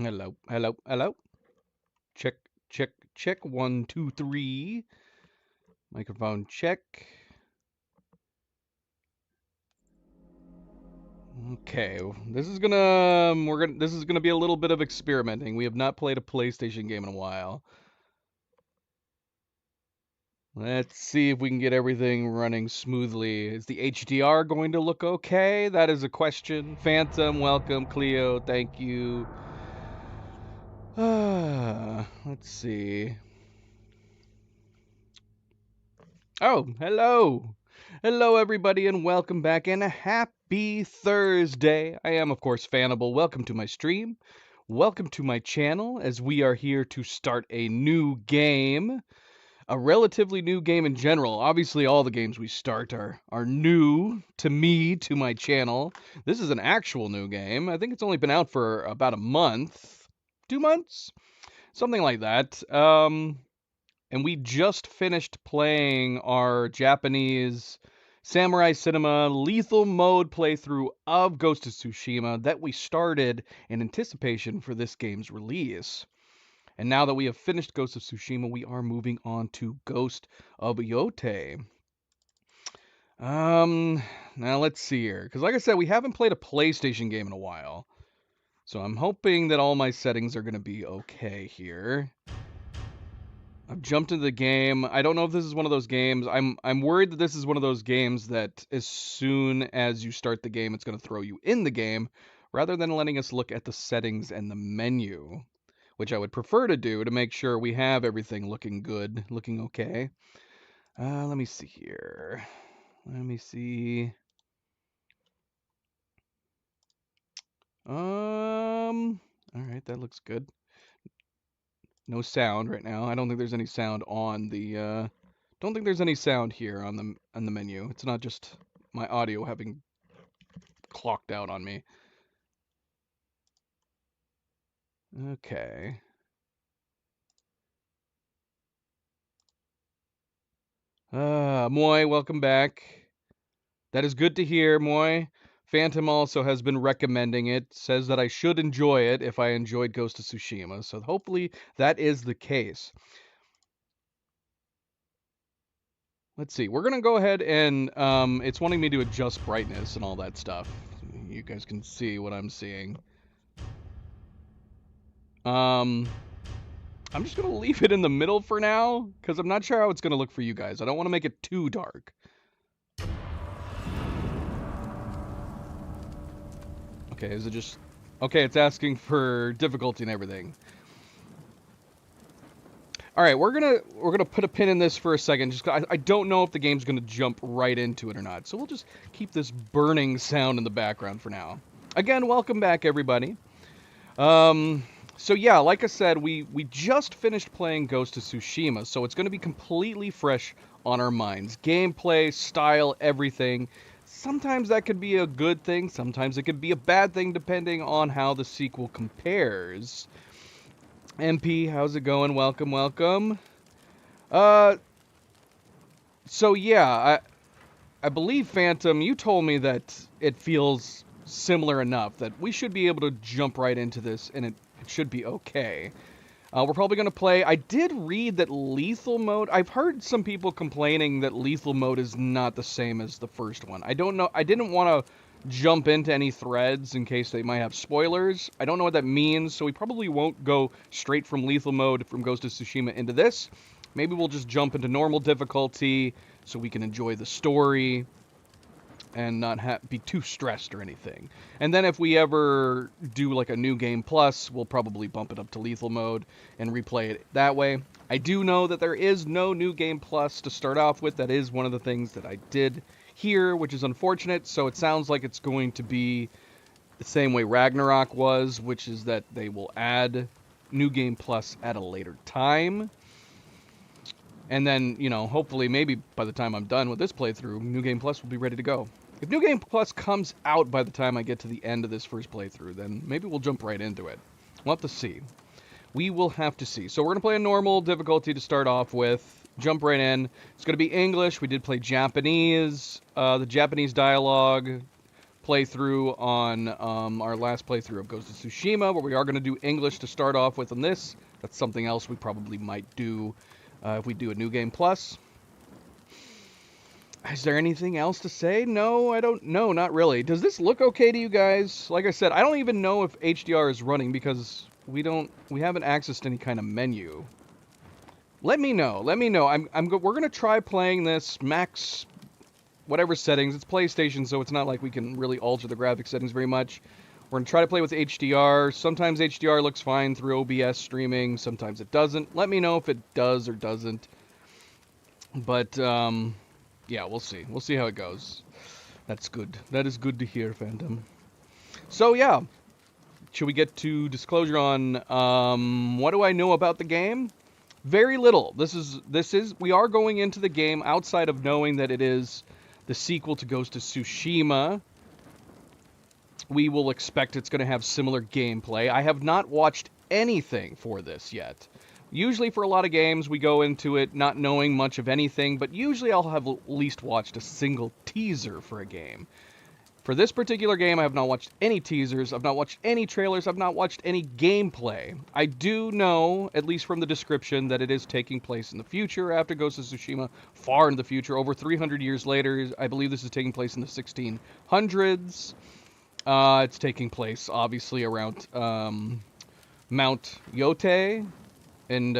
Hello, hello, hello. Check, check, check. One, two, three. Microphone check. Okay, this is gonna be a little bit of experimenting. We have not played a PlayStation game in a while. Let's see if we can get everything running smoothly. Is the HDR going to look okay? That is a question. Phantom, welcome. Cleo, thank you. Let's see. Oh, hello. Hello, everybody, and welcome back, and a happy Thursday. I am, of course, Fanable. Welcome to my stream. Welcome to my channel, as we are here to start a new game. A relatively new game in general. Obviously, all the games we start are new to me, to my channel. This is an actual new game. I think it's only been out for about a month. 2 months? Something like that. And we just finished playing our Japanese Samurai Cinema Lethal Mode playthrough of Ghost of Tsushima that we started in anticipation for this game's release. And now that we have finished Ghost of Tsushima, we are moving on to Ghost of Yote. Now let's see here, because like I said, we haven't played a PlayStation game in a while, so I'm hoping that all my settings are going to be okay here. I've jumped into the game. I don't know if this is one of those games. I'm worried that this is one of those games that as soon as you start the game, it's going to throw you in the game rather than letting us look at the settings and the menu, which I would prefer to do to make sure we have everything looking good, looking okay. Let me see here. Let me see. All right, that looks good. No sound right now. I don't think there's any sound on the don't think there's any sound here on the menu. It's not just my audio having clocked out on me. Okay. Moy, welcome back. That is good to hear, Moy. Phantom also has been recommending it, says that I should enjoy it if I enjoyed Ghost of Tsushima, so hopefully that is the case. Let's see. We're gonna go ahead and it's wanting me to adjust brightness and all that stuff. You guys can see what I'm seeing. Um, I'm just gonna leave it in the middle for now because I'm not sure how it's gonna look for you guys. I don't want to make it too dark. Okay, is it just okay? It's asking for difficulty and everything. All right, we're gonna put a pin in this for a second. Just I don't know if the game's gonna jump right into it or not, so we'll just keep this burning sound in the background for now. Again, welcome back, everybody. Um, so yeah, like I said, we just finished playing Ghost of Tsushima, so it's going to be completely fresh on our minds. Gameplay, style, everything. Sometimes that could be a good thing, sometimes it could be a bad thing depending on how the sequel compares. MP, how's it going? Welcome, welcome. Uh, so yeah, I believe Phantom, you told me that it feels similar enough that we should be able to jump right into this and it should be okay. We're probably going to play. I did read that lethal mode. I've heard some people complaining that lethal mode is not the same as the first one. I don't know. I didn't want to jump into any threads in case they might have spoilers. I don't know what that means, so we probably won't go straight from lethal mode from Ghost of Tsushima into this. Maybe we'll just jump into normal difficulty so we can enjoy the story and not be too stressed or anything. And then if we ever do like a new game plus, we'll probably bump it up to lethal mode and replay it that way. I do know that there is no new game plus to start off with. That is one of the things that I did hear, which is unfortunate. So it sounds like it's going to be the same way Ragnarok was, which is that they will add new game plus at a later time. And then, you know, hopefully maybe by the time I'm done with this playthrough, New Game Plus will be ready to go. If New Game Plus comes out by the time I get to the end of this first playthrough, then maybe we'll jump right into it. We'll have to see. We will have to see. So we're going to play a normal difficulty to start off with. Jump right in. It's going to be English. We did play Japanese. The Japanese dialogue playthrough on our last playthrough of Ghost of Tsushima, where we are going to do English to start off with on this. That's something else we probably might do if we do a New Game Plus. Is there anything else to say? No, I don't know, not really. Does this look okay to you guys? Like I said, I don't even know if HDR is running because we haven't accessed any kind of menu. Let me know. Let me know. We're going to try playing this max whatever settings. It's PlayStation, so it's not like we can really alter the graphic settings very much. We're going to try to play with HDR. Sometimes HDR looks fine through OBS streaming. Sometimes it doesn't. Let me know if it does or doesn't. But, yeah, we'll see. We'll see how it goes. That's good. That is good to hear, Phantom. So, yeah. Should we get to disclosure on, what do I know about the game? Very little. We are going into the game outside of knowing that it is the sequel to Ghost of Tsushima. We will expect it's going to have similar gameplay. I have not watched anything for this yet. Usually for a lot of games, we go into it not knowing much of anything, but usually I'll have at least watched a single teaser for a game. For this particular game, I have not watched any teasers, I've not watched any trailers, I've not watched any gameplay. I do know, at least from the description, that it is taking place in the future after Ghost of Tsushima, far in the future, over 300 years later. I believe this is taking place in the 1600s. It's taking place, obviously, around Mount Yote, and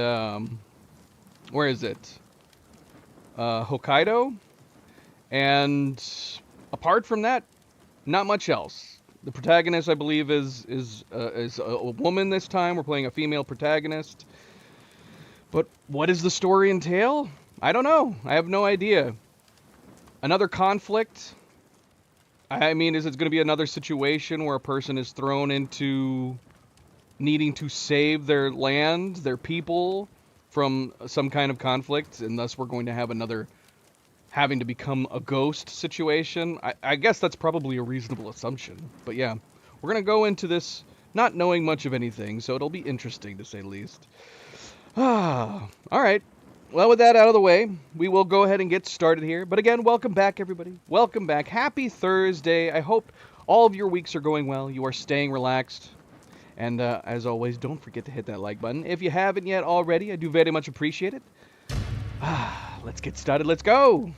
where is it? Hokkaido. And apart from that, not much else. The protagonist, I believe, is a woman this time. We're playing a female protagonist. But what does the story entail? I don't know. I have no idea. Another conflict. I mean, is it going to be another situation where a person is thrown into needing to save their land, their people, from some kind of conflict, and thus we're going to have another having to become a ghost situation? I guess that's probably a reasonable assumption. But yeah, we're going to go into this not knowing much of anything, so it'll be interesting to say the least. All right. Well, with that out of the way, we will go ahead and get started here. But again, welcome back, everybody. Welcome back. Happy Thursday. I hope all of your weeks are going well. You are staying relaxed. And as always, don't forget to hit that like button. If you haven't yet already, I do very much appreciate it. Let's get started. Let's go.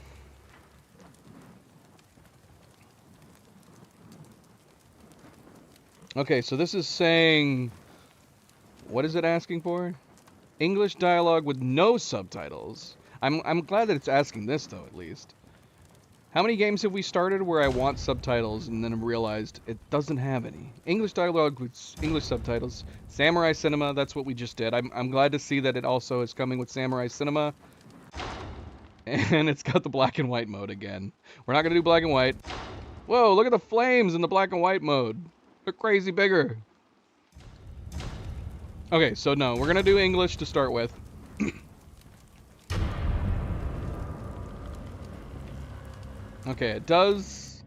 Okay, so this is saying, what is it asking for? English dialogue with no subtitles. I'm glad that it's asking this, though, at least. How many games have we started where I want subtitles and then realized it doesn't have any? English dialogue with English subtitles. Samurai Cinema, that's what we just did. I'm glad to see that it also is coming with Samurai Cinema. And it's got the black and white mode again. We're not going to do black and white. Whoa, look at the flames in the black and white mode. They're crazy bigger. Okay, so no, we're going to do English to start with. Okay, it does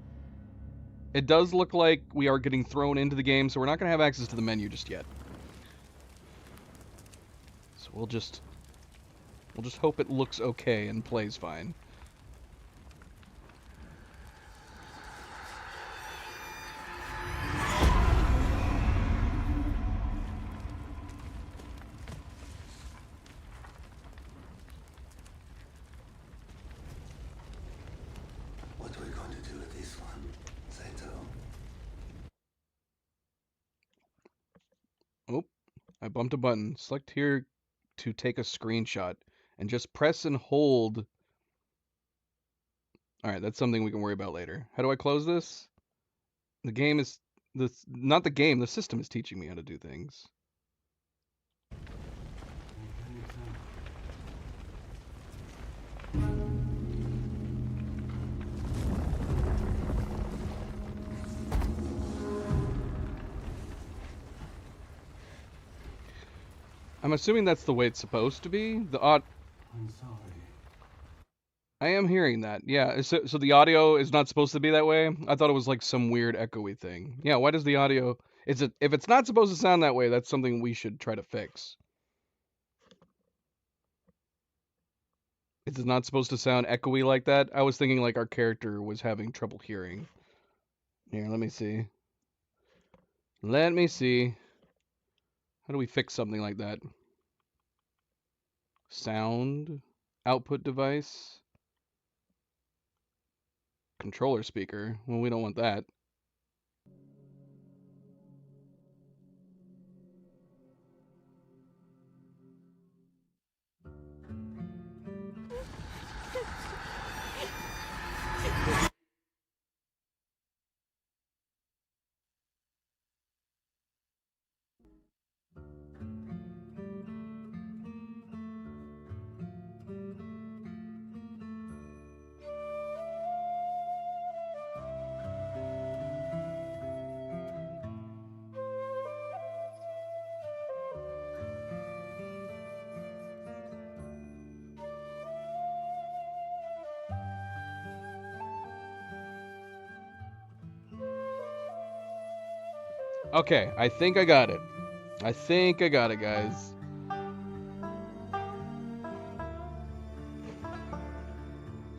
look like we are getting thrown into the game, so we're not going to have access to the menu just yet. So we'll just hope it looks okay and plays fine. What are we going to do with this one, Saito? Oh, I bumped a button. Select here to take a screenshot and just press and hold. Alright, that's something we can worry about later. How do I close this? The game is... not the game, the system is teaching me how to do things. I'm assuming that's the way it's supposed to be. I'm sorry. I am hearing that. Yeah, so the audio is not supposed to be that way? I thought it was like some weird echoey thing. Yeah, why does the audio... if it's not supposed to sound that way, that's something we should try to fix. It's not supposed to sound echoey like that. I was thinking like our character was having trouble hearing. Here, let me see. Let me see. How do we fix something like that? Sound output device. Controller speaker. Well, we don't want that. Okay, I think I got it. I think I got it, guys.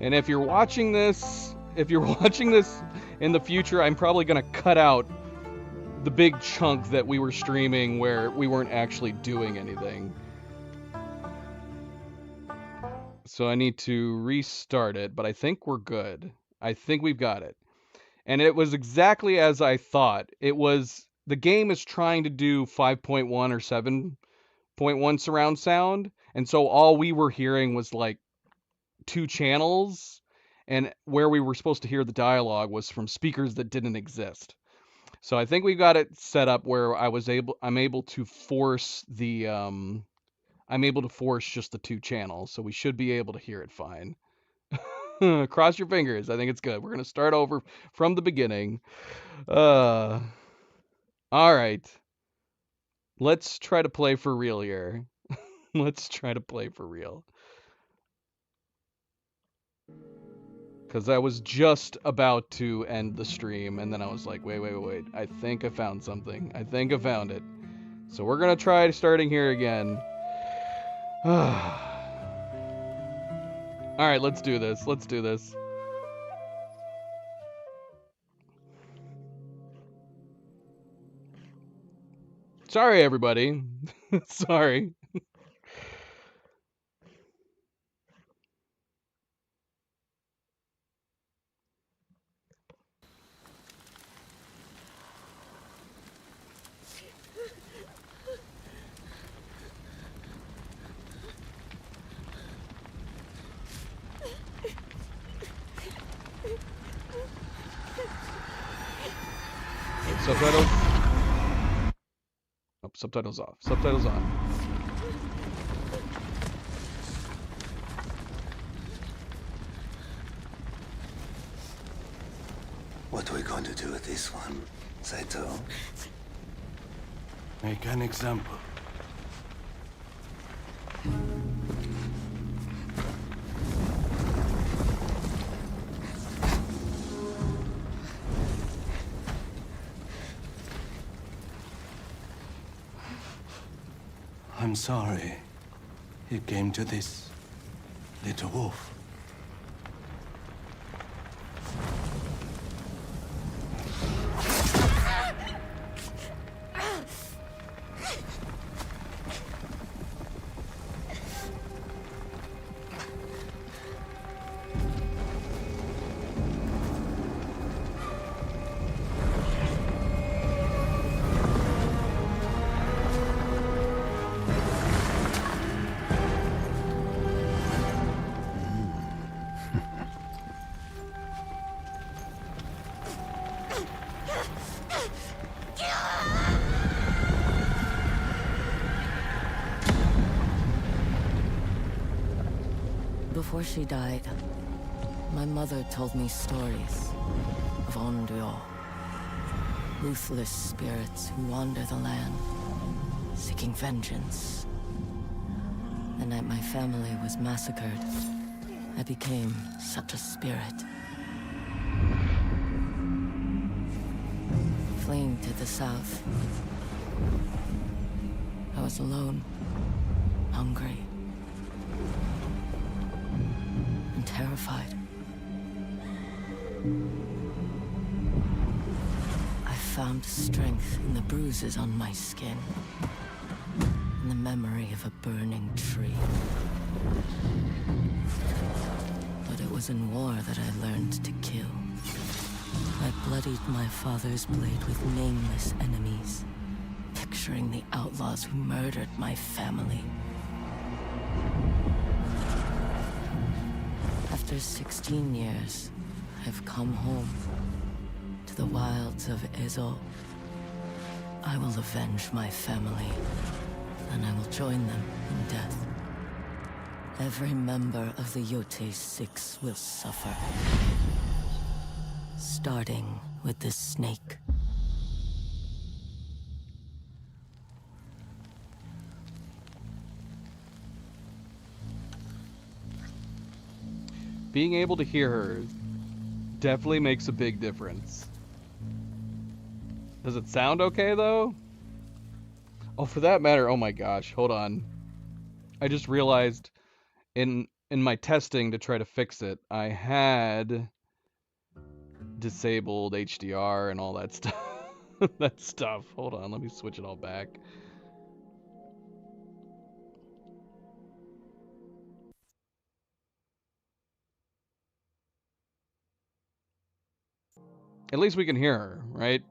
And if you're watching this in the future, I'm probably going to cut out the big chunk that we were streaming where we weren't actually doing anything. So I need to restart it, but I think we're good. I think we've got it. And it was exactly as I thought. The game is trying to do 5.1 or 7.1 surround sound, and so all we were hearing was like 2 channels, and where we were supposed to hear the dialogue was from speakers that didn't exist. So I think we got it set up where I'm able to force just the 2 channels, so we should be able to hear it fine. Cross your fingers. I think it's good. We're gonna start over from the beginning. All right. Let's try to play for real here. Let's try to play for real. Because I was just about to end the stream, and then I was like, wait. I think I found something. I think I found it. So we're going to try starting here again. Alright, let's do this. Let's do this. Sorry, everybody. Sorry. Subtitles. Oh, subtitles off. Subtitles on. What are we going to do with this one, Saito? Make an example. I'm sorry it came to this, little wolf. Before she died, my mother told me stories of Onryo. Ruthless spirits who wander the land, seeking vengeance. The night my family was massacred, I became such a spirit. Fleeing to the south, I was alone, hungry, and terrified. found strength in the bruises on my skin, in the memory of a burning tree. But it was in war that I learned to kill. I bloodied my father's blade with nameless enemies, picturing the outlaws who murdered my family. After 16 years, I've come home to the wilds of Ezo. I will avenge my family, and I will join them in death. Every member of the Yote Six will suffer. Starting with the snake. Being able to hear her definitely makes a big difference. Does it sound okay, though? Oh, for that matter, oh my gosh, hold on. I just realized in my testing to try to fix it, I had disabled HDR and all that stuff. That stuff. Hold on, let me switch it all back. At least we can hear her, right?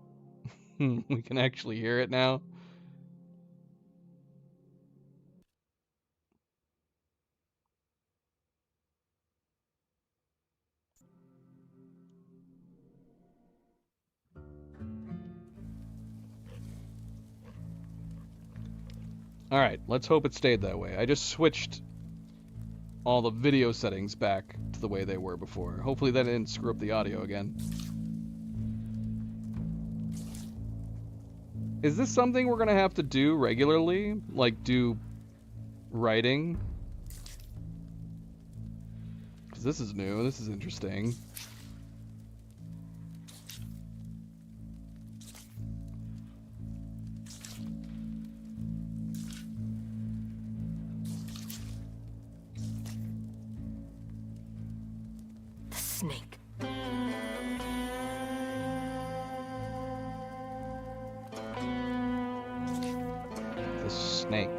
We can actually hear it now. Alright, let's hope it stayed that way. I just switched all the video settings back to the way they were before. Hopefully that didn't screw up the audio again. Is this something we're gonna have to do regularly? Like, do writing? Because this is new, this is interesting. Snake. The snake.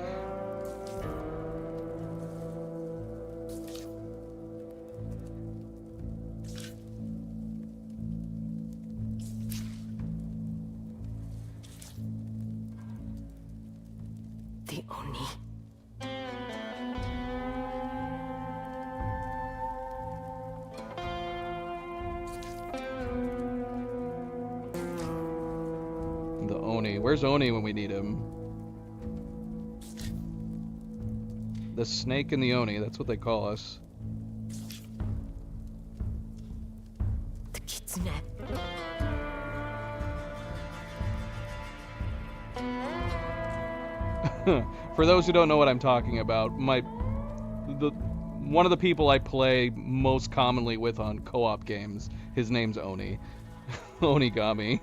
The Oni. The Oni. Where's Oni when we need him? The snake and the Oni, that's what they call us. The Kitsune. For those who don't know what I'm talking about, one of the people I play most commonly with on co-op games, his name's Oni. Onigami.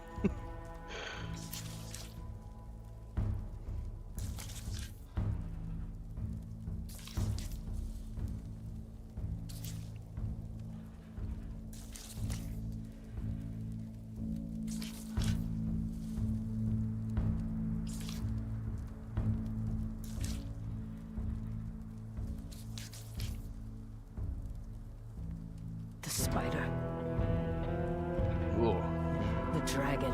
The spider. Ooh. The dragon.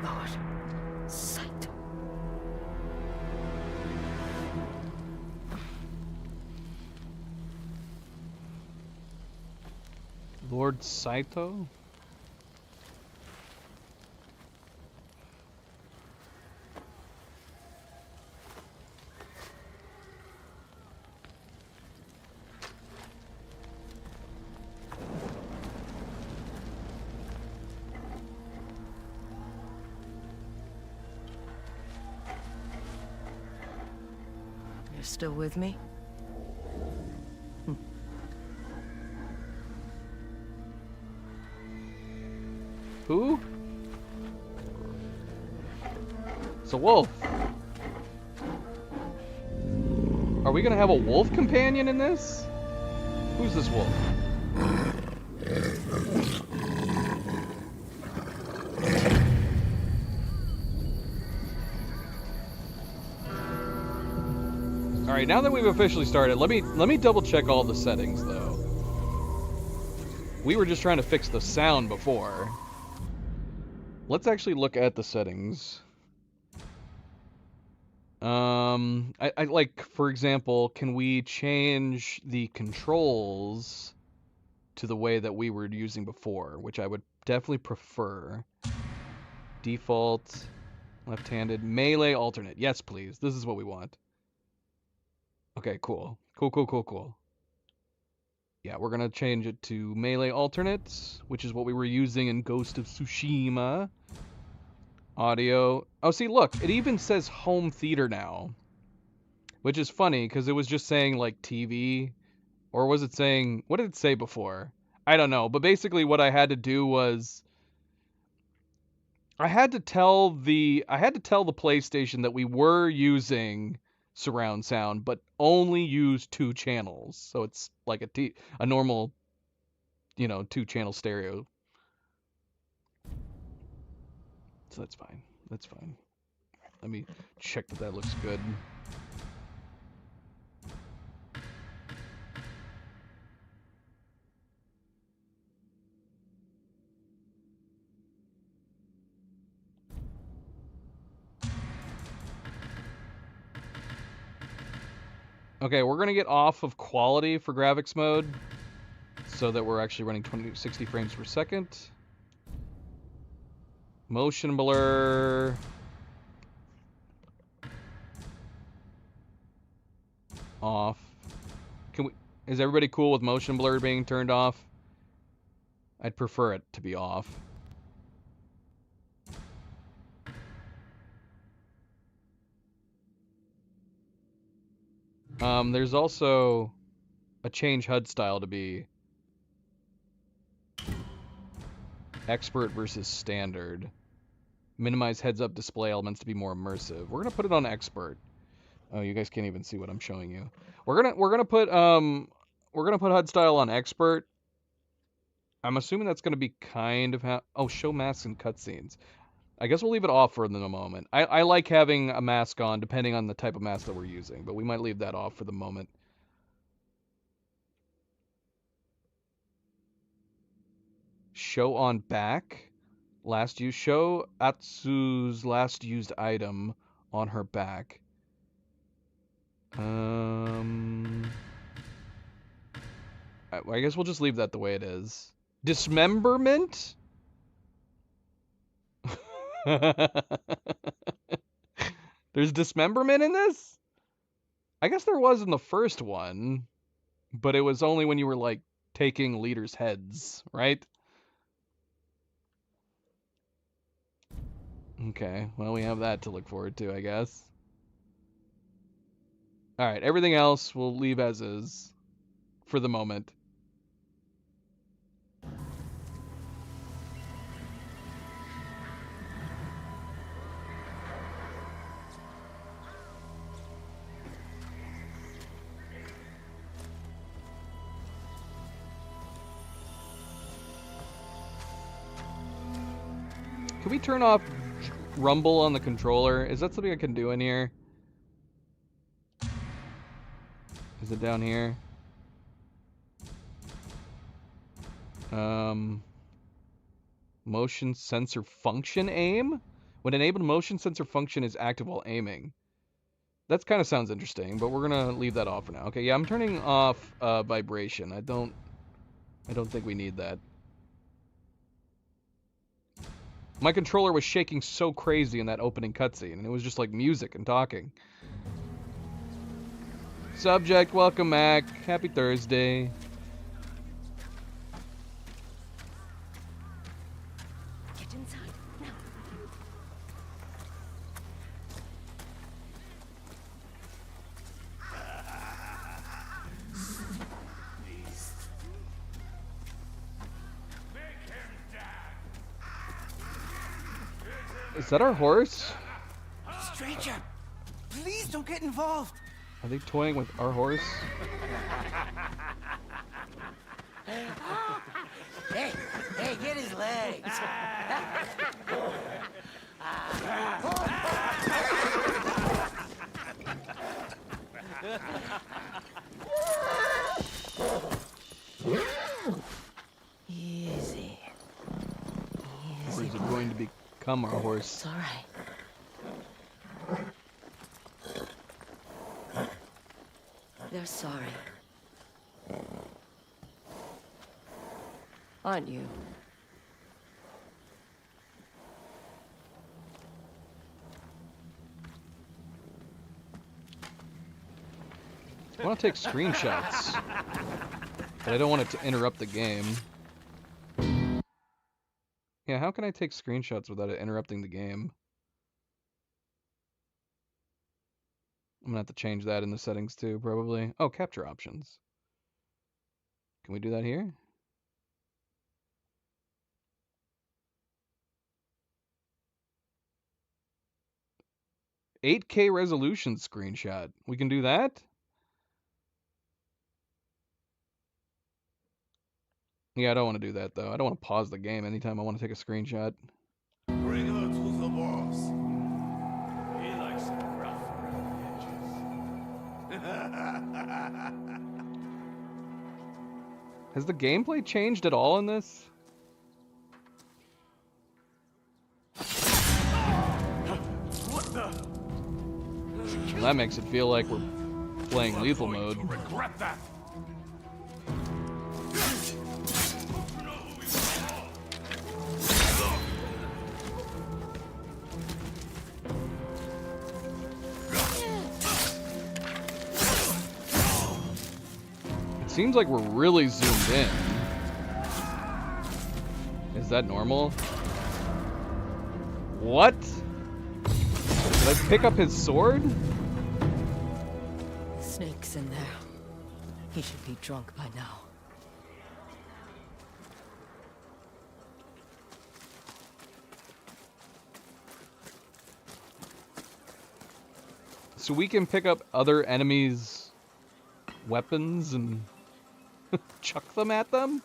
Lord Saito. Lord Saito? You're still with me? Who? It's a wolf. Are we gonna have a wolf companion in this? Who's this wolf? All right, now that we've officially started, let me double check all the settings though. We were just trying to fix the sound before. Let's actually look at the settings. I like, for example, can we change the controls to the way that we were using before, which I would definitely prefer. Default, left-handed, melee alternate. Yes, please. This is what we want. Okay, cool. Cool. Yeah, we're gonna change it to melee alternates, which is what we were using in Ghost of Tsushima. Audio. Oh, see, look, it even says home theater now, which is funny because it was just saying like TV, or was it saying, what did it say before? I don't know, but basically what I had to do was I had to tell the PlayStation that we were using surround sound, but only use 2 channels. So it's like a normal, 2-channel stereo. So that's fine. That's fine. Let me check that looks good. Okay, we're gonna get off of quality for graphics mode so that we're actually running 60 frames per second. Motion blur. Off. Is everybody cool with motion blur being turned off? I'd prefer it to be off. There's also a change HUD style to be expert versus standard. Minimize heads-up display elements to be more immersive. We're gonna put it on expert. Oh, you guys can't even see what I'm showing you. We're gonna put HUD style on expert. I'm assuming that's gonna be kind of show masks and cutscenes. I guess we'll leave it off for the moment. I like having a mask on depending on the type of mask that we're using, but we might leave that off for the moment. Show on back. Last use. Show Atsu's last used item on her back. I guess we'll just leave that the way it is. Dismemberment? There's dismemberment in this? I guess there was in the first one, but it was only when you were like taking leaders' heads, right? Okay, well, we have that to look forward to, I guess. Alright, everything else we'll leave as is for the moment. Can we turn off rumble on the controller? Is that something I can do in here? Is it down here? Motion sensor function aim? When enabled, motion sensor function is active while aiming. That kind of sounds interesting, but we're gonna leave that off for now. Okay, yeah, I'm turning off vibration. I don't think we need that. My controller was shaking so crazy in that opening cutscene, and it was just like music and talking. Subject, welcome back. Happy Thursday. Get inside now. Is that our horse? Stranger, please don't get involved. Are they toying with our horse? Hey, get his legs. Easy. Or is it going to become our horse? It's all right. They're sorry. Aren't you? I want to take screenshots, but I don't want it to interrupt the game. Yeah, how can I take screenshots without it interrupting the game? I'm gonna have to change that in the settings too, probably. Oh, capture options. Can we do that here? "8K resolution screenshot." We can do that? Yeah, I don't want to do that though. I don't want to pause the game anytime I want to take a screenshot. Bring her to the boss. He likes it rough around the edges. Has the gameplay changed at all in this? What the? Well, that makes it feel like we're playing lethal mode. Regret that. It seems like we're really zoomed in. Is that normal? What? Did I pick up his sword? Snake's in there. He should be drunk by now. So we can pick up other enemies' weapons and chuck them at them?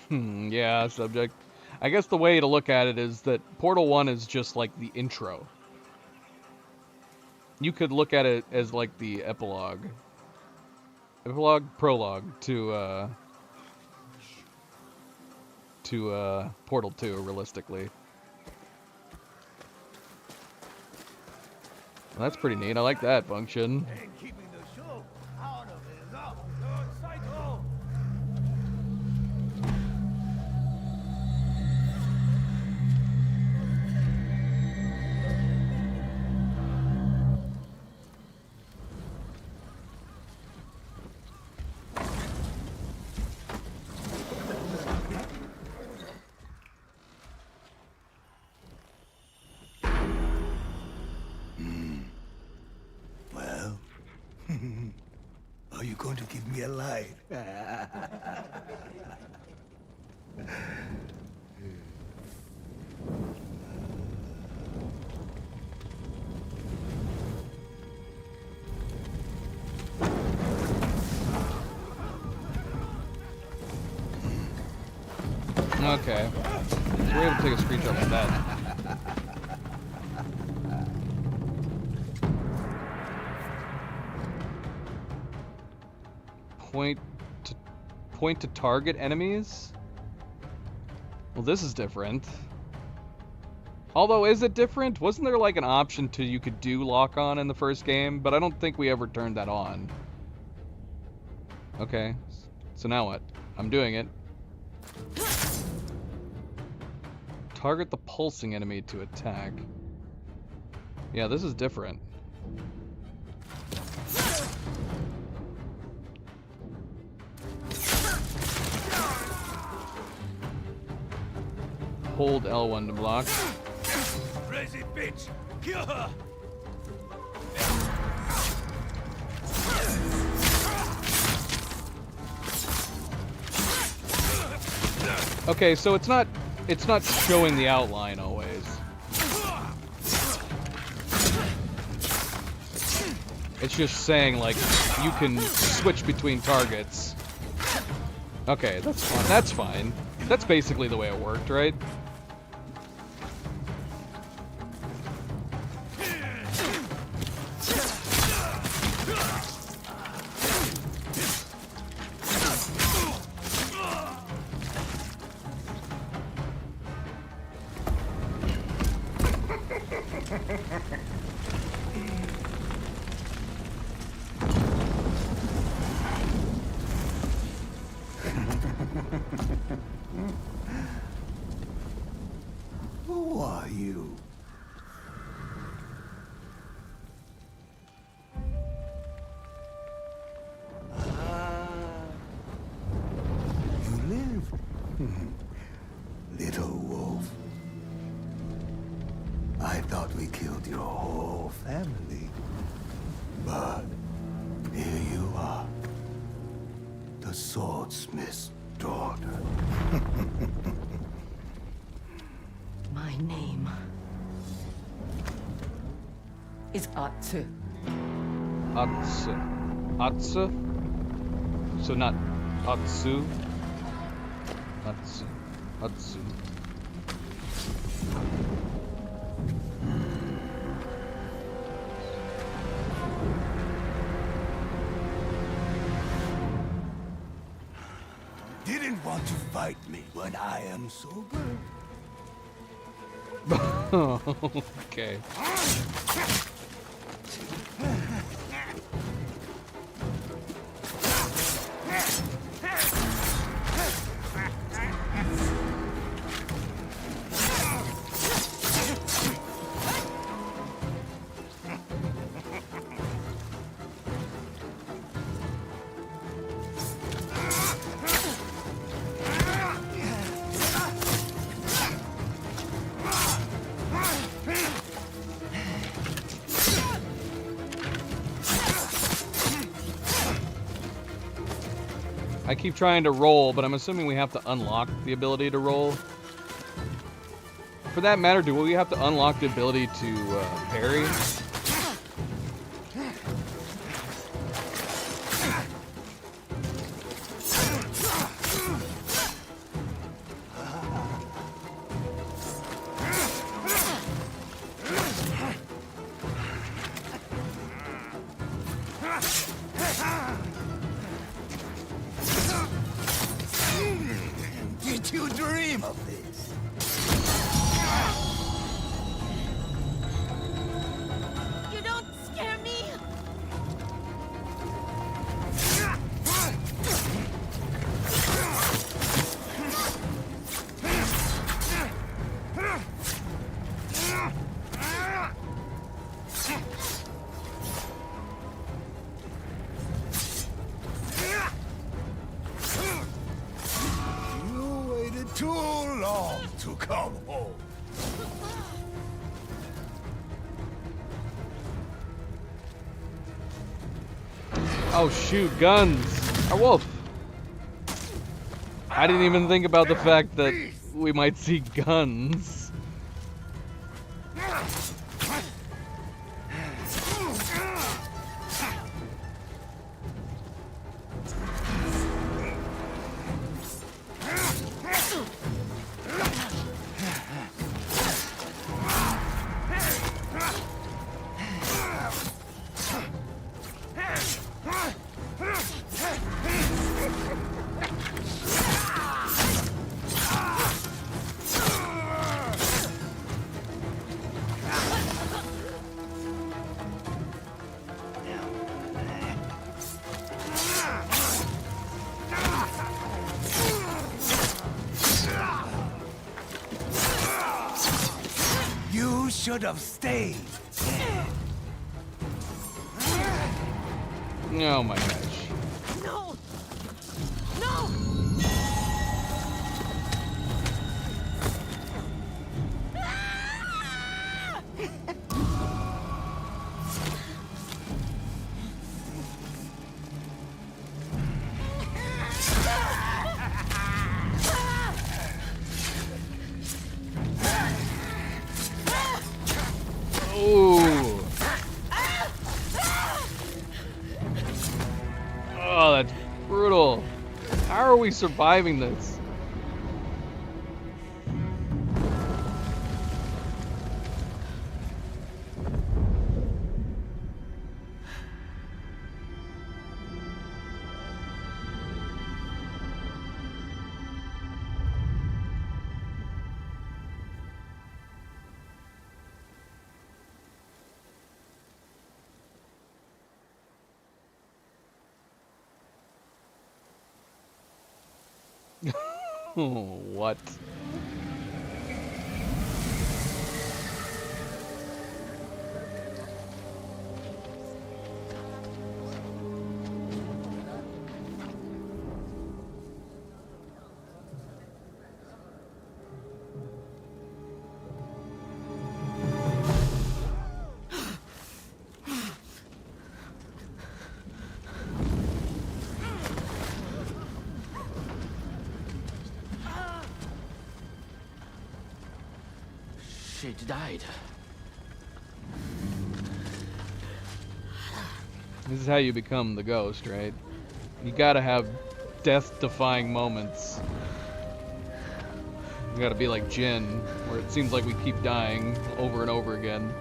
Yeah, subject. I guess the way to look at it is that Portal 1 is just like the intro. You could look at it as like the epilogue. Prologue to Portal 2, realistically. Well, that's pretty neat. I like that function. And keeping the show out of his Lord Saito. Well, are you going to give me a light? Okay. So we're able to take a screenshot like that. Point to target enemies? Well, this is different. Although, is it different? Wasn't there like an option to you could do lock on in the first game? But I don't think we ever turned that on. Okay. So now what? I'm doing it. Target the pulsing enemy to attack. Yeah, this is different. Hold L1 to block. Crazy bitch! Kill her! Okay, so it's not showing the outline always. It's just saying like you can switch between targets. Okay, that's fine. That's fine. That's basically the way it worked, right? Who are you? Ah, you live, little wolf. I thought we killed your whole family, but here you are, the swordsmith's daughter. My name is Atsu. Atsu. Atsu? So not Atsu? Atsu. Atsu. Didn't want to fight me when I am sober. Okay. I keep trying to roll, but I'm assuming we have to unlock the ability to roll. For that matter, do we have to unlock the ability to parry? Did you dream of this? You don't scare me! You waited too long to come home. Oh shoot, guns! A wolf! I didn't even think about the fact that we might see guns. You should have stayed. Oh my gosh. No! No! Brutal. How are we surviving this? What? She died. This is how you become the ghost, right? You gotta have death-defying moments. You gotta be like Jin, where it seems like we keep dying over and over again.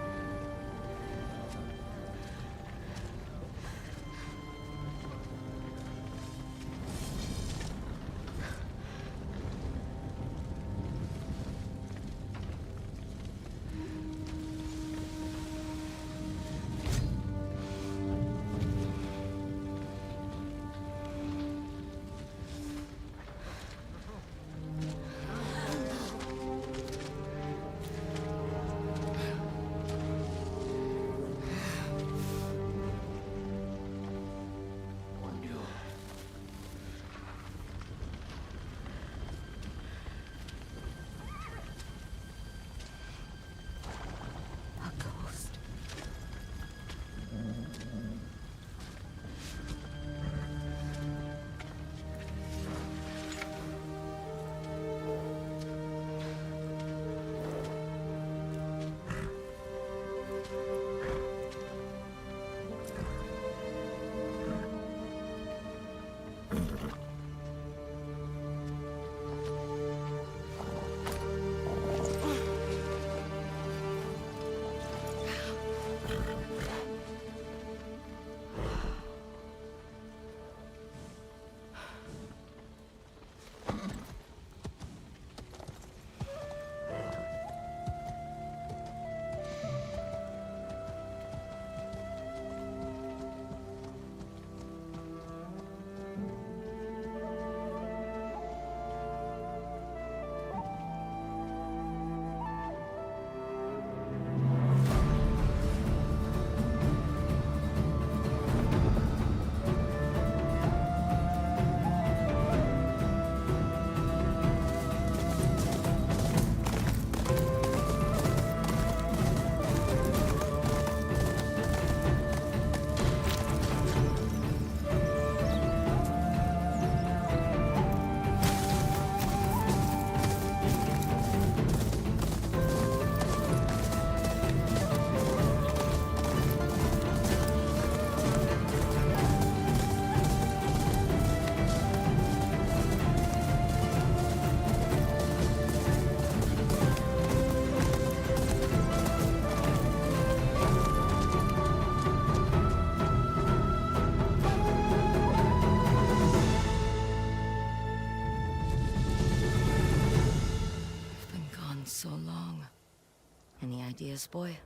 A ghost. So long. Any ideas, boy?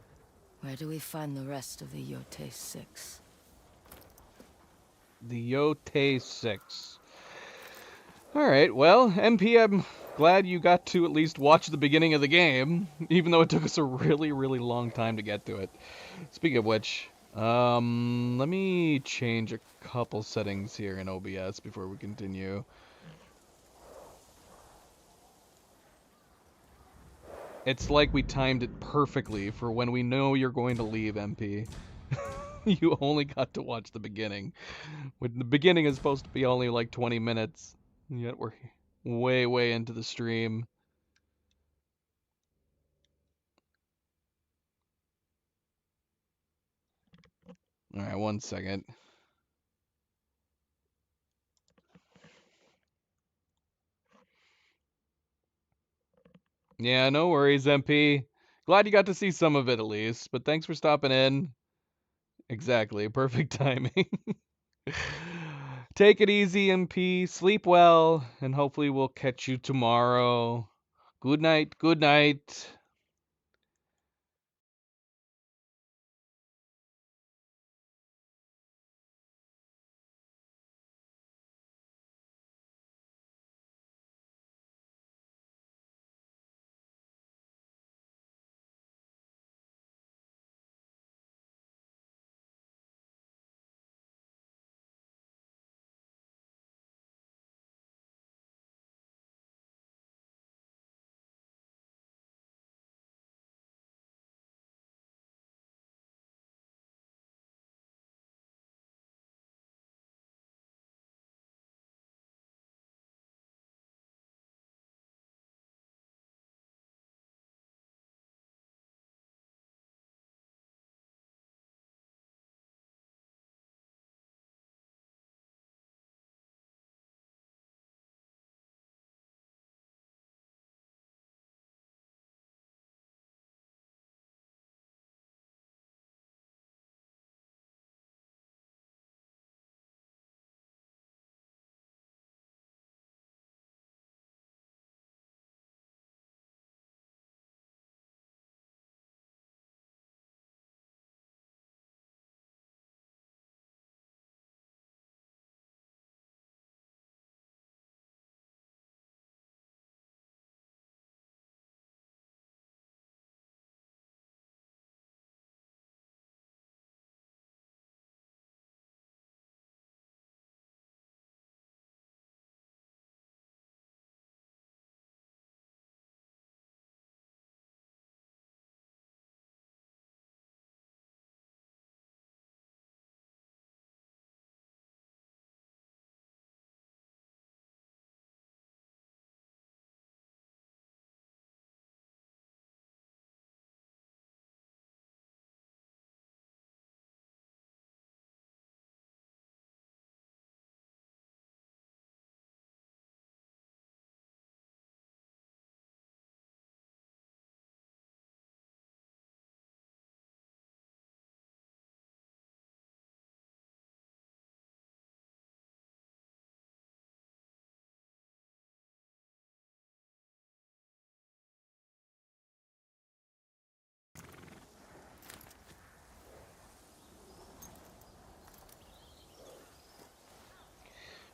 Where do we find the rest of the Yote 6? The Yote 6. Alright, well, MP, I'm glad you got to at least watch the beginning of the game, even though it took us a really, really long time to get to it. Speaking of which, let me change a couple settings here in OBS before we continue. It's like we timed it perfectly for when we know you're going to leave, MP. You only got to watch the beginning. When the beginning is supposed to be only like 20 minutes, yet we're way, way into the stream. Alright, one second. Yeah, no worries, MP. Glad you got to see some of it at least, but thanks for stopping in. Exactly, perfect timing. Take it easy, MP. Sleep well, and hopefully we'll catch you tomorrow. Good night, good night.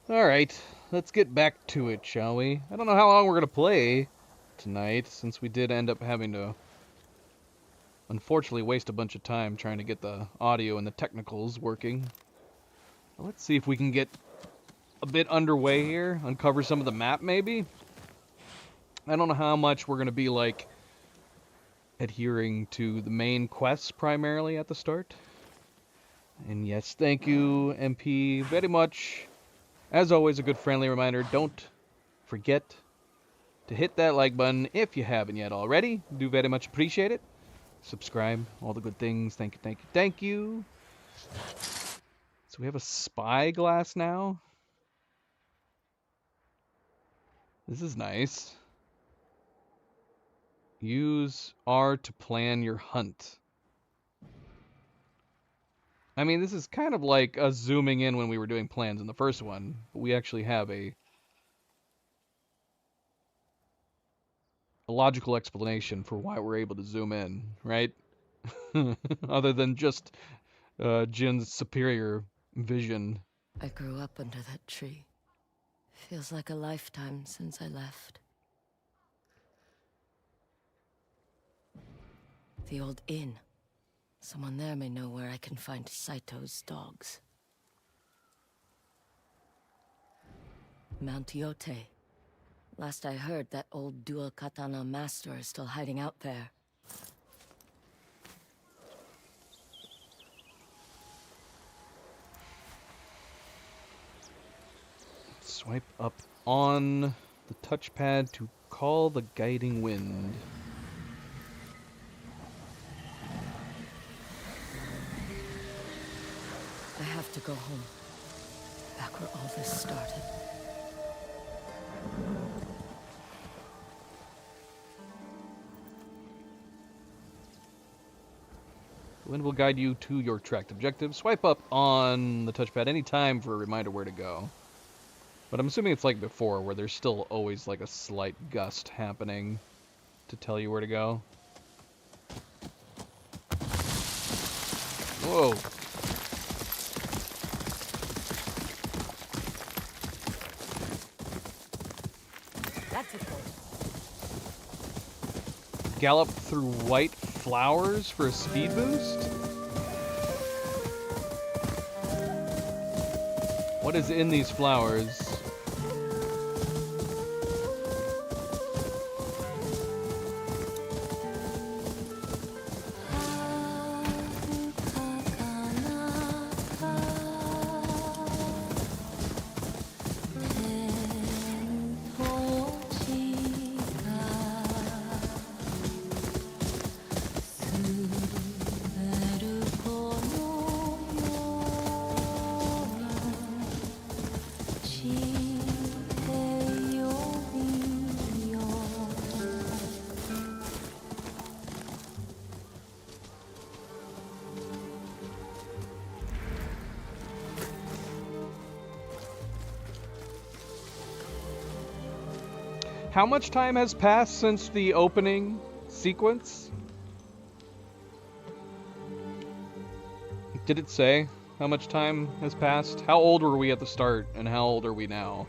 Alright, let's get back to it, shall we? I don't know how long we're going to play tonight, since we did end up having to, unfortunately, waste a bunch of time trying to get the audio and the technicals working. Let's see if we can get a bit underway here, uncover some of the map, maybe? I don't know how much we're going to be, like, adhering to the main quests primarily at the start. And yes, thank you, MP, very much. As always, a good friendly reminder, don't forget to hit that like button if you haven't yet already. Do very much appreciate it. Subscribe, all the good things. Thank you, thank you, thank you. So we have a spyglass now. This is nice. Use R to plan your hunt. I mean, this is kind of like us zooming in when we were doing plans in the first one, but we actually have a logical explanation for why we're able to zoom in, right? Other than just Jin's superior vision. I grew up under that tree. Feels like a lifetime since I left. The old inn. Someone there may know where I can find Saito's dogs. Mount Yote. Last I heard, that old dual katana master is still hiding out there. Swipe up on the touchpad to call the guiding wind. I have to go home. Back where all this started. Wind will guide you to your tracked objective. Swipe up on the touchpad anytime for a reminder where to go. But I'm assuming it's like before, where there's still always like a slight gust happening to tell you where to go. Whoa. That's it. Gallop through white flowers for a speed boost? What is in these flowers? How much time has passed since the opening sequence? Did it say how much time has passed? How old were we at the start, and how old are we now?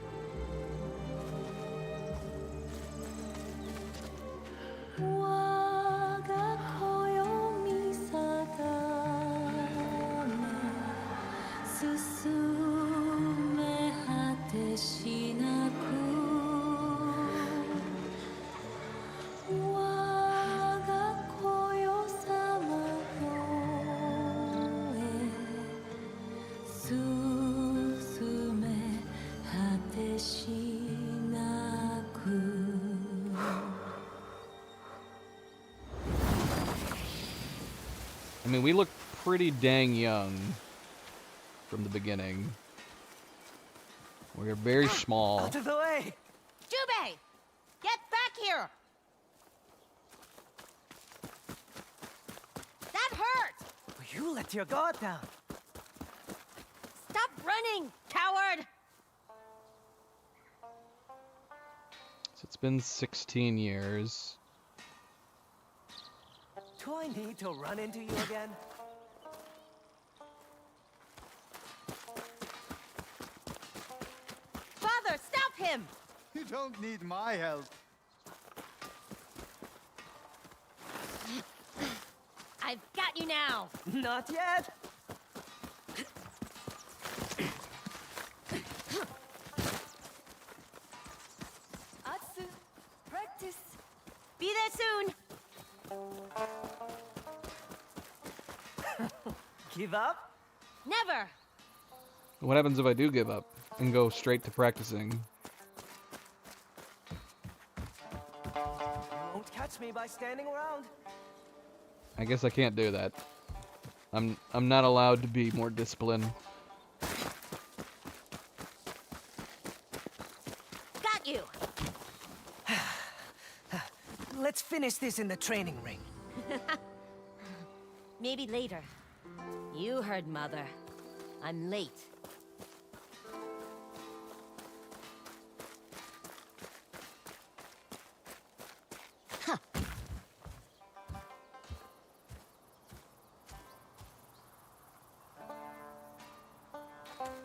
I mean, we look pretty dang young from the beginning. We're very small. Out of the way! Jubei! Get back here! That hurt! You let your guard down. Stop running, coward! So it's been 16 years. Do I need to run into you again? Father, stop him! You don't need my help. I've got you now! Not yet! Atsu, practice. Be there soon! Give up? Never! What happens if I do give up and go straight to practicing? You won't catch me by standing around. I guess I can't do that. I'm not allowed to be more disciplined. Got you! Let's finish this in the training ring. Maybe later. You heard Mother. I'm late.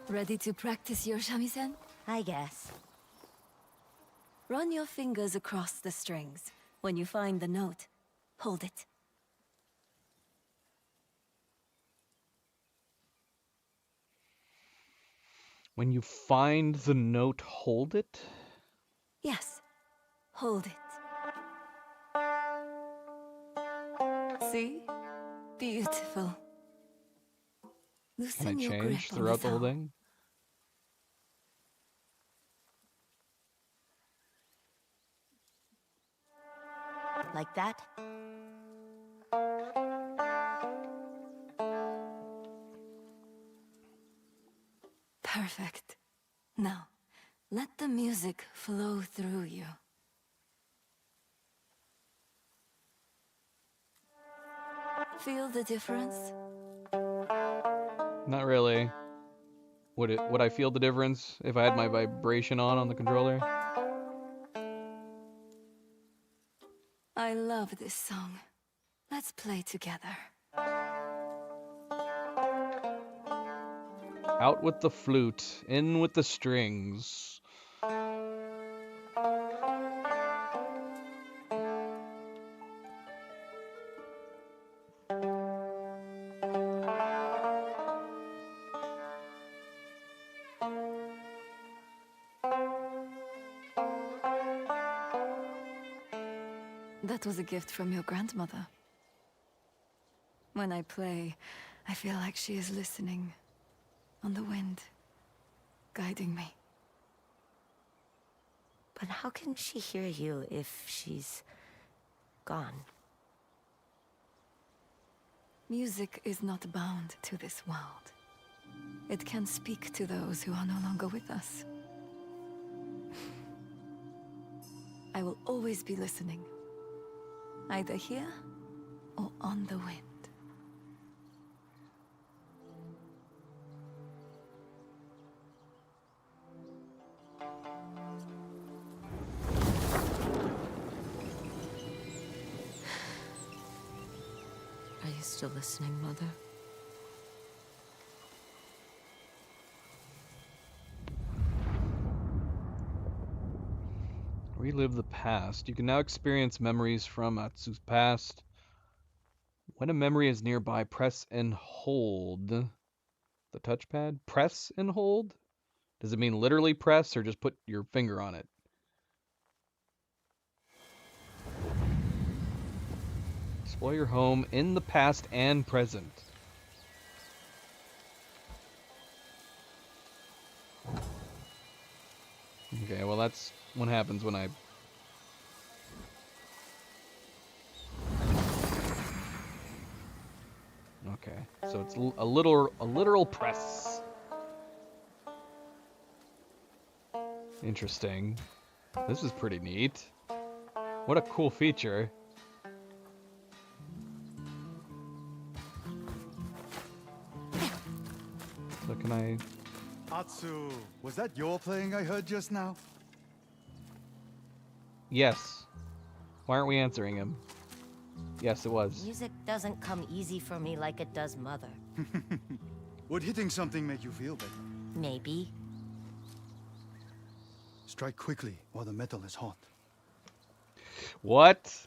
Ready to practice your shamisen? I guess. Run your fingers across the strings. When you find the note, hold it. When you find the note, hold it? Yes, hold it. See? Beautiful. Can I Loosen your grip change on throughout the whole thumb. thing? Like that? Perfect. Now, let the music flow through you. Feel the difference? Not really. Would I feel the difference if I had my vibration on the controller? I love this song. Let's play together. Out with the flute, in with the strings. That was a gift from your grandmother. When I play, I feel like she is listening. On the wind, guiding me. But how can she hear you if she's gone? Music is not bound to this world. It can speak to those who are no longer with us. I will always be listening. Either here or on the wind. Are you still listening, Mother? Relive the past. You can now experience memories from Atsu's past. When a memory is nearby, press and hold the touchpad. Press and hold? Does it mean literally press or just put your finger on it? Explore your home in the past and present. Okay, well that's what happens when I... Okay, so it's a literal press. Interesting. This is pretty neat. What a cool feature. So can I... Atsu, was that your playing I heard just now? Yes. Why aren't we answering him? Yes, it was. Music doesn't come easy for me like it does Mother. Would hitting something make you feel better? Maybe. Strike quickly while the metal is hot. What?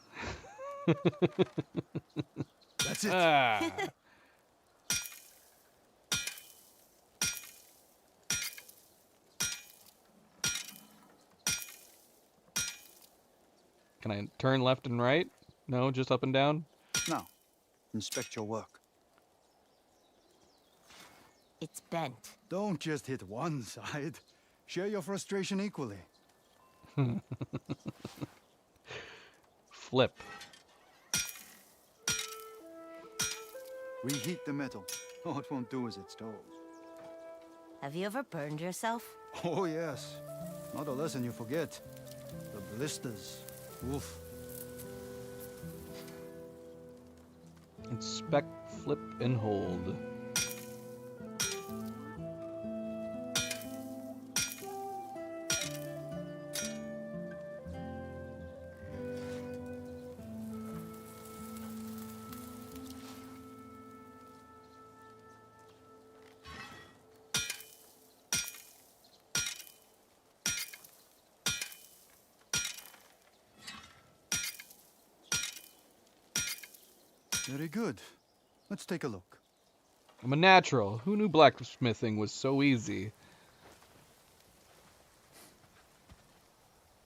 That's it. Ah. Can I turn left and right? No, just up and down? Now, inspect your work. It's bent. Don't just hit one side. Share your frustration equally. Flip. Reheat the metal. All it won't do is its toes. Have you ever burned yourself? Oh, yes. Not a lesson you forget. The blisters. Oof. Inspect, flip, and hold. Very good. Let's take a look. I'm a natural. Who knew blacksmithing was so easy?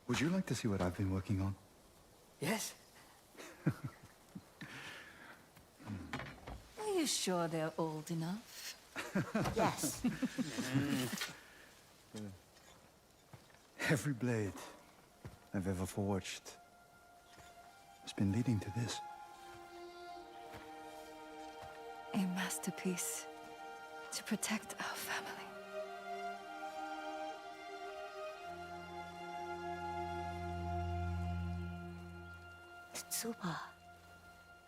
Would you like to see what I've been working on? Yes? Are you sure they're old enough? Yes. Every blade I've ever forged has been leading to this. A masterpiece to protect our family. Tsuba.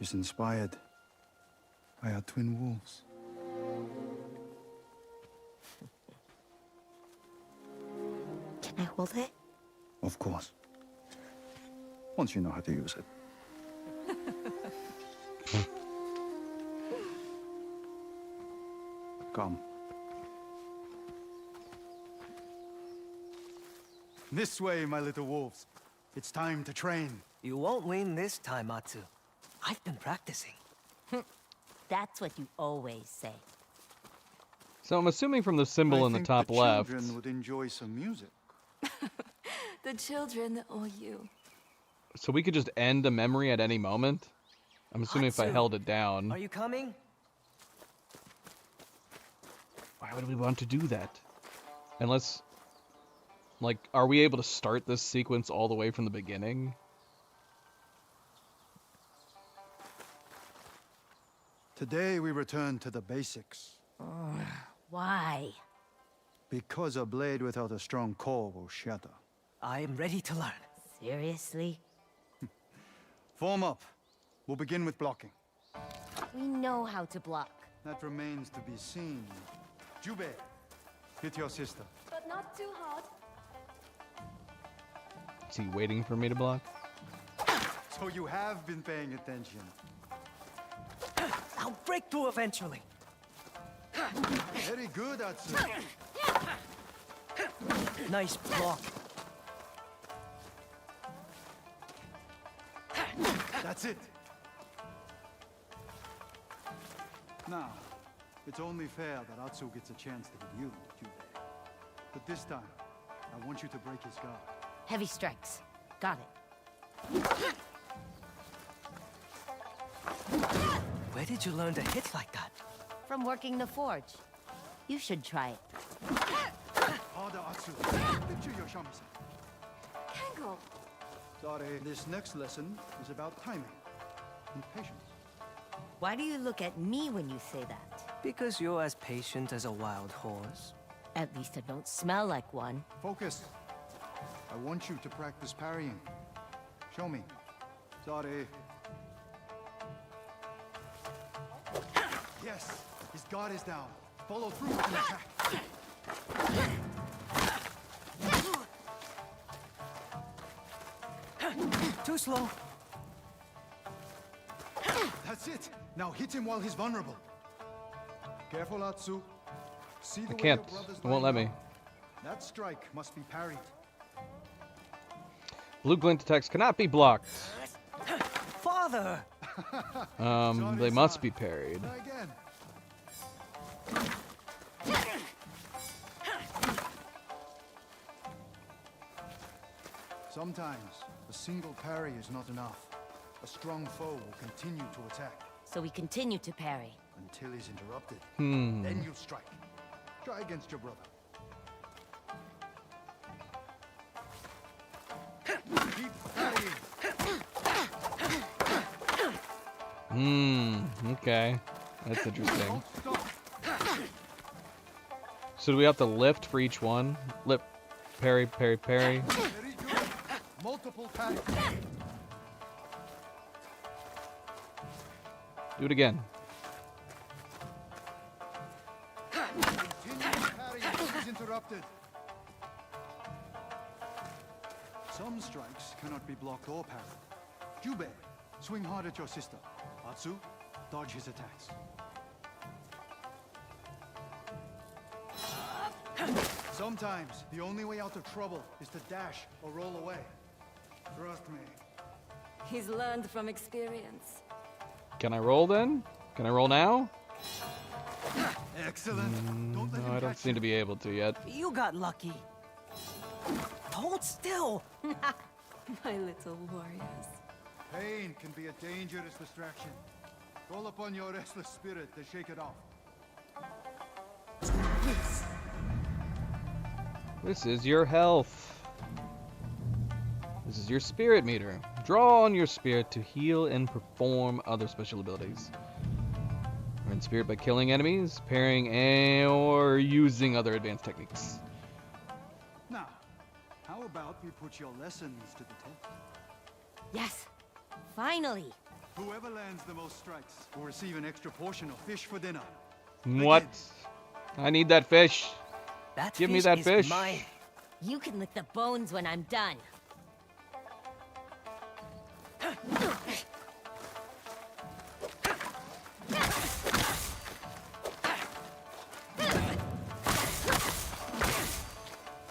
It's inspired by our twin wolves. Can I hold it? Of course. Once you know how to use it. Come. This way, my little wolves. It's time to train. You won't win this time, Atsu. I've been practicing. That's what you always say. So I'm assuming from the symbol I in the think top the left. children would enjoy some music. The children or you? So we could just end a memory at any moment? I'm assuming if I Hatsu, held it down. Are you coming? Why would we want to do that? Unless, like, are we able to start this sequence all the way from the beginning? Today we return to the basics. Why? Because a blade without a strong core will shatter. I am ready to learn. Seriously? Form up. We'll begin with blocking. We know how to block. That remains to be seen. Jubei, hit your sister. But not too hard. Is he waiting for me to block? So you have been paying attention. I'll break through eventually. Very good, Atsu. Nice block. That's it. Now, it's only fair that Atsu gets a chance to hit you, Jubei. But this time, I want you to break his guard. Heavy strikes. Got it. Where did you learn to hit like that? From working the forge. You should try it. Harder, Atsu. Picture your shamisen. Kengo! Sorry, this next lesson is about timing and patience. Why do you look at me when you say that? Because you're as patient as a wild horse. At least I don't smell like one. Focus. I want you to practice parrying. Show me. Sorry. Yes, his guard is down. Follow through with an attack. Too slow. That's it. Now hit him while he's vulnerable. Careful, Atsu. See the I way can't. your brother's It won't let lying me. down? That strike must be parried. Blue glint attacks cannot be blocked. Father! They must be parried. Try again. Sometimes a single parry is not enough. A strong foe will continue to attack So we continue to parry. until he's interrupted. Hmm. Then you strike. Try against your brother. Keep parrying. Okay. That's interesting. Don't stop. So do we have to lift for each one? Lift, parry, parry, parry. Very good. Multiple parries. Do it again. Continue parrying until he's interrupted. Some strikes cannot be blocked or parried. Jubei, swing hard at your sister. Atsu, dodge his attacks. Sometimes, the only way out of trouble is to dash or roll away. Trust me. He's learned from experience. Can I roll then? Can I roll now? Excellent. Don't let No, him I don't catch seem to be able to yet. You got lucky. Hold still. My little warriors. Pain can be a dangerous distraction. Call upon your restless spirit to shake it off. This is your health. This is your spirit meter. Draw on your spirit to heal and perform other special abilities. Earn spirit by killing enemies, parrying, or using other advanced techniques. Now, how about we put your lessons to the test? Yes. Finally. Whoever lands the most strikes will receive an extra portion of fish for dinner. What? I need that fish. That Give me that is fish. mine. You can lick the bones when I'm done.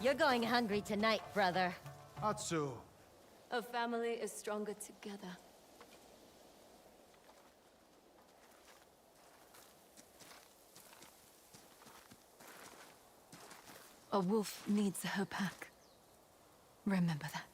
You're going hungry tonight, brother. Atsu, A family is stronger together. A wolf needs her pack. Remember that.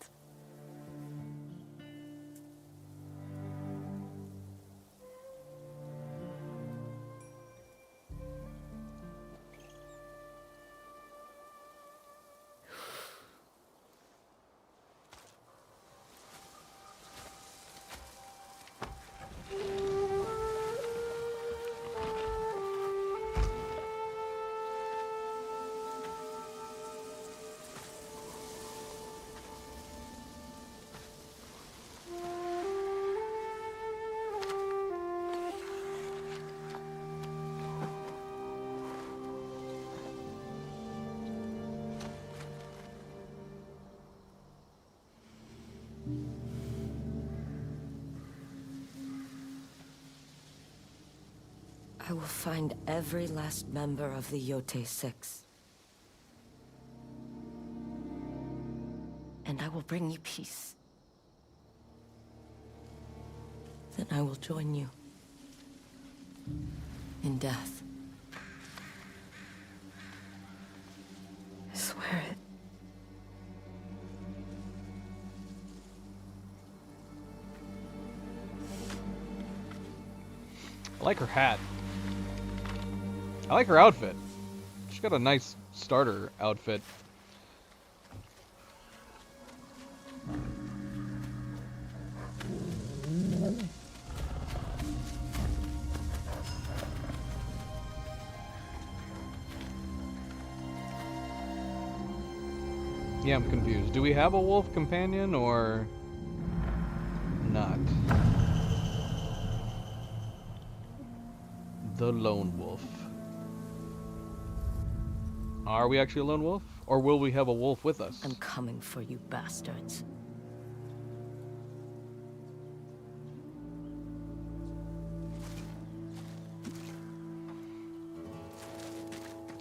I will find every last member of the Yote Six. And I will bring you peace. Then I will join you in death. I swear it. I like her hat. I like her outfit. She's got a nice starter outfit. Yeah, I'm confused. Do we have a wolf companion or not? The lone wolf. Are we actually a lone wolf? Or will we have a wolf with us? I'm coming for you, bastards.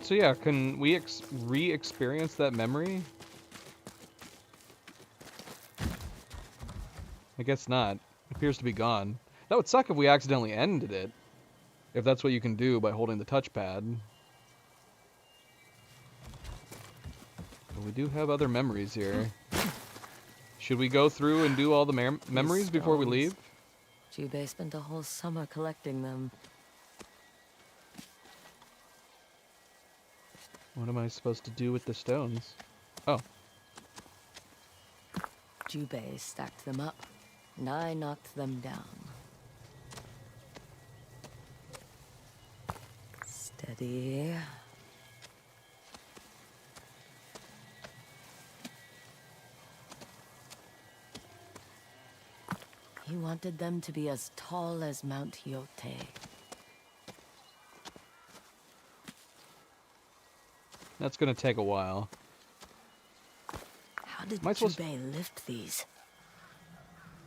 So yeah, can we re-experience that memory? I guess not. It appears to be gone. That would suck if we accidentally ended it. If that's what you can do by holding the touchpad. But we do have other memories here. Should we go through and do all the memories before we leave? Jubei spent a whole summer collecting them. What am I supposed to do with the stones? Oh. Jubei stacked them up, and I knocked them down. Steady. He wanted them to be as tall as Mount Yote. That's gonna take a while. How did Am I supposed- Jubei lift these?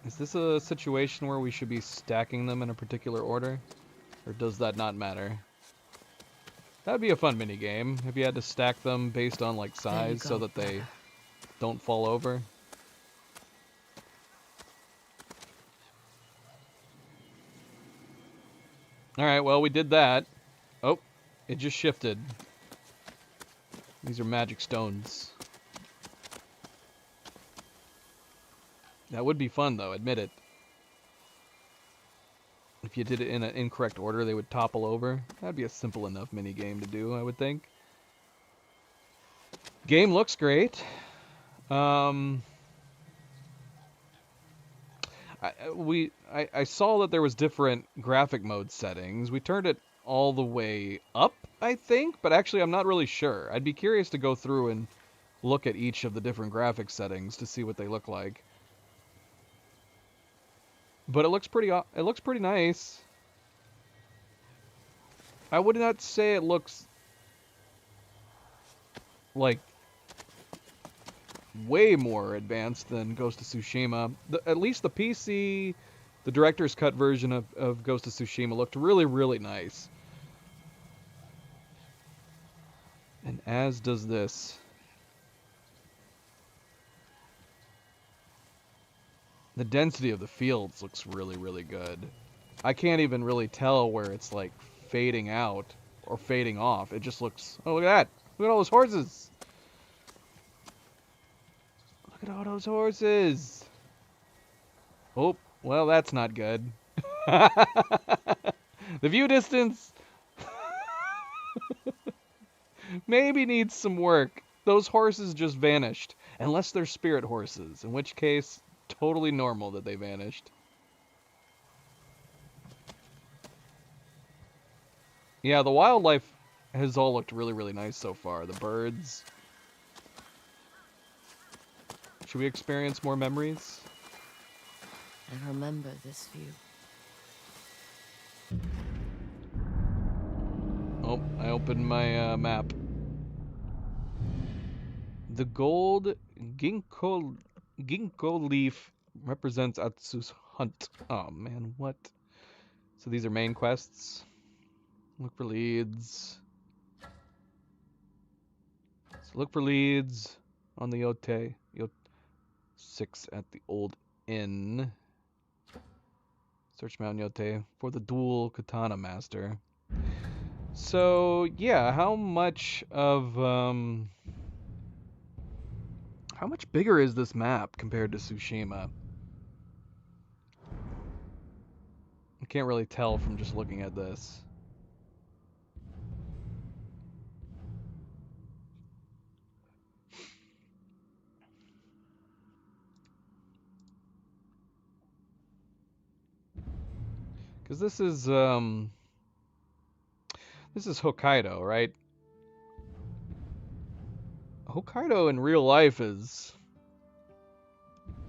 Is this a situation where we should be stacking them in a particular order? Or does that not matter? That'd be a fun mini game if you had to stack them based on like size so that they don't fall over. Alright, well we did that. Oh, it just shifted. These are magic stones. That would be fun though, admit it. If you did it in an incorrect order, they would topple over. That'd be a simple enough mini game to do, I would think. Game looks great. I saw that there was different graphic mode settings. We turned it all the way up, I think, but actually I'm not really sure. I'd be curious to go through and look at each of the different graphic settings to see what they look like. But it looks pretty nice. I would not say it looks like way more advanced than Ghost of Tsushima. At least the PC, the director's cut version of Ghost of Tsushima looked really, really nice. And as does this. The density of the fields looks really, really good. I can't even really tell where it's like fading out or fading off. It just looks, oh, look at that. Look at all those horses. Look at all those horses. Oh, well, that's not good. The view distance maybe needs some work. Those horses just vanished. Unless they're spirit horses, in which case, totally normal that they vanished. Yeah, the wildlife has all looked really, really nice so far. The birds. Should we experience more memories? I remember this view. Oh, I opened my map. The gold ginkgo leaf represents Atsu's hunt. Oh man, what? So these are main quests. Look for leads. So look for leads on the Yote. 6 at the old inn. Search Mount Yote for the dual katana master. So yeah, how much bigger is this map compared to Tsushima? I can't really tell from just looking at this. Because this is Hokkaido, right? Hokkaido in real life is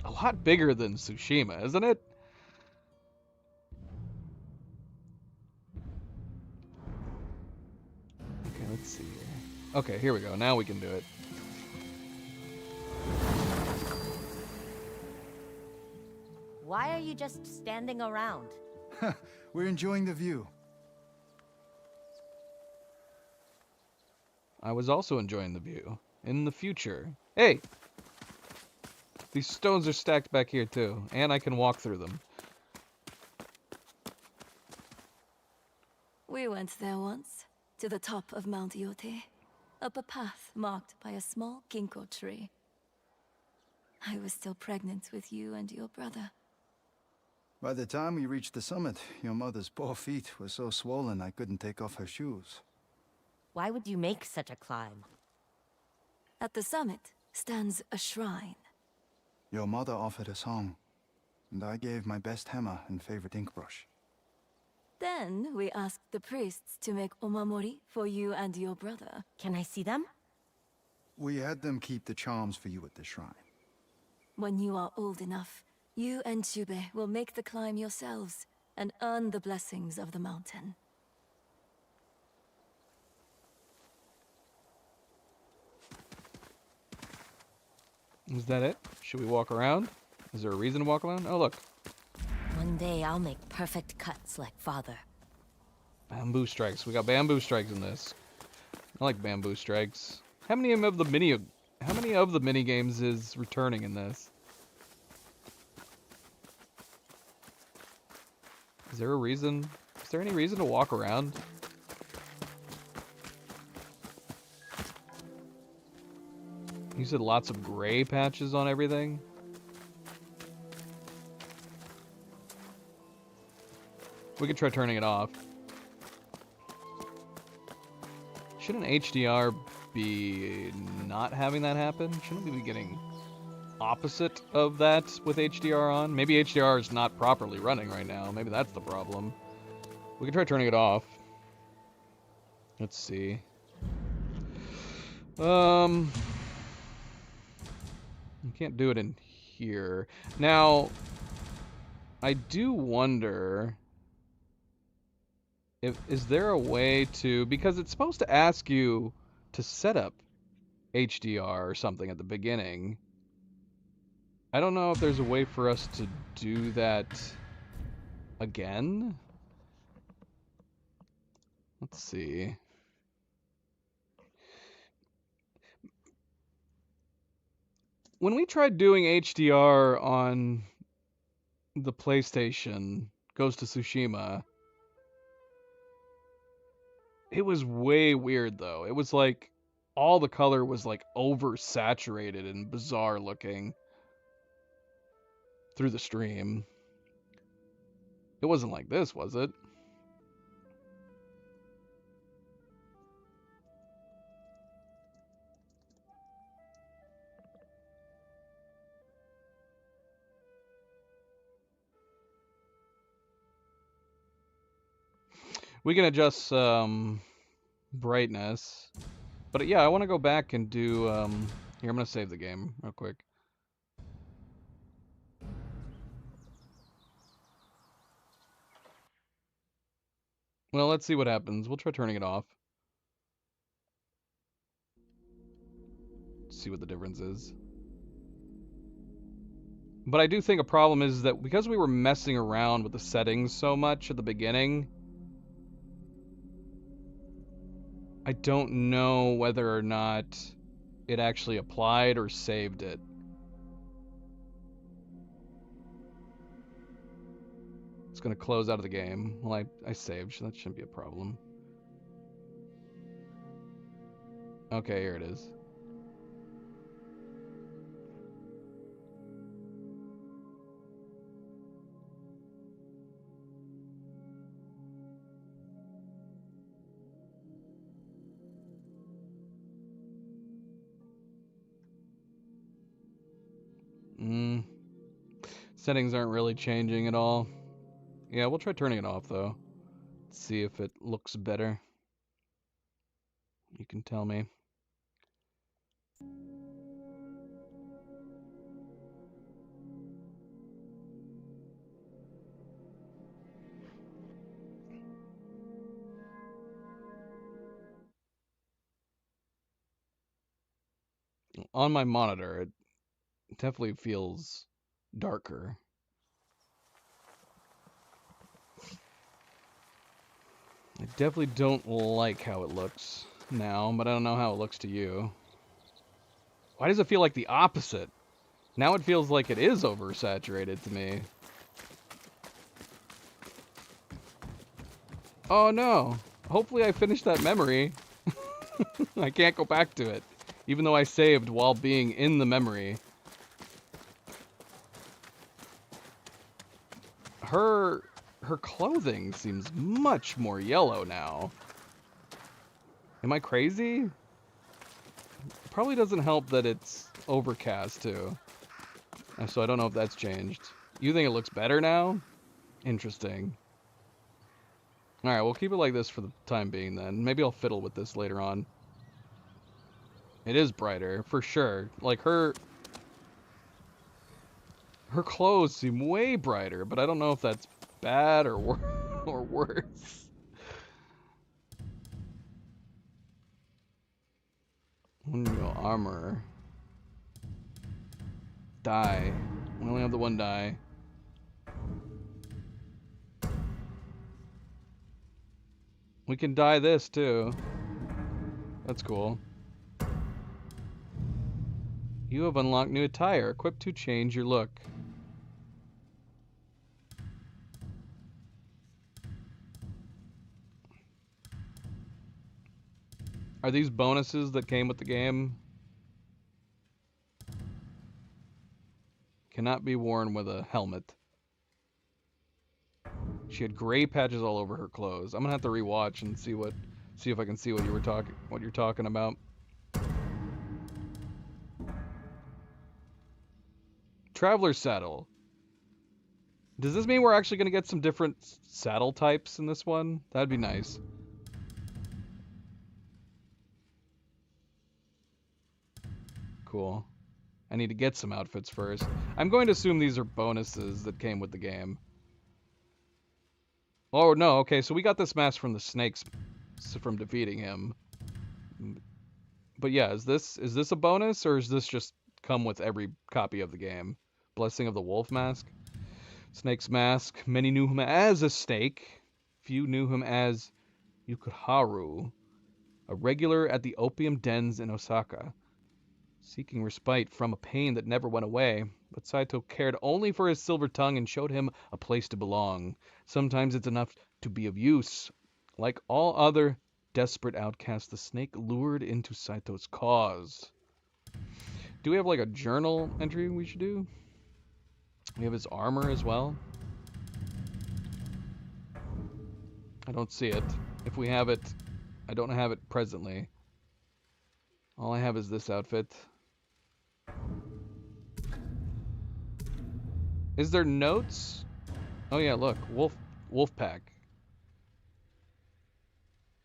a lot bigger than Tsushima, isn't it? Okay, let's see here. Okay, here we go. Now we can do it. Why are you just standing around? We're enjoying the view. I was also enjoying the view. In the future. Hey! These stones are stacked back here too, and I can walk through them. We went there once, to the top of Mount Yote, up a path marked by a small ginkgo tree. I was still pregnant with you and your brother. By the time we reached the summit, your mother's poor feet were so swollen I couldn't take off her shoes. Why would you make such a climb? At the summit stands a shrine. Your mother offered a song, and I gave my best hammer and favorite ink brush. Then we asked the priests to make omamori for you and your brother. Can I see them? We had them keep the charms for you at the shrine. When you are old enough, you and Chube will make the climb yourselves and earn the blessings of the mountain. Is that it? Should we walk around? Is there a reason to walk around? Oh, look. One day I'll make perfect cuts like father. Bamboo strikes. We got bamboo strikes in this. I like bamboo strikes. How many of the mini games is returning in this? Is there a reason? Is there any reason to walk around? You said lots of gray patches on everything? We could try turning it off. Shouldn't HDR be not having that happen? Shouldn't we be getting opposite of that with HDR on? Maybe HDR is not properly running right now. Maybe that's the problem. We can try turning it off. Let's see. You can't do it in here. Now, I do wonder if is there a way to, because it's supposed to ask you to set up HDR or something at the beginning. I don't know if there's a way for us to do that again. Let's see. When we tried doing HDR on the PlayStation Ghost of Tsushima, it was way weird though. It was like all the color was like oversaturated and bizarre looking through the stream. It wasn't like this, was it? We can adjust brightness. But yeah, I want to go back and do... Here, I'm going to save the game real quick. Well, let's see what happens. We'll try turning it off. See what the difference is. But I do think a problem is that because we were messing around with the settings so much at the beginning, I don't know whether or not it actually applied or saved it. It's going to close out of the game. Well, I saved, so that shouldn't be a problem. Okay, here it is. Settings aren't really changing at all. Yeah, we'll try turning it off though. See if it looks better. You can tell me. On my monitor, it definitely feels darker. I definitely don't like how it looks now, but I don't know how it looks to you. Why does it feel like the opposite? Now it feels like it is oversaturated to me. Oh no. Hopefully I finished that memory. I can't go back to it, even though I saved while being in the memory. Her clothing seems much more yellow now. Am I crazy? Probably doesn't help that it's overcast too. So I don't know if that's changed. You think it looks better now? Interesting. Alright, we'll keep it like this for the time being then. Maybe I'll fiddle with this later on. It is brighter, for sure. Like her clothes seem way brighter, but I don't know if that's bad or worse. Onryo armor. Die. We only have the one die. We can dye this too. That's cool. You have unlocked new attire, equipped to change your look. Are these bonuses that came with the game? Cannot be worn with a helmet. She had gray patches all over her clothes. I'm gonna have to rewatch and see if I can see what you're talking about. Traveler's saddle. Does this mean we're actually gonna get some different saddle types in this one? That'd be nice. Cool. I need to get some outfits first. I'm going to assume these are bonuses that came with the game. Oh, no, okay, so we got this mask from the snakes from defeating him. But yeah, is this a bonus, or is this just come with every copy of the game? Blessing of the Wolf Mask? Snake's Mask. Many knew him as a snake. Few knew him as Yukiharu, a regular at the opium dens in Osaka, seeking respite from a pain that never went away. But Saito cared only for his silver tongue and showed him a place to belong. Sometimes it's enough to be of use. Like all other desperate outcasts, the snake lured into Saito's cause. Do we have like a journal entry we should do? We have his armor as well. I don't see it. If we have it, I don't have it presently. All I have is this outfit. Is there notes? Oh yeah, look, wolf pack.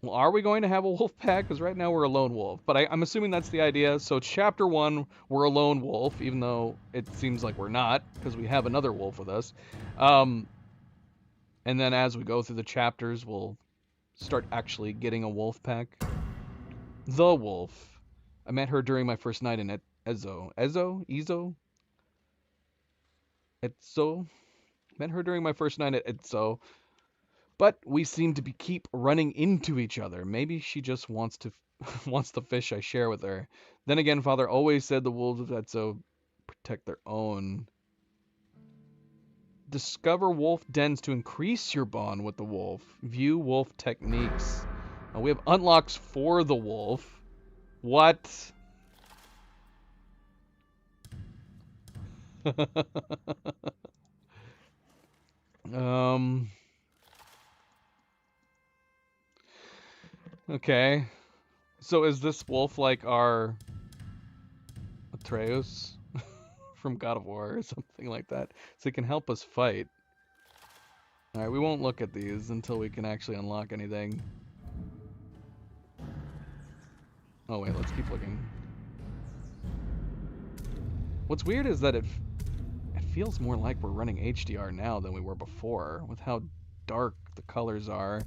Well, are we going to have a wolf pack? Because right now we're a lone wolf. But I'm assuming that's the idea. So chapter 1, we're a lone wolf, even though it seems like we're not, because we have another wolf with us. And then as we go through the chapters, we'll start actually getting a wolf pack. The wolf. I met her during my first night in Ezo. Ezo? Met her during my first night at Ezo. But we seem to keep running into each other. Maybe she just wants the fish I share with her. Then again, Father always said the wolves of Ezo protect their own. Discover wolf dens to increase your bond with the wolf. View wolf techniques. We have unlocks for the wolf. What? Okay. So is this wolf like our Atreus from God of War or something like that? So it can help us fight. Alright, we won't look at these until we can actually unlock anything. Oh wait, let's keep looking. What's weird is that it feels more like we're running HDR now than we were before, with how dark the colors are.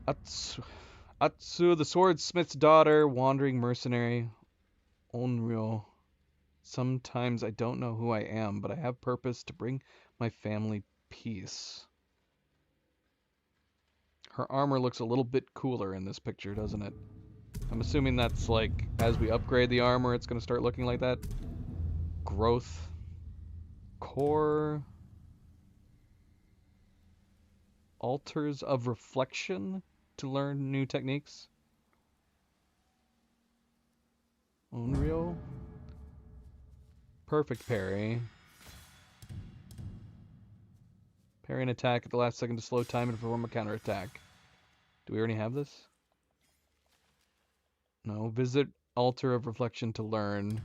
Atsu, the swordsmith's daughter, wandering mercenary. Onryo. Sometimes I don't know who I am, but I have purpose to bring my family peace. Her armor looks a little bit cooler in this picture, doesn't it? I'm assuming that's like, as we upgrade the armor, it's going to start looking like that. Growth. Core. Altars of reflection to learn new techniques. Unreal. Perfect parry. Parry an attack at the last second to slow time and perform a counterattack. Do we already have this? No. Visit Altar of Reflection to learn.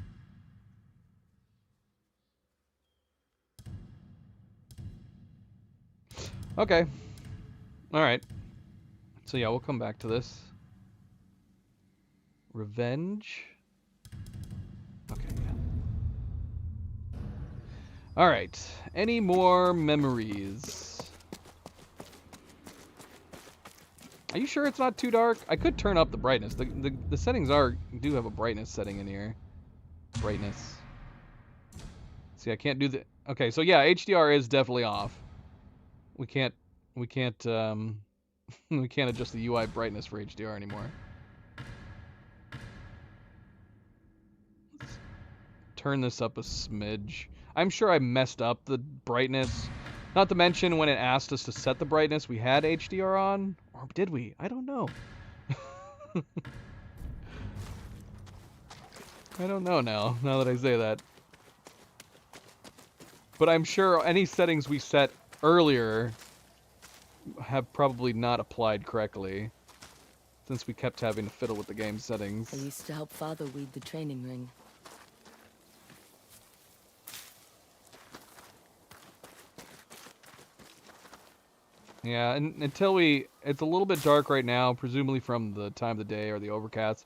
Okay. Alright. So yeah, we'll come back to this. Revenge. Okay, yeah. Alright. Any more memories? Are you sure it's not too dark? I could turn up the brightness. The settings do have a brightness setting in here. Brightness. See, I can't do the... Okay, so yeah, HDR is definitely off. We can't we can't adjust the UI brightness for HDR anymore. Let's turn this up a smidge. I'm sure I messed up the brightness. Not to mention when it asked us to set the brightness, we had HDR on. Or did we? I don't know. I don't know now that I say that. But I'm sure any settings we set earlier have probably not applied correctly, since we kept having to fiddle with the game settings. I used to help Father weed the training ring. Yeah, and until it's a little bit dark right now, presumably from the time of the day or the overcast.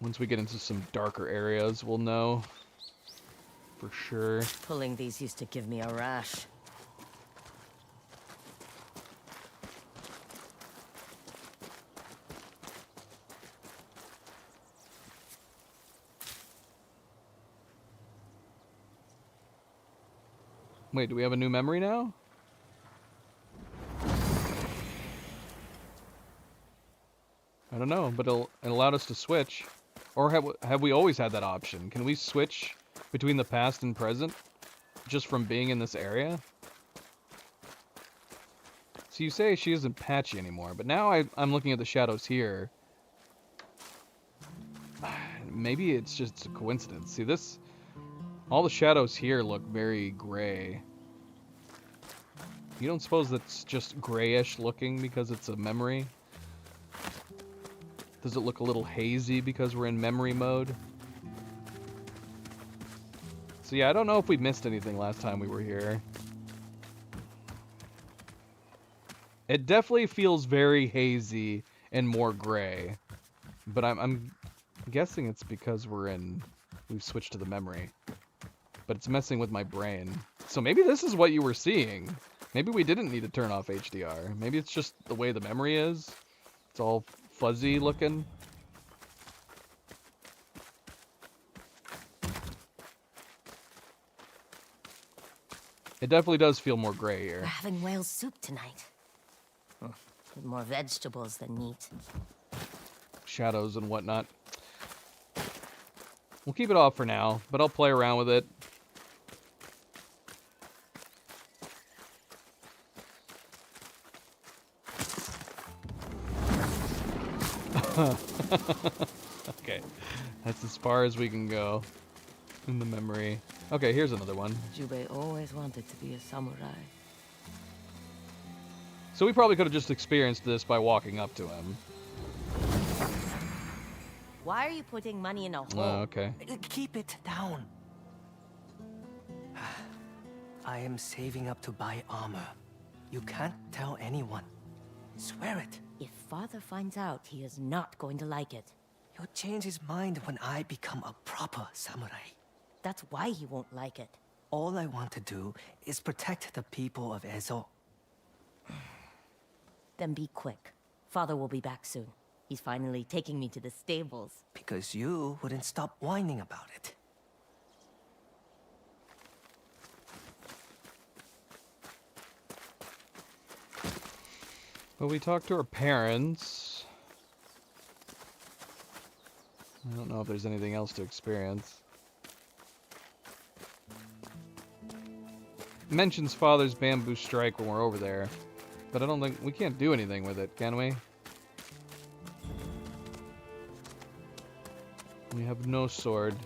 Once we get into some darker areas, we'll know for sure. Pulling these used to give me a rash. Wait, do we have a new memory now? I don't know, but it allowed us to switch. Or have we always had that option? Can we switch between the past and present just from being in this area? So you say she isn't patchy anymore, but now I'm looking at the shadows here. Maybe it's just a coincidence. See this? All the shadows here look very gray. You don't suppose that's just grayish looking because it's a memory? Does it look a little hazy because we're in memory mode? So yeah, I don't know if we missed anything last time we were here. It definitely feels very hazy and more gray. But I'm guessing it's because we've switched to the memory. But it's messing with my brain. So maybe this is what you were seeing. Maybe we didn't need to turn off HDR. Maybe it's just the way the memory is. It's all fuzzy looking. It definitely does feel more gray here. We're having whale soup tonight. With more vegetables than meat. Shadows and whatnot. We'll keep it off for now, but I'll play around with it. Okay, that's as far as we can go in the memory. Okay, here's another one. Jubei always wanted to be a samurai. So we probably could have just experienced this by walking up to him. Why are you putting money in a hole? Oh, okay. Keep it down. I am saving up to buy armor. You can't tell anyone. Swear it. If father finds out, he is not going to like it. He'll change his mind when I become a proper samurai. That's why he won't like it. All I want to do is protect the people of Ezo. Then be quick. Father will be back soon. He's finally taking me to the stables. Because you wouldn't stop whining about it. Well, we talked to her parents. I don't know if there's anything else to experience. Mentions father's bamboo strike when we're over there, but I don't think we can't do anything with it, can we? We have no sword.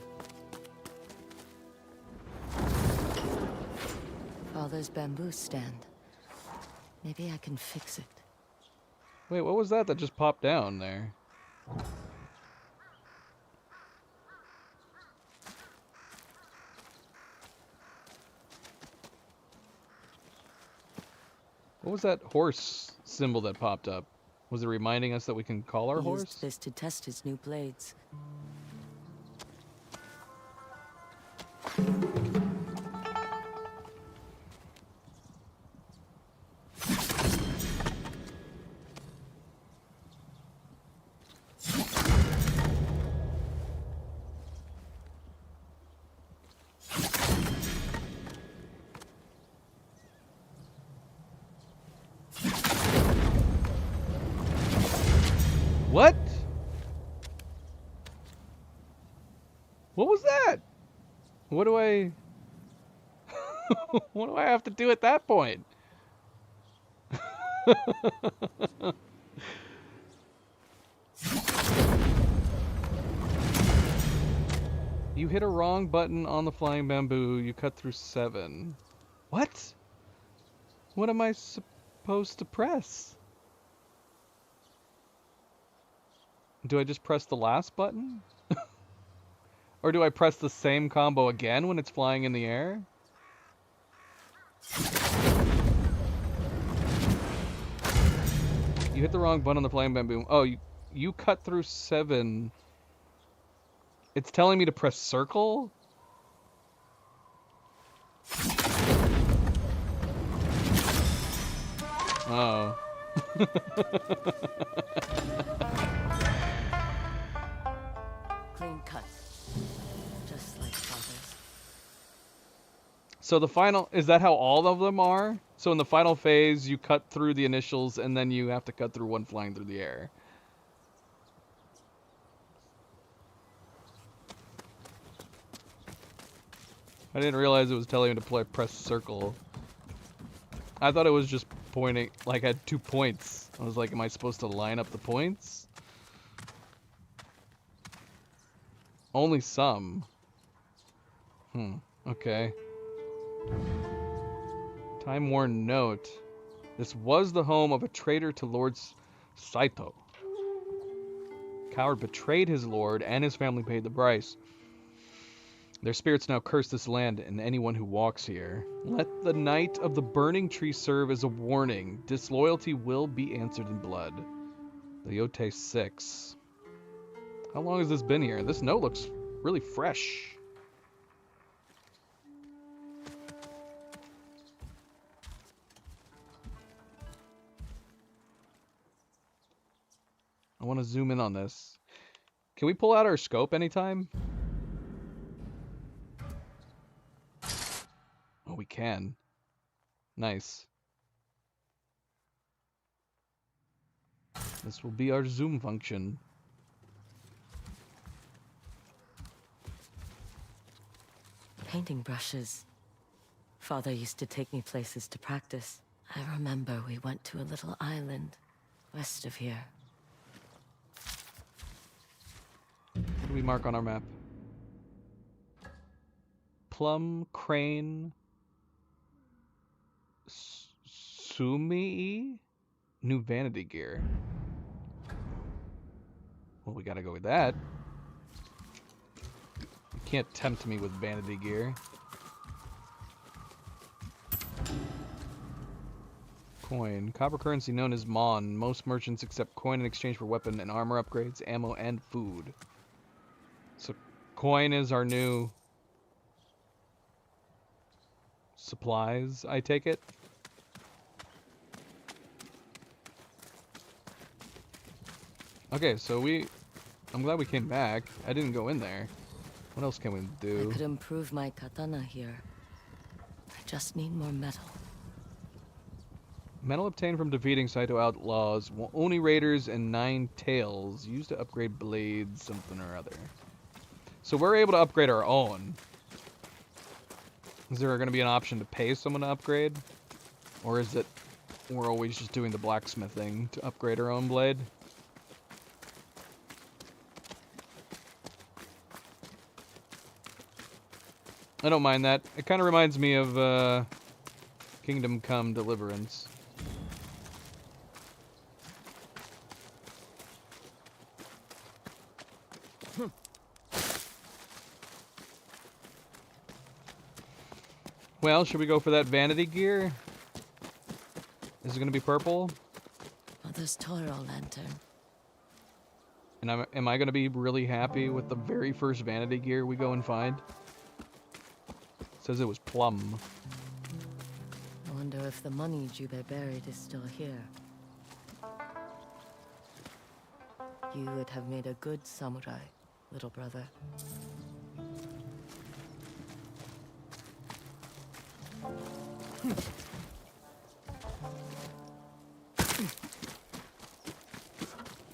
Father's bamboo stand. Maybe I can fix it. Wait, what was that just popped down there? What was that horse symbol that popped up? Was it reminding us that we can call our He horse? used this to test his new blades. What? What was that? What do I... what do I have to do at that point? You hit a wrong button on the flying bamboo. You cut through 7. What? What am I supposed to press? Do I just press the last button? Or do I press the same combo again when it's flying in the air? You hit the wrong button on the flying bamboo. Oh, you cut through 7. It's telling me to press circle? Oh. Clean cut. Just like father's. So the final, is that how all of them are? So in the final phase, you cut through the initials, and then you have to cut through one flying through the air. I didn't realize it was telling me to press circle. I thought it was just pointing, like I had 2 points. I was like, am I supposed to line up the points? Only some. Okay. Time-worn note. This was the home of a traitor to Lord Saito. Coward betrayed his lord, and his family paid the price. Their spirits now curse this land and anyone who walks here. Let the night of the burning tree serve as a warning. Disloyalty will be answered in blood. Lyote 6. How long has this been here? This note looks really fresh. I want to zoom in on this. Can we pull out our scope anytime? Oh, we can. Nice. This will be our zoom function. Painting brushes. Father used to take me places to practice. I remember we went to a little island west of here. What do we mark on our map? Plum, crane, Sumi, new vanity gear. Well, we gotta go with that. You can't tempt me with vanity gear. Coin. Copper currency known as Mon. Most merchants accept coin in exchange for weapon and armor upgrades, ammo, and food. So coin is our new supplies, I take it? Okay, so I'm glad we came back. I didn't go in there. What else can we do? I could improve my katana here. I just need more metal. Metal obtained from defeating Saito outlaws, Oni raiders, and 9 tails used to upgrade blades, something or other. So we're able to upgrade our own. Is there going to be an option to pay someone to upgrade? Or is it we're always just doing the blacksmithing to upgrade our own blade? I don't mind that. It kind of reminds me of Kingdom Come Deliverance. Well, should we go for that vanity gear? Is it going to be purple? Mother's Toro lantern. And am I going to be really happy with the very first vanity gear we go and find? It says it was plum. I wonder if the money Jubei buried is still here. You would have made a good samurai, little brother.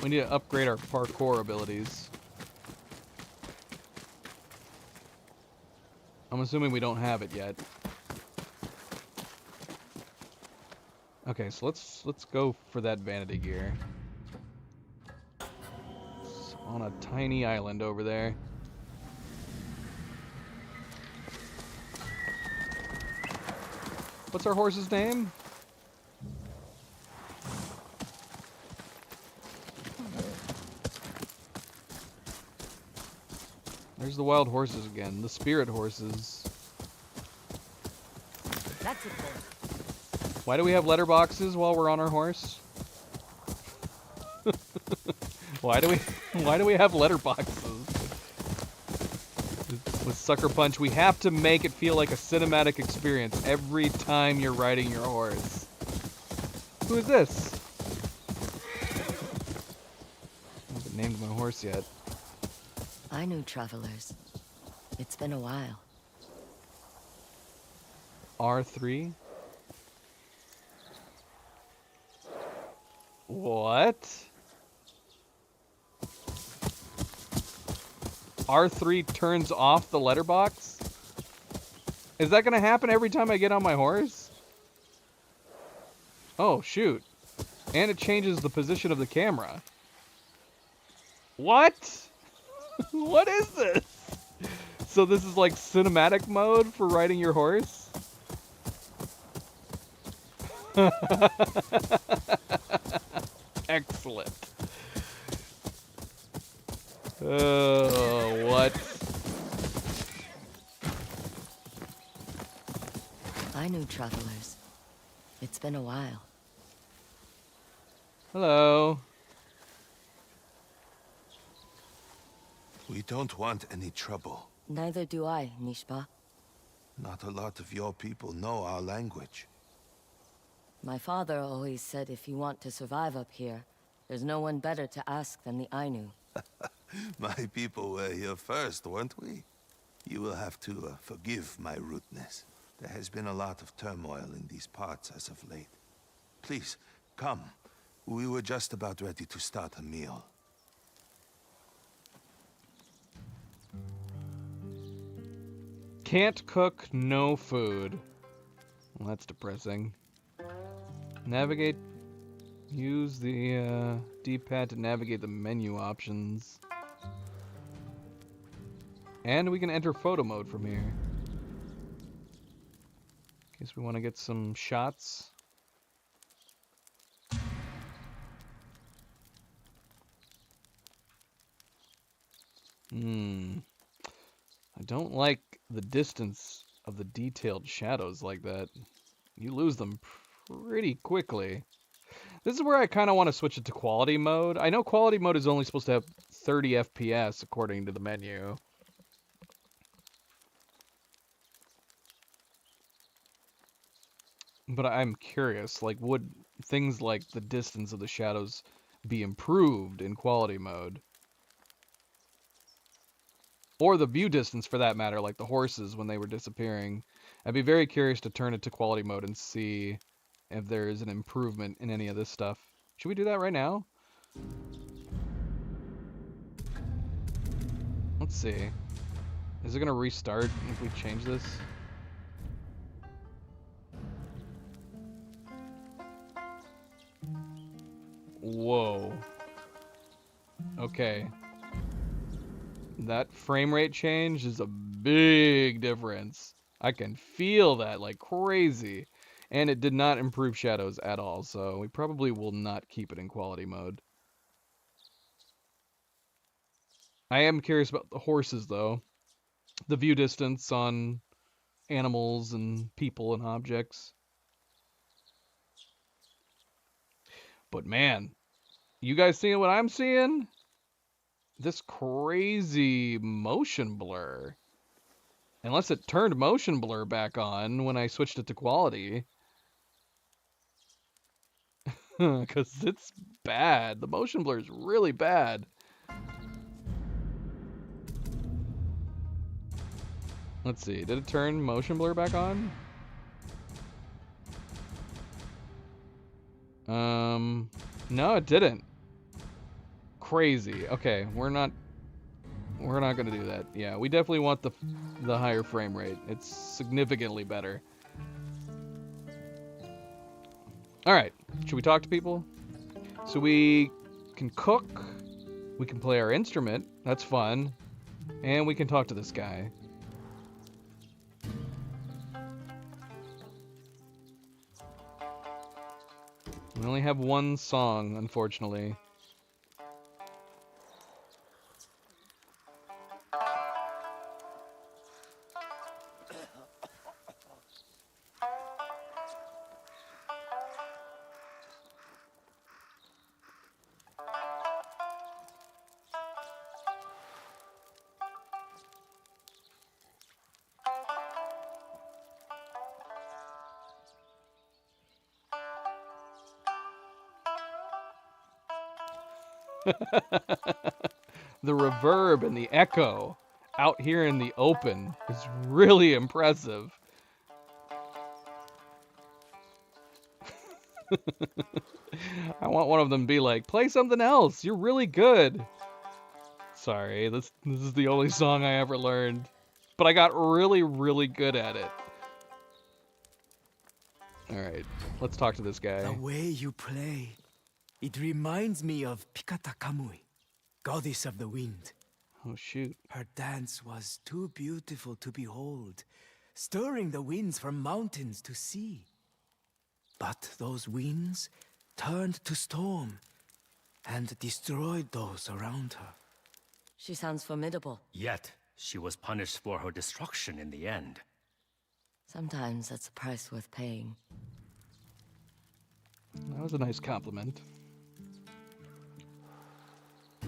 We need to upgrade our parkour abilities. I'm assuming we don't have it yet. Okay, so let's go for that vanity gear. It's on a tiny island over there. What's our horse's name? There's the wild horses again, the spirit horses. That's it. Why do we have letterboxes while we're on our horse? Why do we have letterboxes? With Sucker Punch, we have to make it feel like a cinematic experience every time you're riding your horse. Who is this? I haven't named my horse yet. I knew travelers. It's been a while. R3? What? R3 turns off the letterbox? Is that gonna happen every time I get on my horse? Oh, shoot. And it changes the position of the camera. What? What is this? So this is like cinematic mode for riding your horse? Excellent. Oh, what? I knew travelers. It's been a while. Hello. We don't want any trouble. Neither do I, Mishpa. Not a lot of your people know our language. My father always said if you want to survive up here, there's no one better to ask than the Ainu. My people were here first, weren't we? You will have to forgive my rudeness. There has been a lot of turmoil in these parts as of late. Please, come. We were just about ready to start a meal. Can't cook, no food. Well, that's depressing. Navigate. Use the D-pad to navigate the menu options. And we can enter photo mode from here. In case we want to get some shots. I don't like the distance of the detailed shadows like that. You lose them pretty quickly. This is where I kind of want to switch it to quality mode. I know quality mode is only supposed to have 30 FPS according to the menu. But I'm curious, like, would things like the distance of the shadows be improved in quality mode? Or the view distance, for that matter, like the horses when they were disappearing. I'd be very curious to turn it to quality mode and see if there is an improvement in any of this stuff. Should we do that right now? Let's see. Is it going to restart if we change this? Whoa. Okay. That frame rate change is a big difference. I can feel that like crazy. And it did not improve shadows at all, so we probably will not keep it in quality mode. I am curious about the horses, though. The view distance on animals and people and objects. But man, you guys seeing what I'm seeing? This crazy motion blur. Unless it turned motion blur back on when I switched it to quality. Because it's bad. The motion blur is really bad. Let's see. Did it turn motion blur back on? No, it didn't. Crazy. Okay, we're not gonna do that. Yeah, we definitely want the higher frame rate. It's significantly better. All right, should we talk to people? So we can cook, we can play our instrument. That's fun, and we can talk to this guy. We only have one song, unfortunately. The reverb and the echo out here in the open is really impressive. I want one of them to be like, play something else. You're really good. Sorry, this is the only song I ever learned. But I got really, really good at it. Alright, let's talk to this guy. The way you play, it reminds me of Pikata Kamui, goddess of the wind. Oh, shoot. Her dance was too beautiful to behold, stirring the winds from mountains to sea. But those winds turned to storm and destroyed those around her. She sounds formidable. Yet, she was punished for her destruction in the end. Sometimes that's a price worth paying. That was a nice compliment.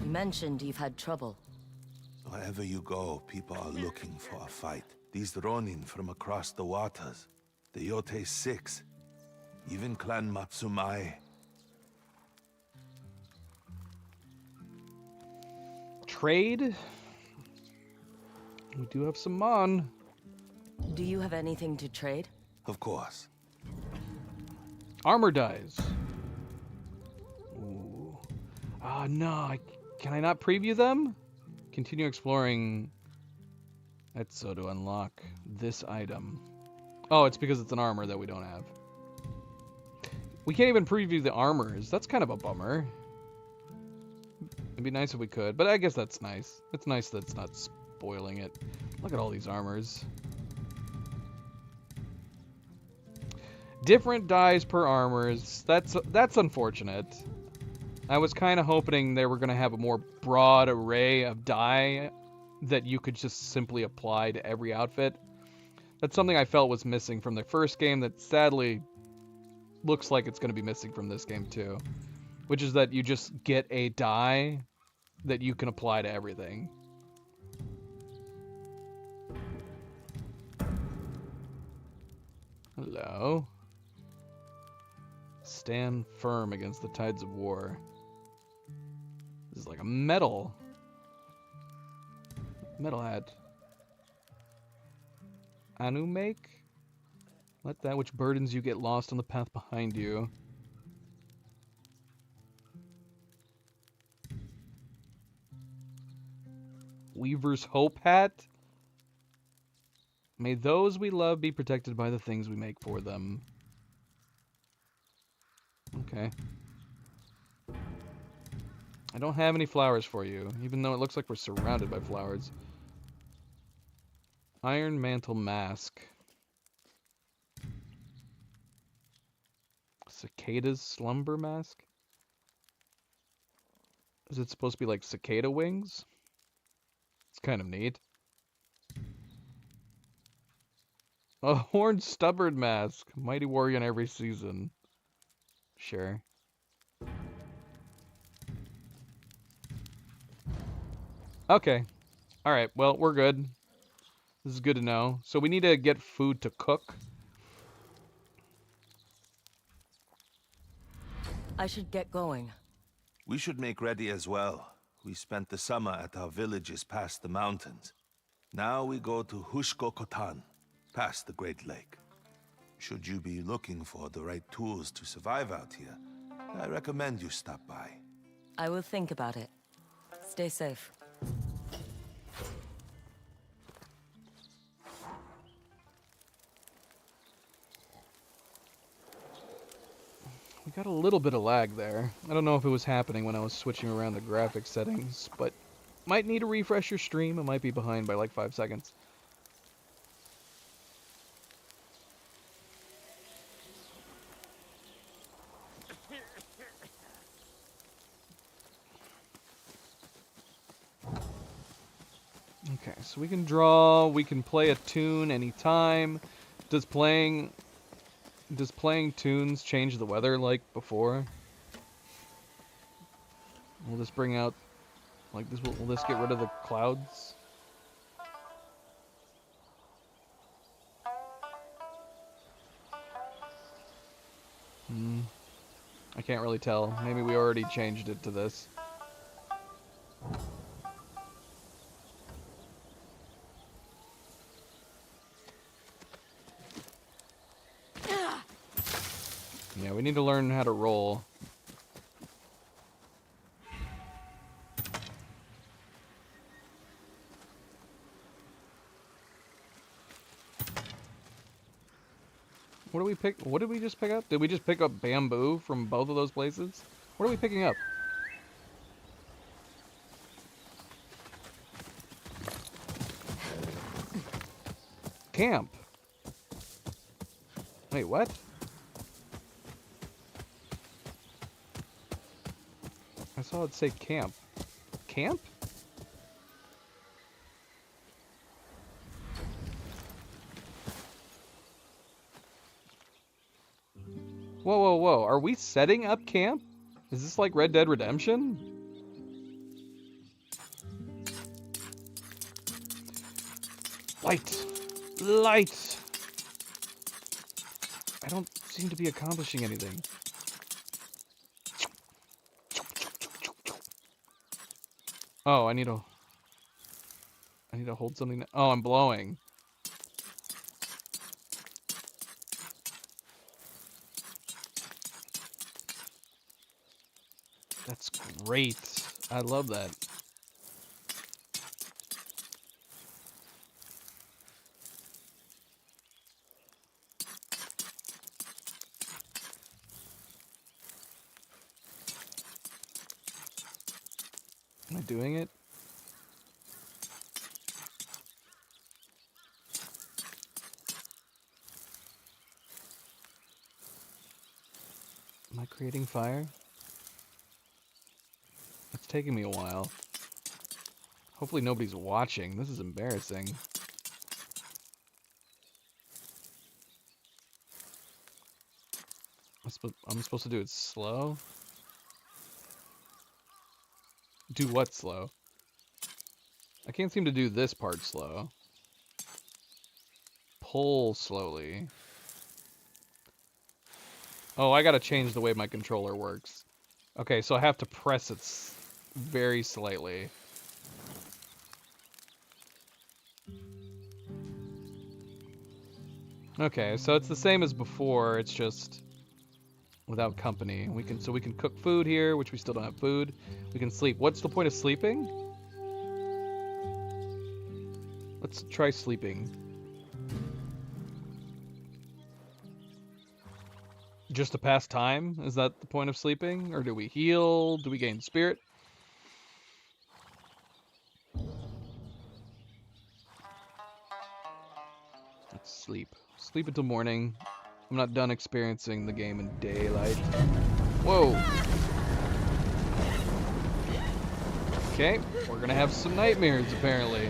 You mentioned you've had trouble. Wherever you go, people are looking for a fight. These Ronin from across the waters, the Yote Six, even Clan Matsumai. Trade? We do have some mon. Do you have anything to trade? Of course. Armor dies. Ooh. Ah, no. Can I not preview them? Continue exploring Etso to unlock this item. Oh, it's because it's an armor that we don't have. We can't even preview the armors. That's kind of a bummer. It'd be nice if we could, but I guess that's nice. It's nice that it's not spoiling it. Look at all these armors. Different dies per armors. That's unfortunate. I was kind of hoping they were going to have a more broad array of dye that you could just simply apply to every outfit. That's something I felt was missing from the first game that sadly looks like it's going to be missing from this game too. Which is that you just get a dye that you can apply to everything. Hello. Stand firm against the tides of war. This is like a metal hat. Anu make? Let that which burdens you get lost on the path behind you. Weaver's Hope hat. May those we love be protected by the things we make for them. Okay. I don't have any flowers for you, even though it looks like we're surrounded by flowers. Iron Mantle Mask. Cicada's Slumber Mask? Is it supposed to be like cicada wings? It's kind of neat. A Horned Stubborn Mask. Mighty warrior in every season. Sure. Okay. Alright, well, we're good. This is good to know. So we need to get food to cook. I should get going. We should make ready as well. We spent the summer at our villages past the mountains. Now we go to Hushko Kotan, past the Great Lake. Should you be looking for the right tools to survive out here, I recommend you stop by. I will think about it. Stay safe. We got a little bit of lag there. I don't know if it was happening when I was switching around the graphics settings, but might need to refresh your stream. It might be behind by like 5 seconds. Okay, so we can draw, we can play a tune anytime. Does playing tunes change the weather like before? Will this bring out, like this, will this get rid of the clouds? I can't really tell. Maybe we already changed it to this. Yeah, we need to learn how to roll. What do we pick? What did we just pick up? Did we just pick up bamboo from both of those places? What are we picking up? Camp. Wait, what? I saw it say camp. Camp? Whoa, whoa, whoa. Are we setting up camp? Is this like Red Dead Redemption? Light! Light! I don't seem to be accomplishing anything. Oh, I need to hold something. Oh, I'm blowing. That's great. I love that. Am I doing it? Am I creating fire? It's taking me a while. Hopefully nobody's watching. This is embarrassing. I'm supposed to do it slow? Do what slow? I can't seem to do this part slow. Pull slowly. Oh, I gotta change the way my controller works. Okay, so I have to press it very slightly. Okay, so it's the same as before, it's just without company. We can cook food here, which we still don't have food. We can sleep. What's the point of sleeping? Let's try sleeping. Just to pass time? Is that the point of sleeping? Or do we heal? Do we gain spirit? Let's sleep. Sleep until morning. I'm not done experiencing the game in daylight. Whoa! Okay, we're gonna have some nightmares apparently.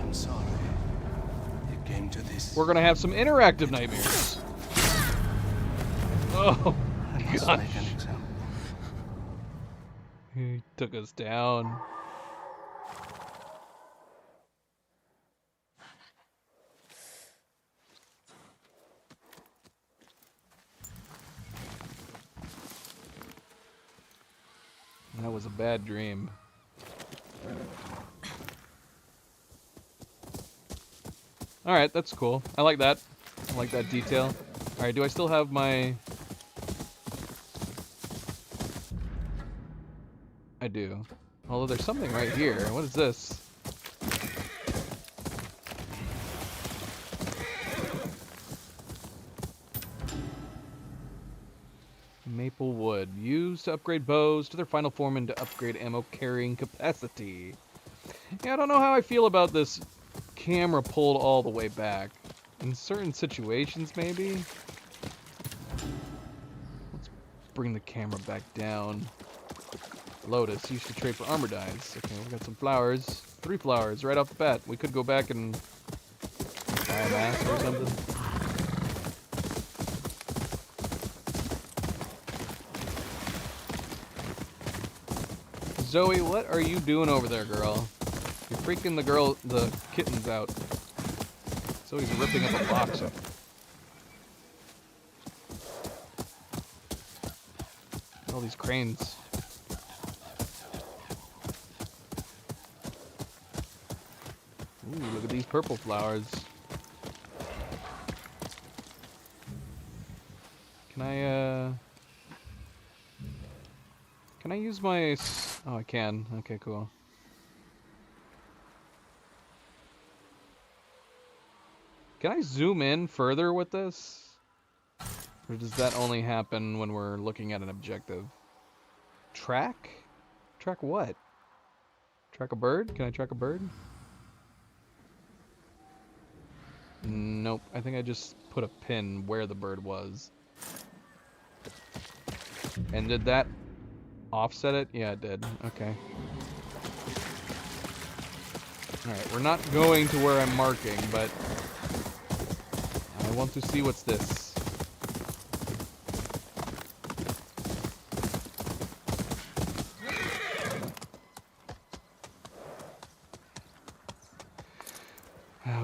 I'm sorry. It came to this. We're gonna have some interactive nightmares. Oh, gosh. He took us down. That was a bad dream. Alright, that's cool. I like that. I like that detail. Alright, do I still have my... I do. Although there's something right here. What is this? Maple wood. Used to upgrade bows to their final form and to upgrade ammo carrying capacity. Yeah, I don't know how I feel about this camera pulled all the way back. In certain situations, maybe? Let's bring the camera back down. Lotus, used to trade for armor dies. Okay, we got some flowers. 3 flowers right off the bat. We could go back and buy a mask or something. Zoe, what are you doing over there, girl? You're freaking the kittens out. Zoe's ripping up a box. All these cranes. these purple flowers. Can I use my... Oh, I can. Okay, cool. Can I zoom in further with this? Or does that only happen when we're looking at an objective? Track? Track what? Track a bird? Can I track a bird? Nope. I think I just put a pin where the bird was. And did that offset it? Yeah, it did. Okay. Alright, we're not going to where I'm marking, but I want to see what's this.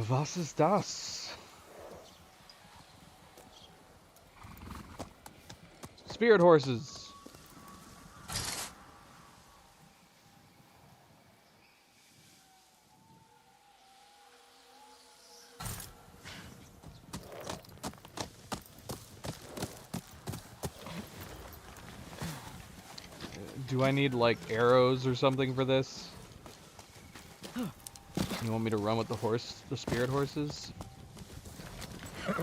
Was ist das? Spirit horses. Do I need, like, arrows or something for this? You want me to run with the spirit horses? Where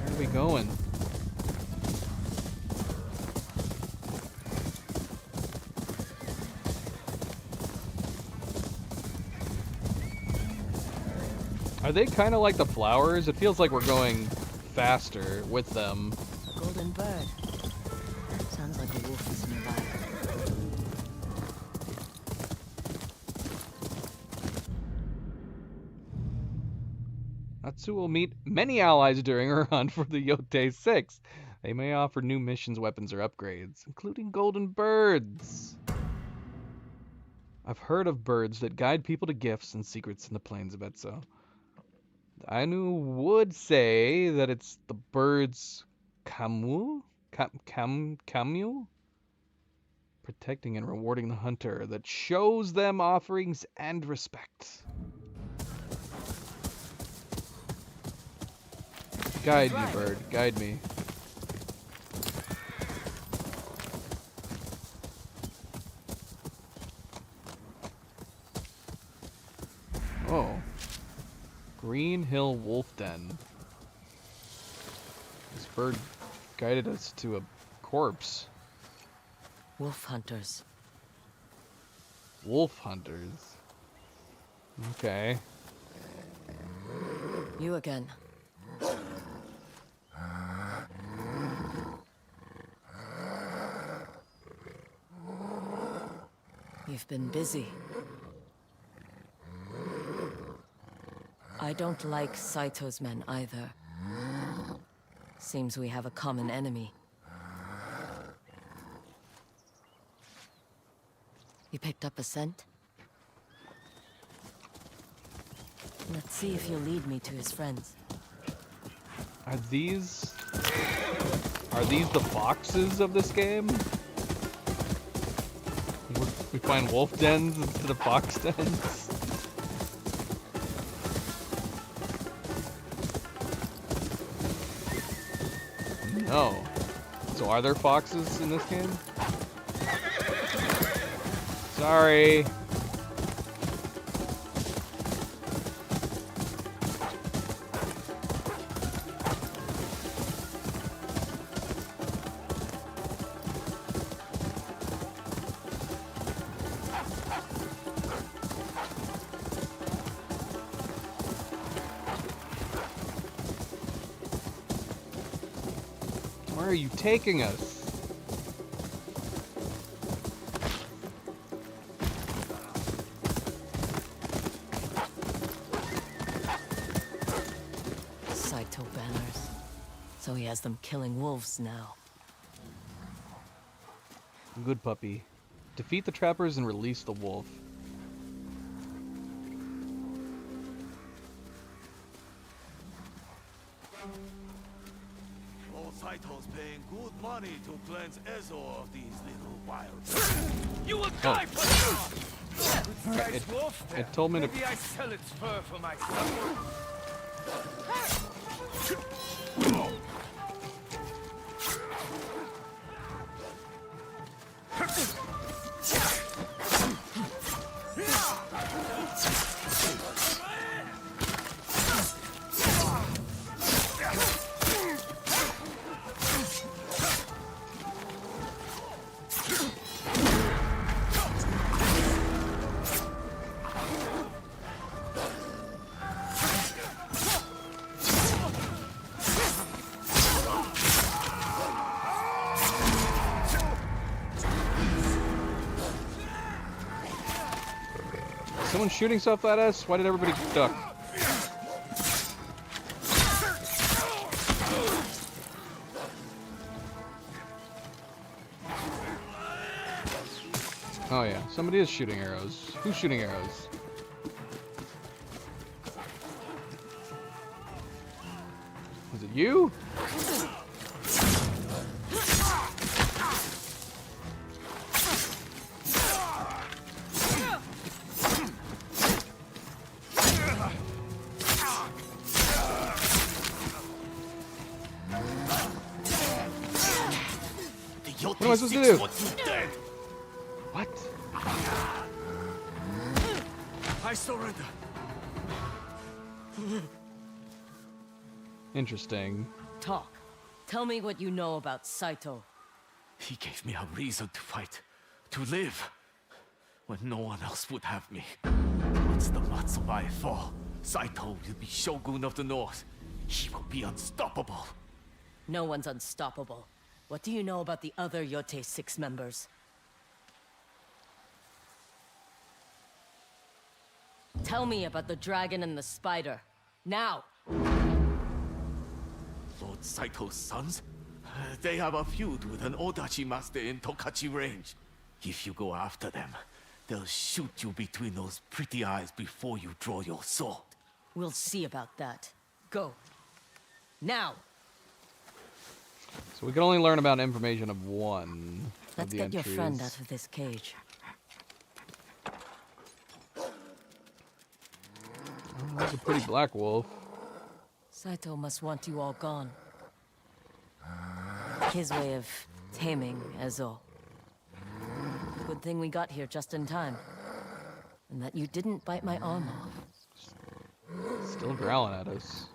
are we going? Are they kind of like the flowers? It feels like we're going faster with them. A golden bird. Sounds like a wolf is nearby. Natsu will meet many allies during her hunt for the Yote 6. They may offer new missions, weapons, or upgrades, including golden birds. I've heard of birds that guide people to gifts and secrets in the plains of Etso. Ainu would say that it's the bird's Kamu? Kamu? Protecting and rewarding the hunter that shows them offerings and respect. Guide me, bird. Guide me. Oh. Green Hill Wolf Den. This bird guided us to a corpse. Wolf hunters. Wolf hunters. Okay. You again. You've been busy. I don't like Saito's men either. Seems we have a common enemy. You picked up a scent? Let's see if you'll lead me to his friends. Are these the foxes of this game? We find wolf dens instead of fox dens? No. So are there foxes in this game? Sorry. Where are you taking us? Saito banners. So he has them killing wolves now. Good puppy. Defeat the trappers and release the wolf. Saito's paying good money to cleanse Ezo of these little wild. You will die for this! Alright, it told me to... Maybe I sell its fur for myself. Someone shooting stuff at us? Why did everybody duck? Oh yeah, somebody is shooting arrows. Who's shooting arrows? Is it you? What am I supposed to do? What? I surrender. Interesting. Talk. Tell me what you know about Saito. He gave me a reason to fight, to live, when no one else would have me. Once the Matsubai fall, Saito will be Shogun of the North. He will be unstoppable. No one's unstoppable. What do you know about the other Yote 6 members? Tell me about the dragon and the spider. Now! Lord Saito's sons? They have a feud with an Odachi master in Tokachi Range. If you go after them, they'll shoot you between those pretty eyes before you draw your sword. We'll see about that. Go. Now! So we can only learn about information of one of Let's the get your entries. friend out of this cage. Oh, that's a pretty black wolf. Saito must want you all gone. His way of taming Ezo. Good thing we got here just in time. And that you didn't bite my arm off. Still growling at us.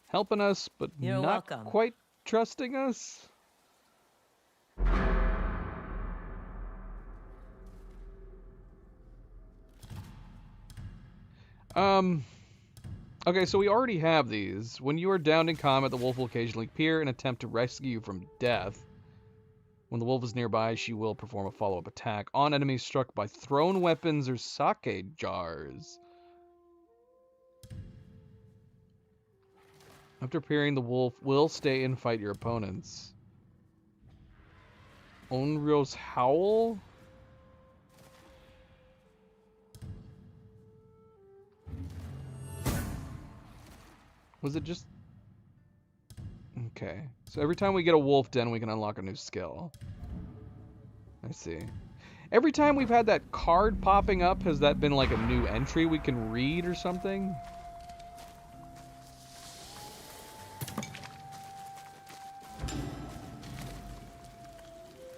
Helping us, but You're not welcome. quite trusting us. Okay, so we already have these. When you are downed in combat, the wolf will occasionally appear and attempt to rescue you from death. When the wolf is nearby, she will perform a follow-up attack on enemies struck by thrown weapons or sake jars. After appearing, the wolf will stay and fight your opponents. Onryo's Howl? Was it just... Okay. So every time we get a wolf den, we can unlock a new skill. I see. Every time we've had that card popping up, has that been like a new entry we can read or something?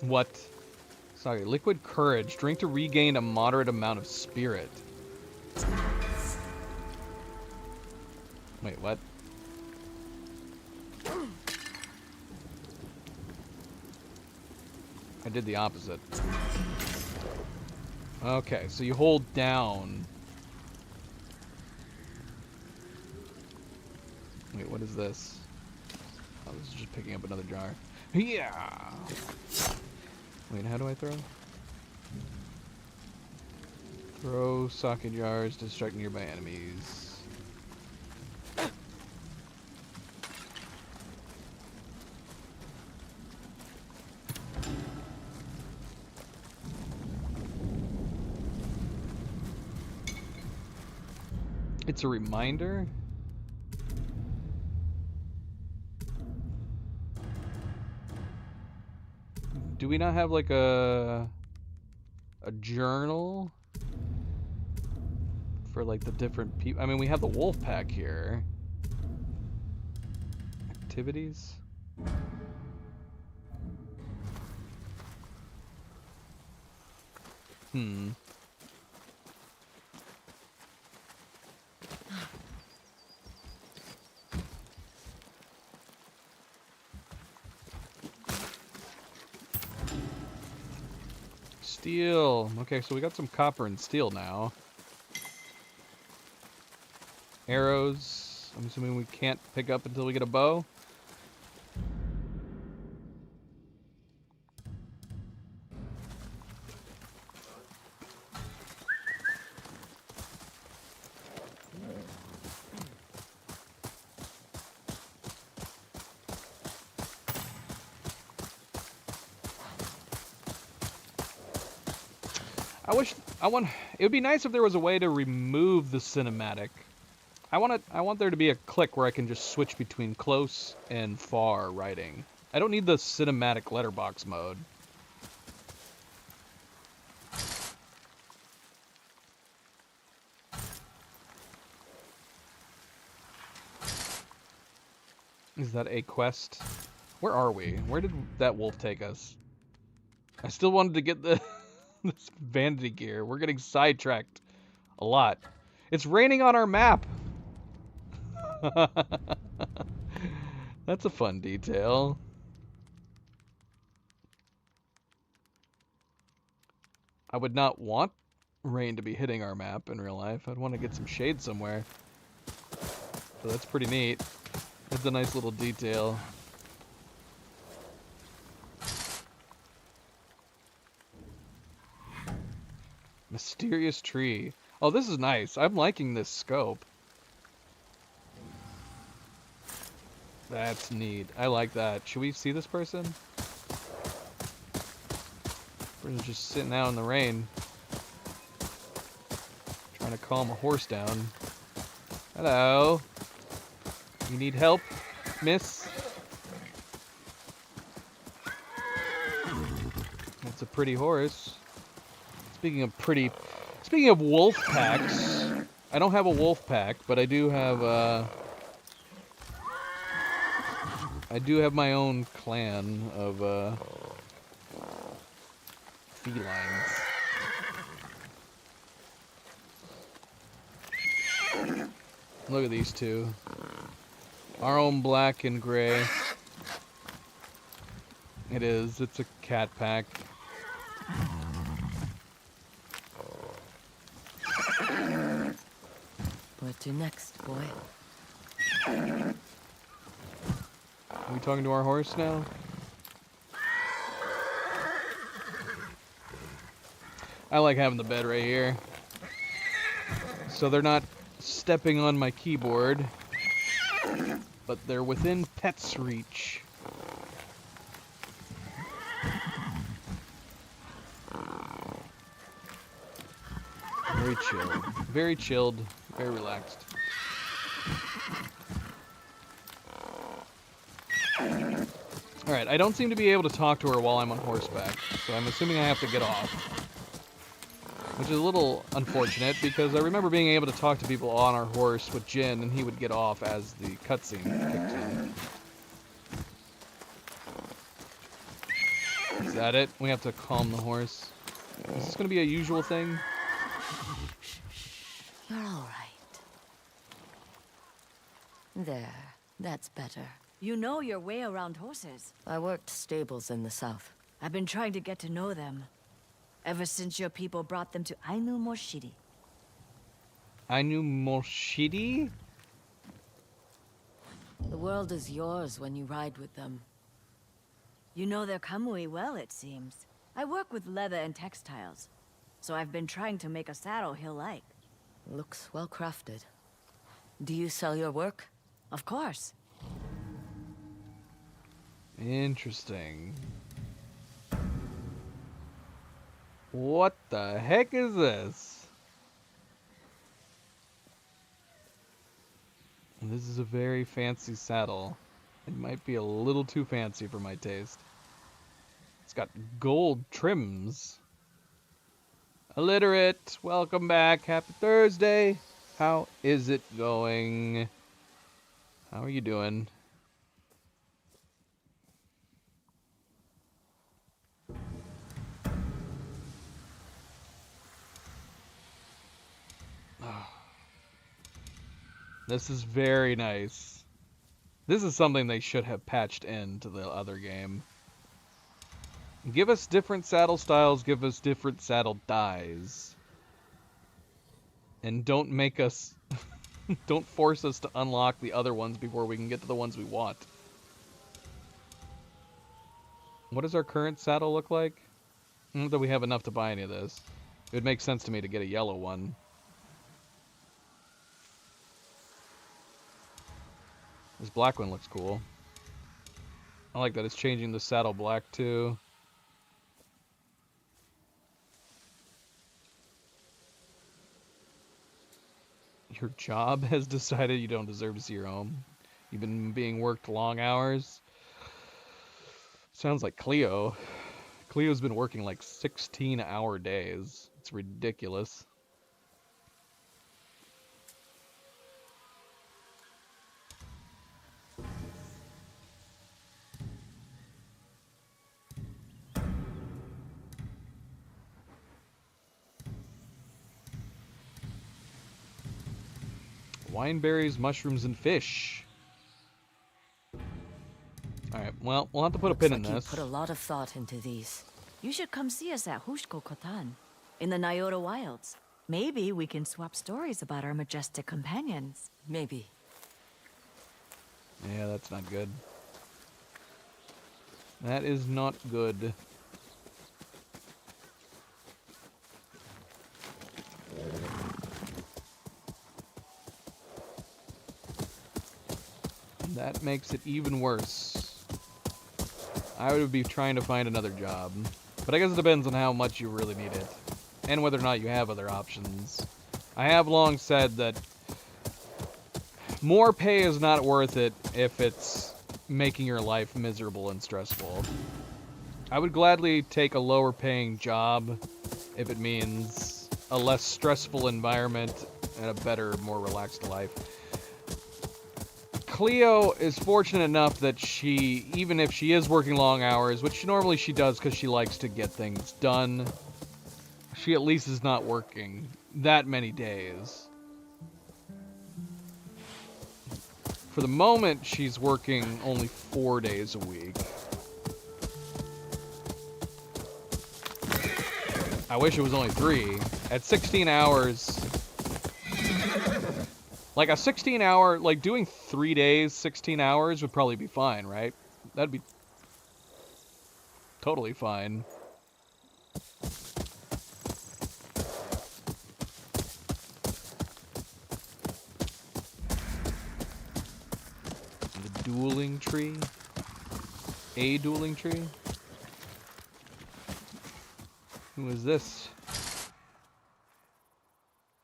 What? Sorry, liquid courage. Drink to regain a moderate amount of spirit. Wait, what? I did the opposite. Okay, so you hold down. Wait, what is this? Oh, this is just picking up another jar. Yeah. Wait, how do I throw? Throw socket jars to strike nearby enemies. It's a reminder. Do we not have like a journal for like the different people? I mean, we have the wolf pack here. Activities. Steel. Okay, so we got some copper and steel now. Arrows. I'm assuming we can't pick up until we get a bow. It would be nice if there was a way to remove the cinematic. I want there to be a click where I can just switch between close and far writing. I don't need the cinematic letterbox mode. Is that a quest? Where are we? Where did that wolf take us? I still wanted to get the this vanity gear. We're getting sidetracked a lot. It's raining on our map. That's a fun detail. I would not want rain to be hitting our map in real life. I'd want to get some shade somewhere. So that's pretty neat. It's a nice little detail. Mysterious tree. Oh, this is nice. I'm liking this scope. That's neat. I like that. Should we see this person? Person's just sitting out in the rain. Trying to calm a horse down. Hello. You need help, miss? That's a pretty horse. Speaking of wolf packs, I don't have a wolf pack, but I do have my own clan of felines. Look at these two. Our own black and gray. It is. It's a cat pack. What to next, boy? Are we talking to our horse now? I like having the bed right here. So they're not stepping on my keyboard, but they're within pet's reach. Very chilled. Very chilled. Very relaxed. Alright, I don't seem to be able to talk to her while I'm on horseback, so I'm assuming I have to get off. Which is a little unfortunate, because I remember being able to talk to people on our horse with Jin, and he would get off as the cutscene kicked in. Is that it? We have to calm the horse. Is this going to be a usual thing? You're all right. There, that's better. You know your way around horses. I worked stables in the south. I've been trying to get to know them. Ever since your people brought them to Ainu Moshiri. Ainu Moshiri? The world is yours when you ride with them. You know their Kamui well, it seems. I work with leather and textiles, so I've been trying to make a saddle he'll like. Looks well crafted. Do you sell your work? Of course. Interesting. What the heck is this? This is a very fancy saddle. It might be a little too fancy for my taste. It's got gold trims. Illiterate, welcome back. Happy Thursday. How is it going? How are you doing? This is very nice. This is something they should have patched into the other game. Give us different saddle styles, give us different saddle dyes. And don't make us... don't force us to unlock the other ones before we can get to the ones we want. What does our current saddle look like? Not that we have enough to buy any of this. It would make sense to me to get a yellow one. This black one looks cool. I like that it's changing the saddle black too. Your job has decided you don't deserve to see your home. You've been being worked long hours. Sounds like Cleo. Cleo's been working like 16-hour days. It's ridiculous. Wineberries, mushrooms, and fish. Alright, well, we'll have to put a pin in this. You put a lot of thought into these. You should come see us at Hushko Kotan, in the Nyota Wilds. Maybe we can swap stories about our majestic companions. Maybe. Yeah, that's not good. That is not good. That makes it even worse. I would be trying to find another job. But I guess it depends on how much you really need it. And whether or not you have other options. I have long said that more pay is not worth it if it's making your life miserable and stressful. I would gladly take a lower paying job if it means a less stressful environment and a better, more relaxed life. Cleo is fortunate enough that she, even if she is working long hours, which normally she does because she likes to get things done, she at least is not working that many days. For the moment, she's working only 4 days a week. I wish it was only 3. At 16 hours... Like a 16-hour, like doing 3 days, 16 hours would probably be fine, right? That'd be totally fine. The dueling tree? A dueling tree? Who is this?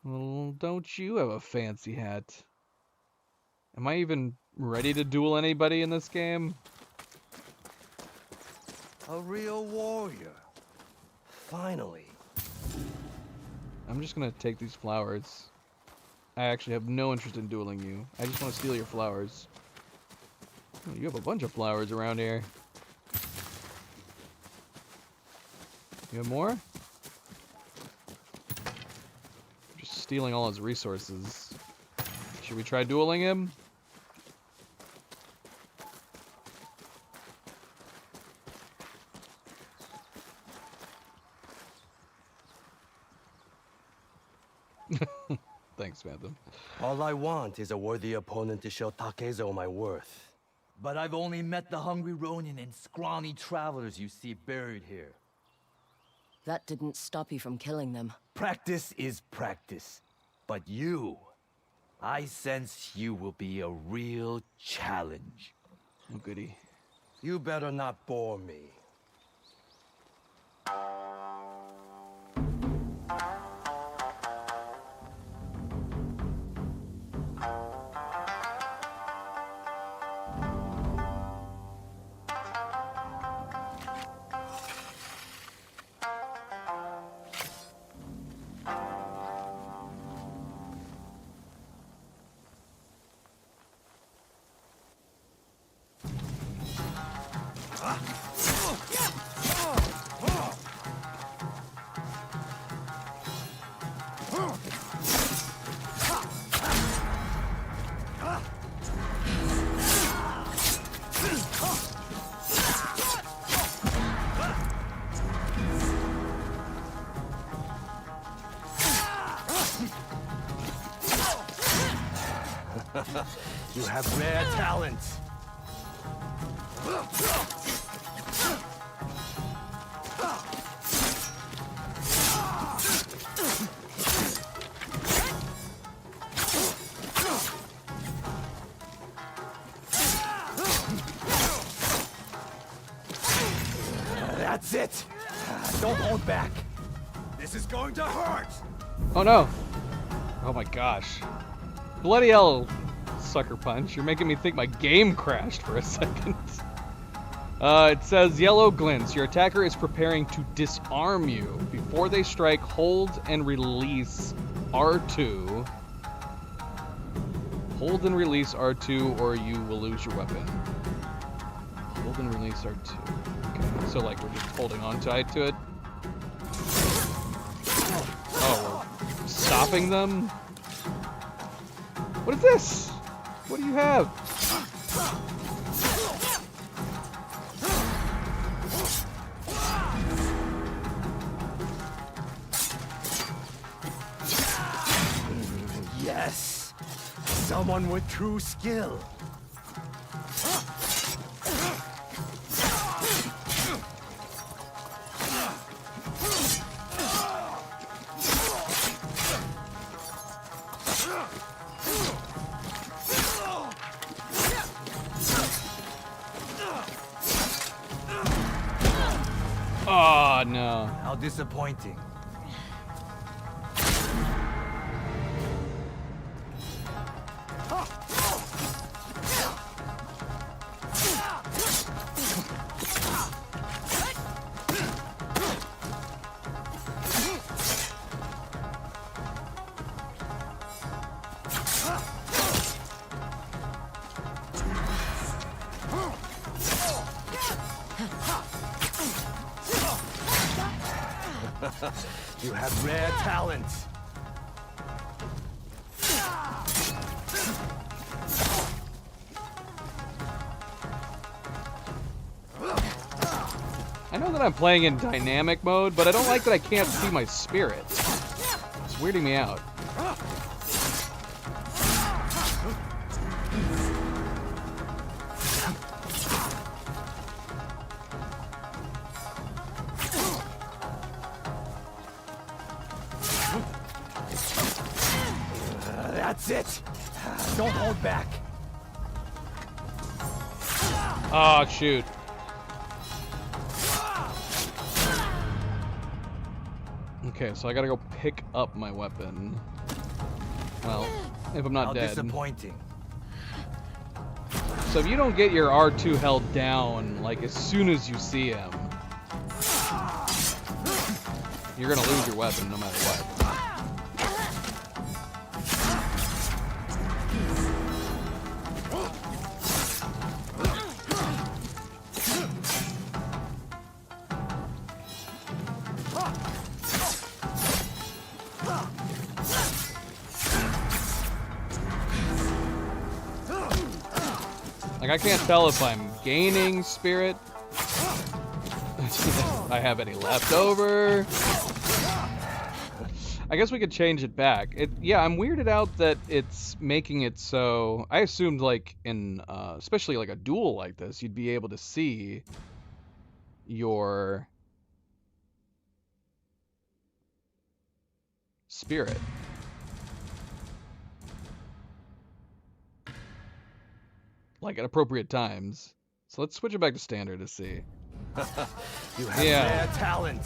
Well, don't you have a fancy hat? Am I even ready to duel anybody in this game? A real warrior. Finally. I'm just gonna take these flowers. I actually have no interest in dueling you. I just want to steal your flowers. Oh, you have a bunch of flowers around here. You have more? Stealing all his resources. Should we try dueling him? Thanks, Phantom. All I want is a worthy opponent to show Takezo my worth. But I've only met the hungry Ronin and scrawny travelers you see buried here. That didn't stop you from killing them. Practice is practice. But you, I sense you will be a real challenge. Oh, goody. You better not bore me. You have rare talent. That's it. Don't hold back. This is going to hurt. Oh no. Oh my gosh. Bloody hell, sucker punch. You're making me think my game crashed for a second. It says yellow glints. Your attacker is preparing to disarm you. Before they strike, hold and release R2. Hold and release R2 or you will lose your weapon. Hold and release R2. Okay, so like we're just holding on tight to it. Oh, we're stopping them? What is this? What do you have? Yes. Someone with true skill. Oh no. How disappointing. You have rare talent. I know that I'm playing in dynamic mode, but I don't like that I can't see my spirit. It's weirding me out. That's it. Don't hold back. Oh, shoot. Okay, so I gotta go pick up my weapon. Well, if I'm not How dead. disappointing. So if you don't get your R2 held down, like as soon as you see him, you're gonna lose your weapon no matter what. Like, I can't tell if I'm gaining spirit. I have any left over. I guess we could change it back. Yeah, I'm weirded out that it's making it so... I assumed, like, in, especially like a duel like this, you'd be able to see your spirit. Like at appropriate times. So let's switch it back to standard to see. You have rare talent.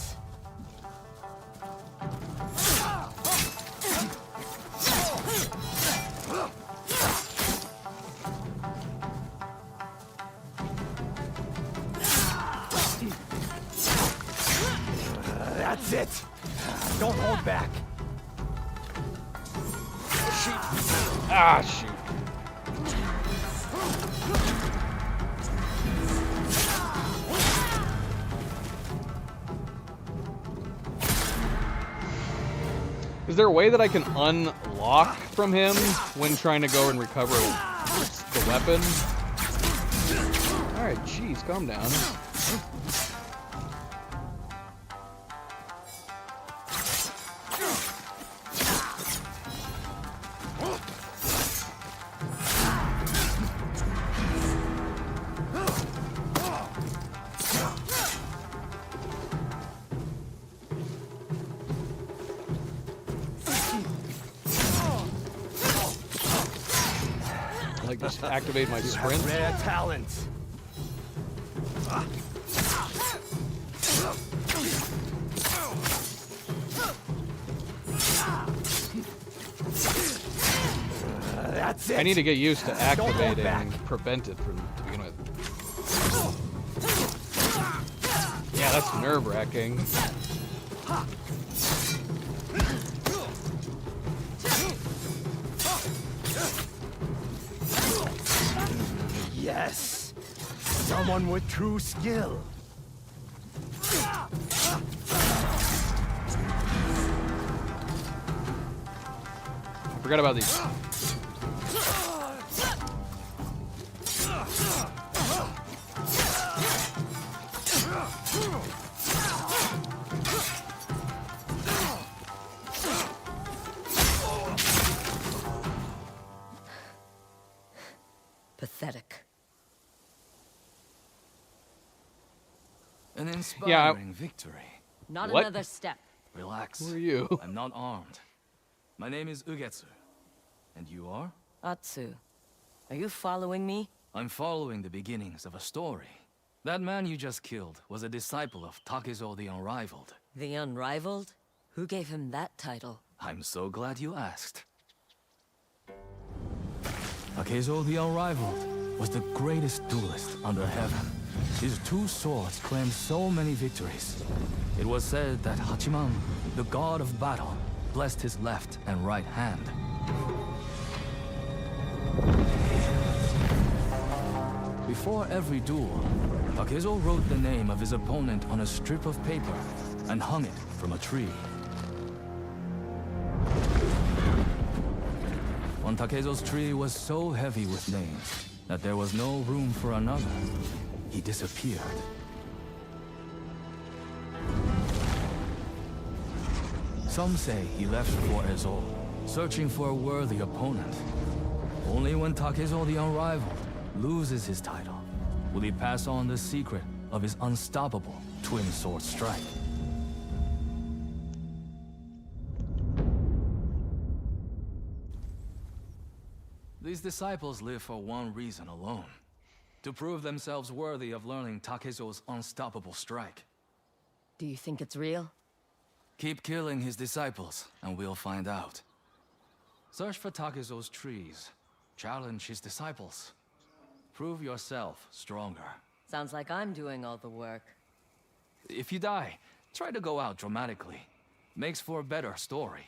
That's it. Don't hold back. Ah, shoot. Is there a way that I can unlock from him when trying to go and recover the weapon? Alright, jeez, calm down. just activate my sprint. Rare talent. That's it. I need to get used to activating prevent it from to begin with. Yeah, that's nerve-wracking. Yes. Someone with true skill. Forgot about these. Pathetic. An inspiring victory. Not What? another step. Relax. Who are you? I'm not armed. My name is Ugetsu. And you are? Atsu, are you following me? I'm following the beginnings of a story. That man you just killed was a disciple of Takezo the Unrivaled. The Unrivaled? Who gave him that title? I'm so glad you asked. Takezo the Unrivaled was the greatest duelist under heaven. His two swords claimed so many victories. It was said that Hachiman, the god of battle, blessed his left and right hand. Before every duel, Takezo wrote the name of his opponent on a strip of paper and hung it from a tree. When Takezo's tree was so heavy with names that there was no room for another, he disappeared. Some say he left for Ezo, searching for a worthy opponent. Only when Takezo the Unrivaled loses his title will he pass on the secret of his unstoppable twin sword strike. These disciples live for one reason alone: to prove themselves worthy of learning Takezo's unstoppable strike. Do you think it's real? Keep killing his disciples, and we'll find out. Search for Takezo's trees. Challenge his disciples. Prove yourself stronger. Sounds like I'm doing all the work. If you die, try to go out dramatically. Makes for a better story.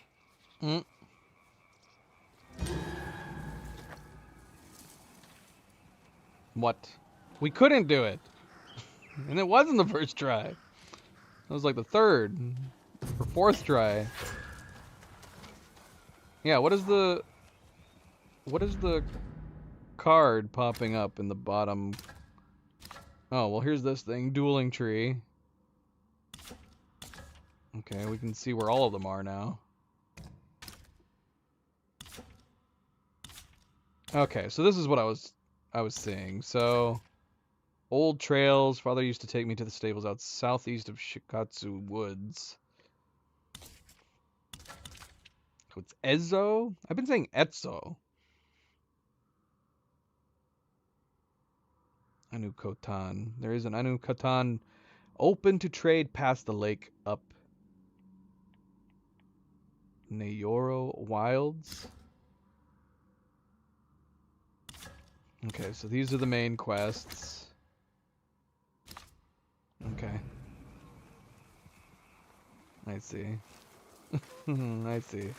What? We couldn't do it. And it wasn't the first try. It was like the third or fourth try. Yeah, what is the card popping up in the bottom? Oh, well, here's this thing, dueling tree. Okay, we can see where all of them are now. Okay, so this is what I was seeing. So, old trails. Father used to take me to the stables out southeast of Shikatsu Woods. So it's Ezo? I've been saying Etzo. Anu Kotan. There is an Anu Kotan open to trade past the lake up Nayoro Wilds. Okay, so these are the main quests. Okay. I see. I see.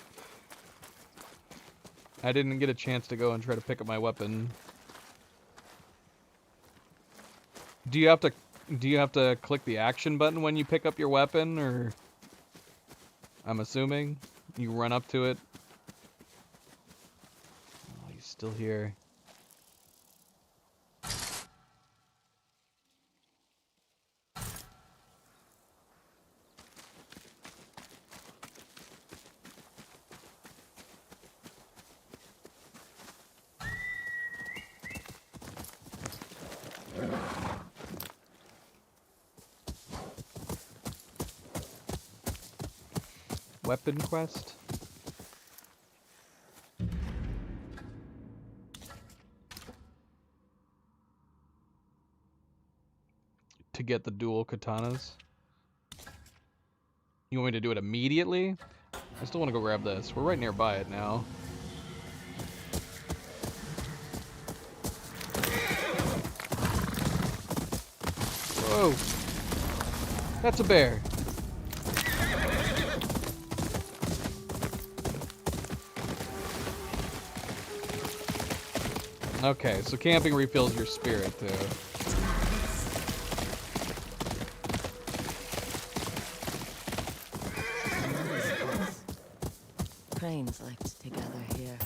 I didn't get a chance to go and try to pick up my weapon. Do you have to click the action button when you pick up your weapon, or I'm assuming you run up to it? Oh, he's still here. Weapon quest? to get the dual katanas. You want me to do it immediately? I still want to go grab this. We're right nearby it now. Whoa! That's a bear. Okay, so camping refills your spirit too. Cranes liked to gather here.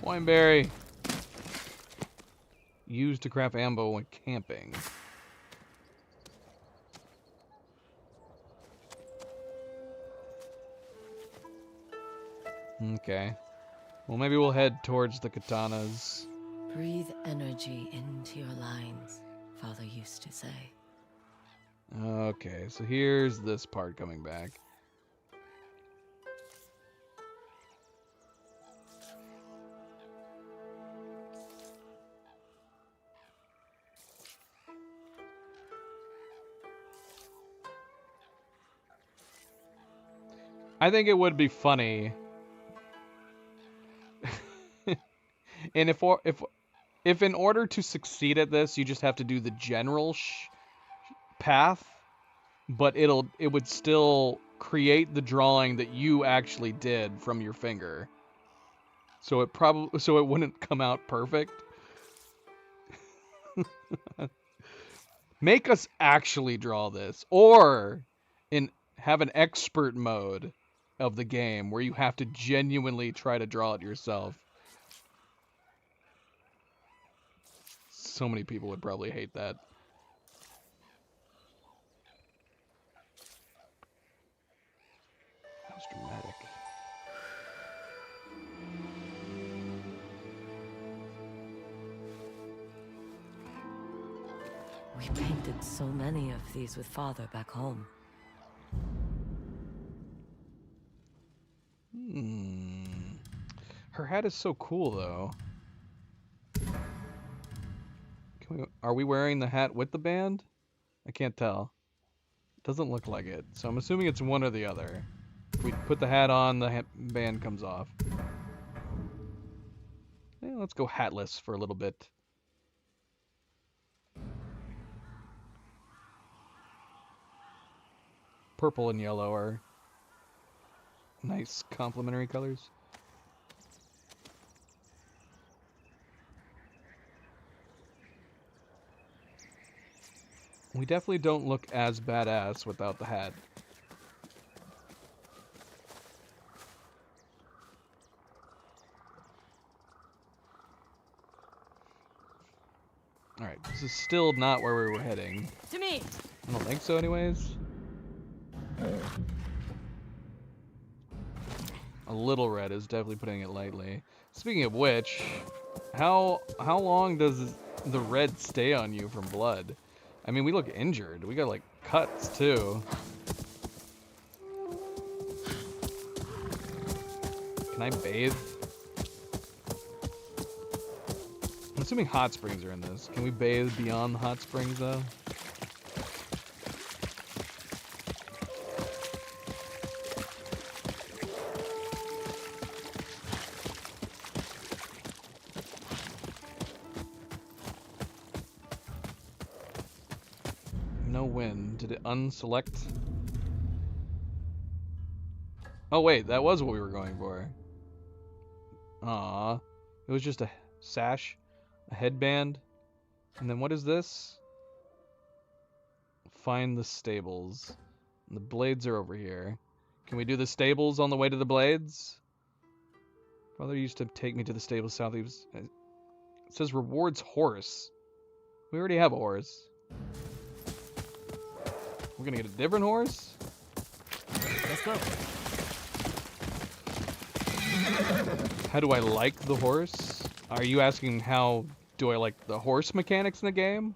Wineberry. Used to craft ammo when camping. Okay. Well, maybe we'll head towards the katanas. Breathe energy into your lines, Father used to say. Okay, so here's this part coming back. I think it would be funny, and if in order to succeed at this, you just have to do the general path, but it would still create the drawing that you actually did from your finger. So it wouldn't come out perfect. Make us actually draw this, or have an expert mode of the game where you have to genuinely try to draw it yourself. So many people would probably hate that. That was dramatic. We painted so many of these with Father back home. Her hat is so cool, though. Are we wearing the hat with the band? I can't tell. Doesn't look like it, so I'm assuming it's one or the other. If we put the hat on, the band comes off. Yeah, let's go hatless for a little bit. Purple and yellow are nice complementary colors. We definitely don't look as badass without the hat. Alright, this is still not where we were heading. To me! I don't think so anyways. A little red is definitely putting it lightly. Speaking of which, how long does the red stay on you from blood? I mean, we look injured. We got like cuts too. Can I bathe? I'm assuming hot springs are in this. Can we bathe beyond the hot springs though? Did it unselect? Oh wait, that was what we were going for. Aww. It was just a sash, a headband. And then what is this? Find the stables. And the blades are over here. Can we do the stables on the way to the blades? Father used to take me to the stables south. It says rewards horse. We already have a horse. We're gonna get a different horse? Let's go. How do I like the horse? Are you asking how do I like the horse mechanics in the game?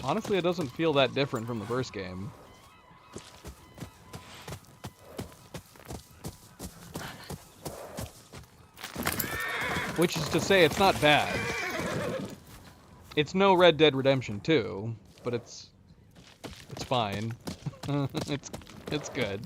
Honestly, it doesn't feel that different from the first game. Which is to say, it's not bad. It's no Red Dead Redemption 2, but it's fine. it's good.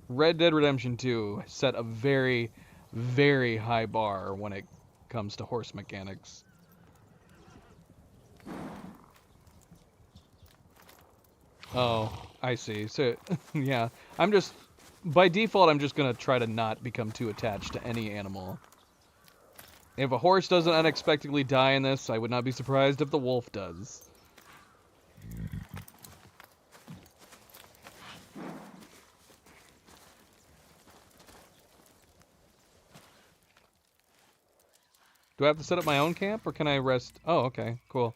Red Dead Redemption 2 set a very, very high bar when it comes to horse mechanics. Oh, I see. So, yeah, by default, I'm just gonna try to not become too attached to any animal. If a horse doesn't unexpectedly die in this, I would not be surprised if the wolf does. Do I have to set up my own camp, or can I rest? Oh, okay, cool.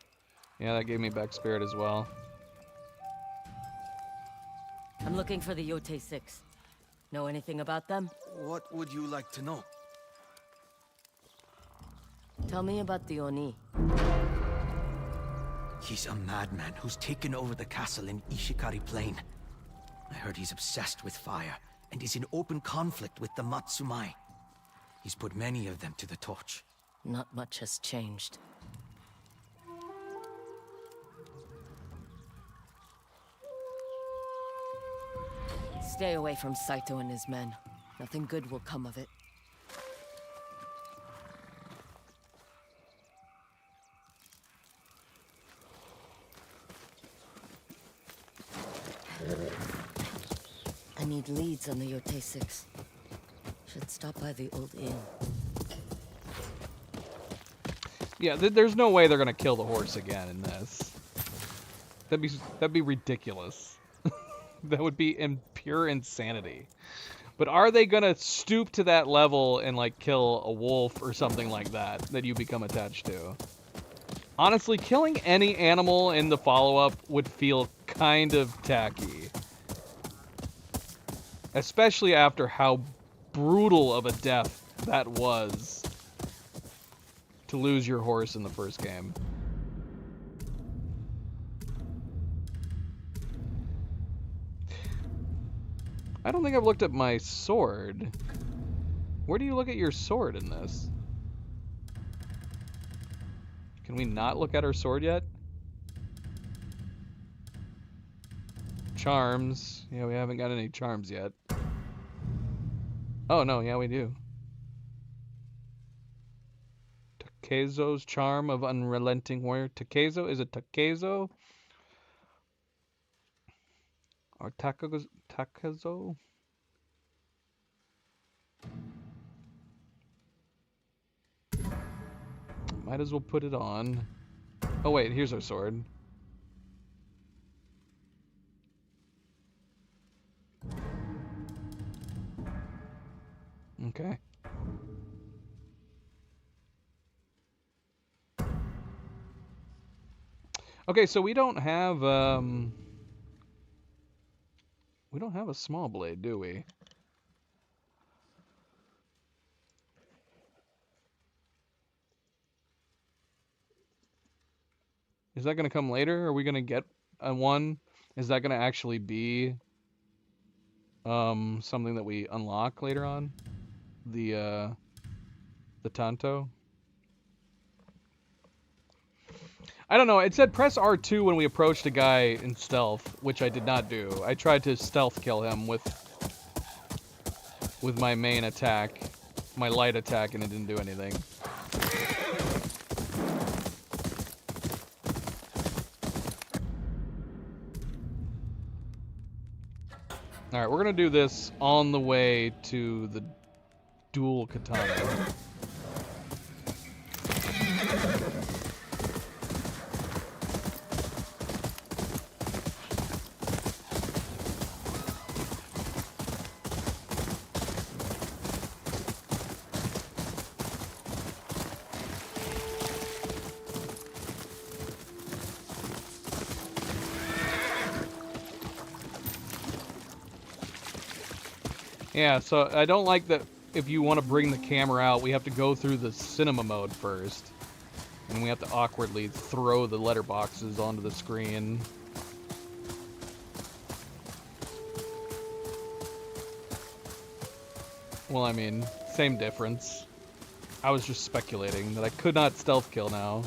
Yeah, that gave me back spirit as well. I'm looking for the Yote 6. Know anything about them? What would you like to know? Tell me about the Oni. He's a madman who's taken over the castle in Ishikari Plain. I heard he's obsessed with fire, and is in open conflict with the Matsumai. He's put many of them to the torch. Not much has changed. Stay away from Saito and his men. Nothing good will come of it. I need leads on the Yote 6. Should stop by the old inn. Yeah, there's no way they're gonna kill the horse again in this. That'd be ridiculous. That would be pure insanity. But are they gonna stoop to that level and like kill a wolf or something like that you become attached to? Honestly, killing any animal in the follow-up would feel kind of tacky. Especially after how brutal of a death that was to lose your horse in the first game. I don't think I've looked at my sword. Where do you look at your sword in this? Can we not look at our sword yet? Charms. Yeah, we haven't got any charms yet. Oh, no, yeah, we do. Takezo's Charm of Unrelenting Warrior. Takezo? Is it Takezo? Or Takezo? Might as well put it on. Oh wait, here's our sword. Okay. Okay, so we don't have a small blade, do we? Is that going to come later? Are we going to get one? Is that going to actually be something that we unlock later on? The Tanto? I don't know. It said press R2 when we approached a guy in stealth, which I did not do. I tried to stealth kill him with my main attack, my light attack, and it didn't do anything. Alright, we're going to do this on the way to the dual katana. Yeah, so I don't like that if you want to bring the camera out, we have to go through the cinema mode first. And we have to awkwardly throw the letterboxes onto the screen. Well, I mean, same difference. I was just speculating that I could not stealth kill now.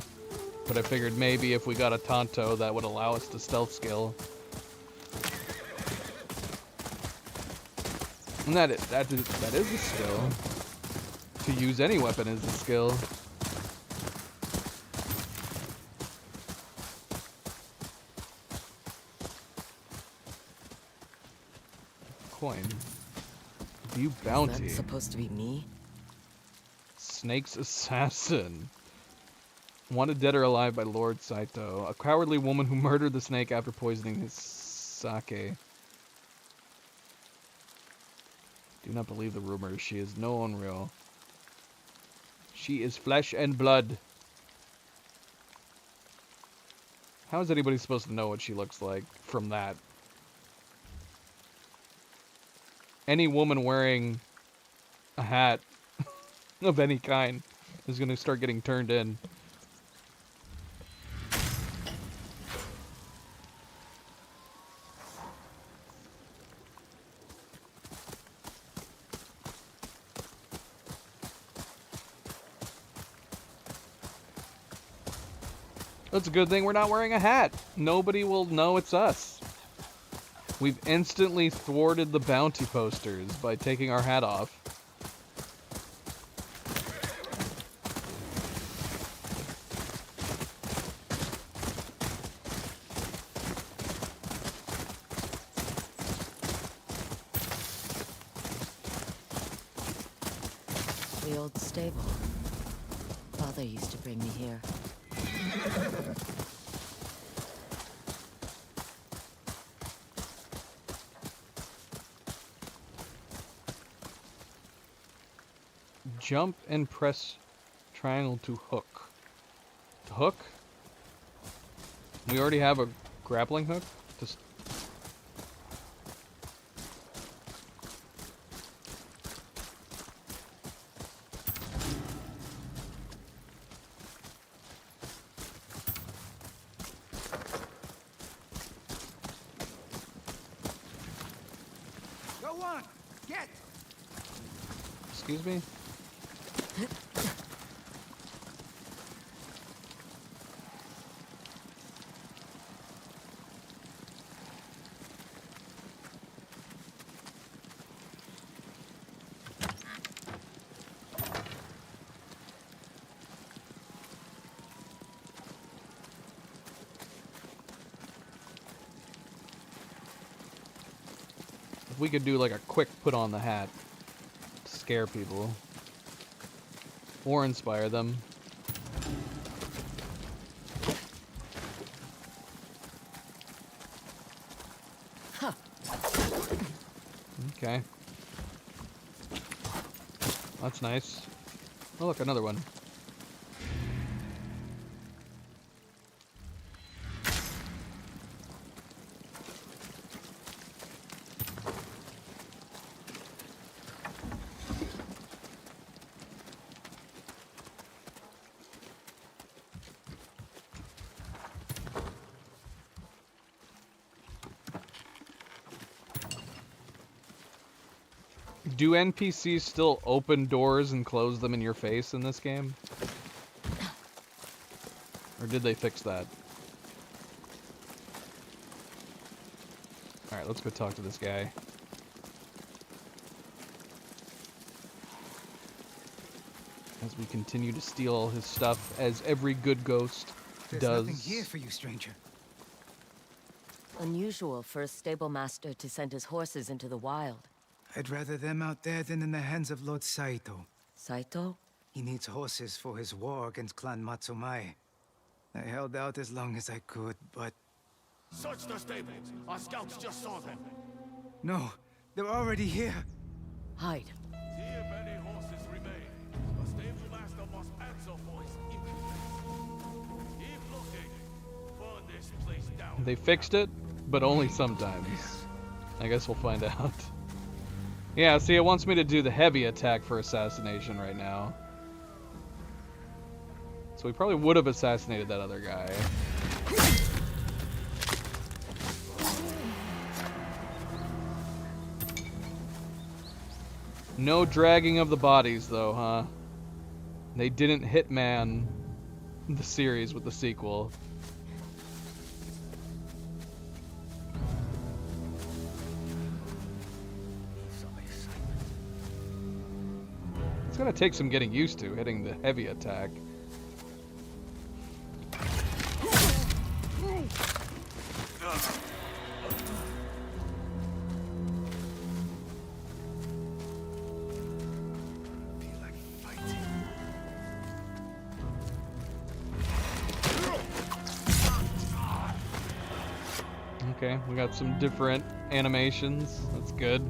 But I figured maybe if we got a Tonto, that would allow us to stealth skill. And that is a skill. To use any weapon is a skill. Coin. View bounty. Is that supposed to be me? Snake's assassin. Wanted dead or alive by Lord Saito. A cowardly woman who murdered the snake after poisoning his sake. Do not believe the rumors. She is no unreal. She is flesh and blood. How is anybody supposed to know what she looks like from that? Any woman wearing a hat of any kind is going to start getting turned in. That's a good thing we're not wearing a hat. Nobody will know it's us. We've instantly thwarted the bounty posters by taking our hat off. The old stable. Father used to bring me here. Jump and press triangle to hook. To hook? We already have a grappling hook? Just... Go on, get. Excuse me? If we could do like a quick put on the hat to scare people or inspire them. Huh. Okay. That's nice. Oh look, another one. Do NPCs still open doors and close them in your face in this game? Or did they fix that? Alright, let's go talk to this guy. As we continue to steal his stuff, as every good ghost There's does. nothing here for you, stranger. Unusual for a stable master to send his horses into the wild. I'd rather them out there than in the hands of Lord Saito. Saito? He needs horses for his war against Clan Matsumai. I held out as long as I could, but... Search their stables. Our scouts just saw them. No, they're already here. Hide. See if any horses remain. A stable master must answer for his impudence. Keep looking. Burn this place down. They fixed it, but only sometimes. I guess we'll find out. Yeah, see, it wants me to do the heavy attack for assassination right now. So we probably would have assassinated that other guy. No dragging of the bodies, though, huh? They didn't Hitman the series with the sequel. It's gonna take some getting used to, hitting the heavy attack. Okay, we got some different animations. That's good.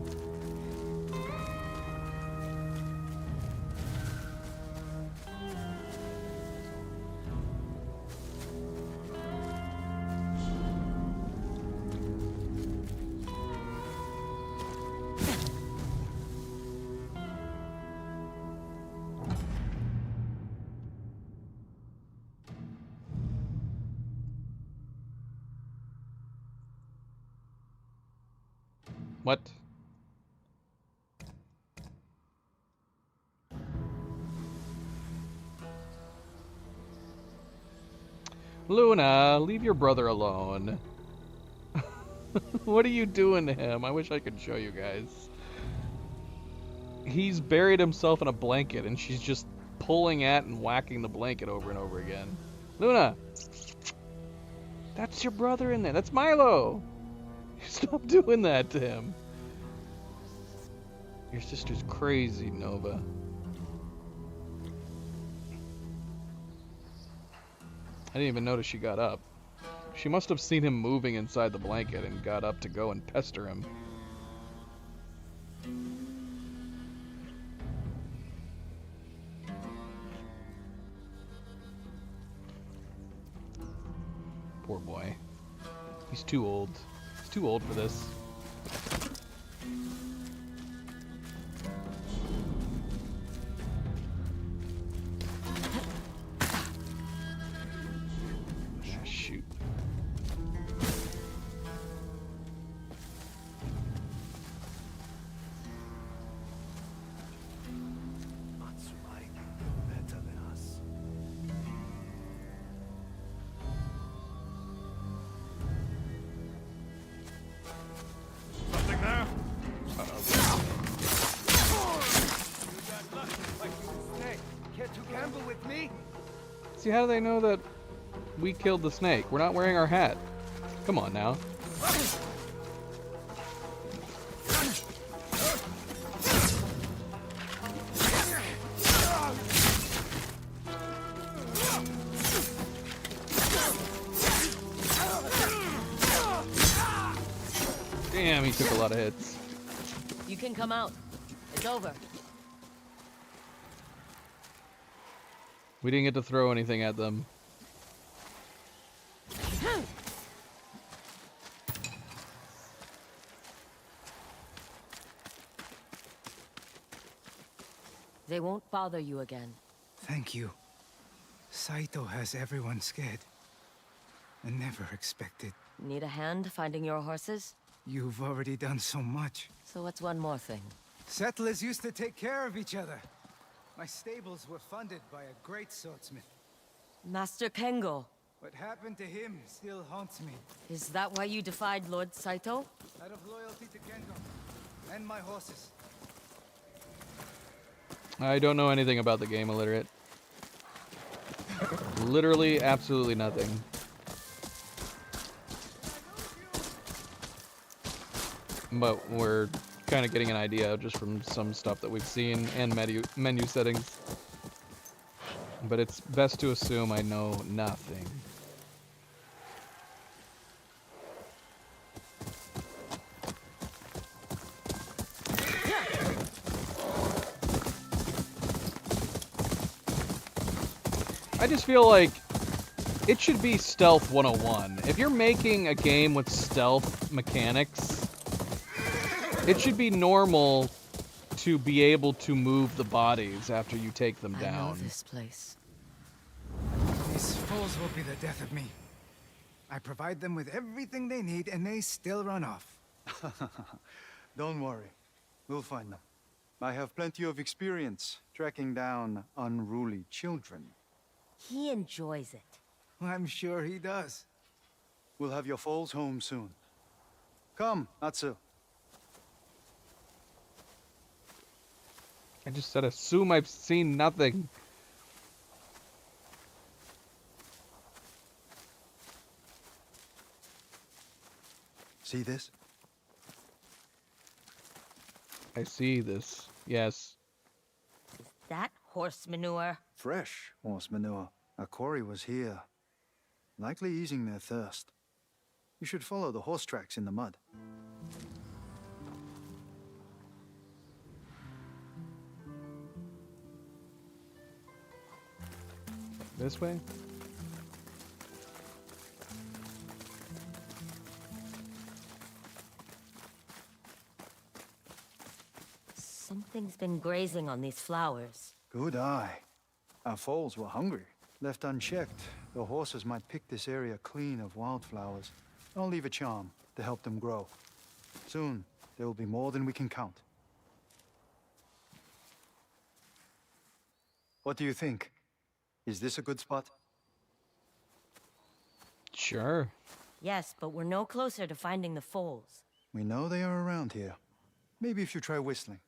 What? Luna, leave your brother alone. What are you doing to him? I wish I could show you guys. He's buried himself in a blanket and she's just pulling at and whacking the blanket over and over again. Luna! That's your brother in there. That's Milo! Stop doing that to him. Your sister's crazy, Nova. I didn't even notice she got up. She must have seen him moving inside the blanket and got up to go and pester him. Poor boy. He's too old. He's too old for this. Ah, shoot. Matsumai, better than us. Something there? Care to gamble with me? See, how do they know that we killed the snake? We're not wearing our hat. Come on now. Damn, he took a lot of hits. You can come out. It's over. We didn't get to throw anything at them. They won't bother you again. Thank you. Saito has everyone scared. I never expected. Need a hand finding your horses? You've already done so much. So what's one more thing? Settlers used to take care of each other. My stables were funded by a great swordsmith. Master Kengo. What happened to him still haunts me. Is that why you defied Lord Saito? Out of loyalty to Kengo and my horses. I don't know anything about the game, illiterate. Literally, absolutely nothing. But we're kind of getting an idea just from some stuff that we've seen and menu settings. But it's best to assume I know nothing. I just feel like it should be Stealth 101. If you're making a game with stealth mechanics, it should be normal to be able to move the bodies after you take them I know down. this place. These foes will be the death of me. I provide them with everything they need, and they still run off. Don't worry. We'll find them. I have plenty of experience tracking down unruly children. He enjoys it. I'm sure he does. We'll have your foals home soon. Come, Atsu. I just said assume I've seen nothing. See this? I see this. Yes. That horse manure. Fresh horse manure. A quarry was here. Likely easing their thirst. You should follow the horse tracks in the mud. This way? Something's been grazing on these flowers. Good eye. Our foals were hungry. Left unchecked, the horses might pick this area clean of wildflowers. I'll leave a charm to help them grow. Soon, there will be more than we can count. What do you think? Is this a good spot? Sure. Yes, but we're no closer to finding the foals. We know they are around here. Maybe if you try whistling.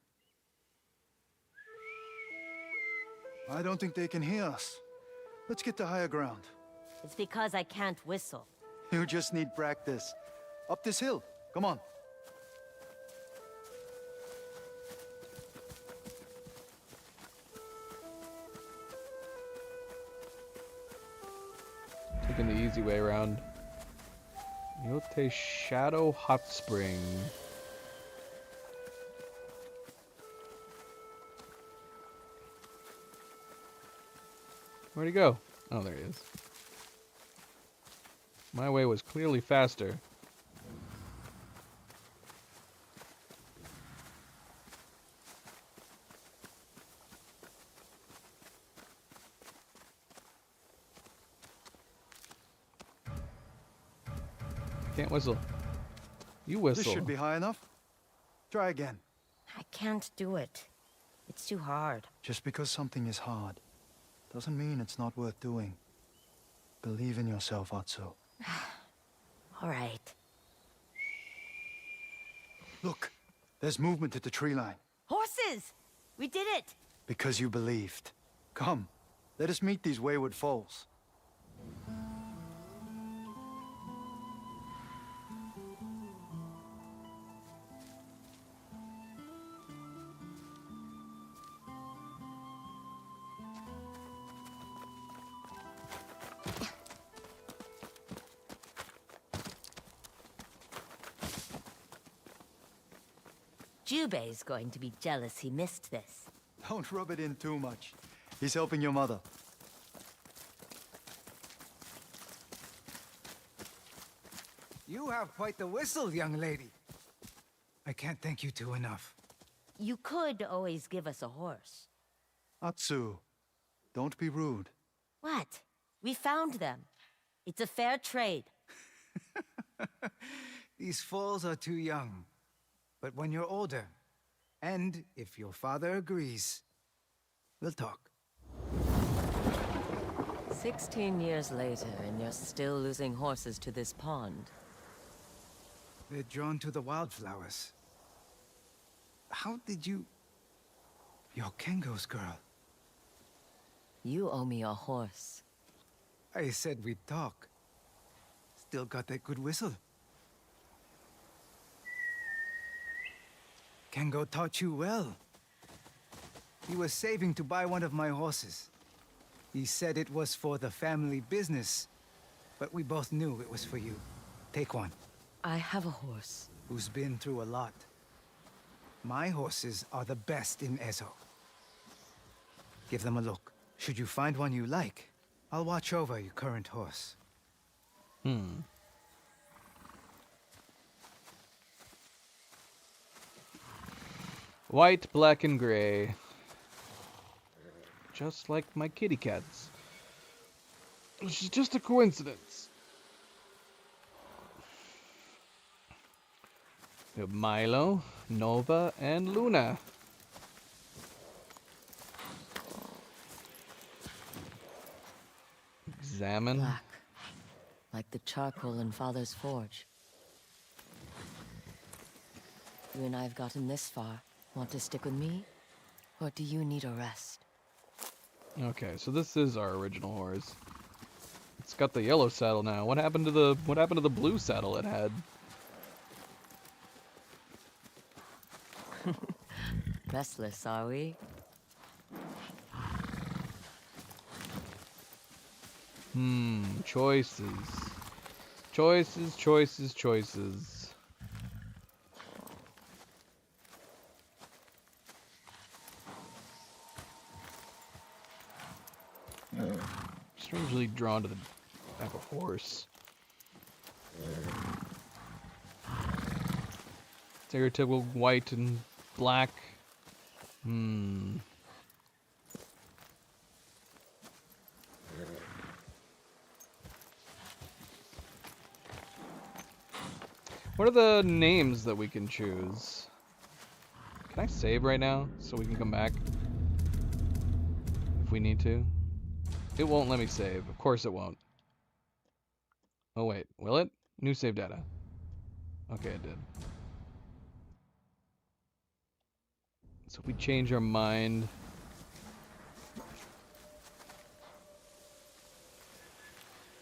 I don't think they can hear us. Let's get to higher ground. It's because I can't whistle. You just need practice. Up this hill. Come on. Taking the easy way around. Yote Shadow Hot Spring. Where'd he go? Oh, there he is. My way was clearly faster. Can't whistle. You whistle. This should be high enough. Try again. I can't do it. It's too hard. Just because something is hard doesn't mean it's not worth doing. Believe in yourself, Atsu. All right. Look, there's movement at the tree line. Horses! We did it! Because you believed. Come, let us meet these wayward foals. Jubei's going to be jealous he missed this. Don't rub it in too much. He's helping your mother. You have quite the whistle, young lady. I can't thank you two enough. You could always give us a horse. Atsu, don't be rude. What? We found them. It's a fair trade. These foals are too young. But when you're older, and if your father agrees, we'll talk. 16 years later, and you're still losing horses to this pond. They're drawn to the wildflowers. How did you... You're Kengo's girl. You owe me a horse. I said we'd talk. Still got that good whistle. Kengo taught you well. He was saving to buy one of my horses. He said it was for the family business, but we both knew it was for you. Take one. I have a horse. Who's been through a lot. My horses are the best in Ezo. Give them a look. Should you find one you like, I'll watch over your current horse. White, black, and gray. Just like my kitty cats. Which is just a coincidence. We have Milo, Nova, and Luna. Examine. Black. Like the charcoal in Father's forge. You and I have gotten this far. Want to stick with me? Or do you need a rest? Okay, so this is our original horse. It's got the yellow saddle now. What happened to the blue saddle it had? Restless, are we? Choices. Choices, choices, choices. Strangely drawn to the type of horse. Stereotypical white and black. What are the names that we can choose? Can I save right now so we can come back if we need to? It won't let me save. Of course it won't. Oh wait, will it? New save data. Okay, it did. So if we change our mind.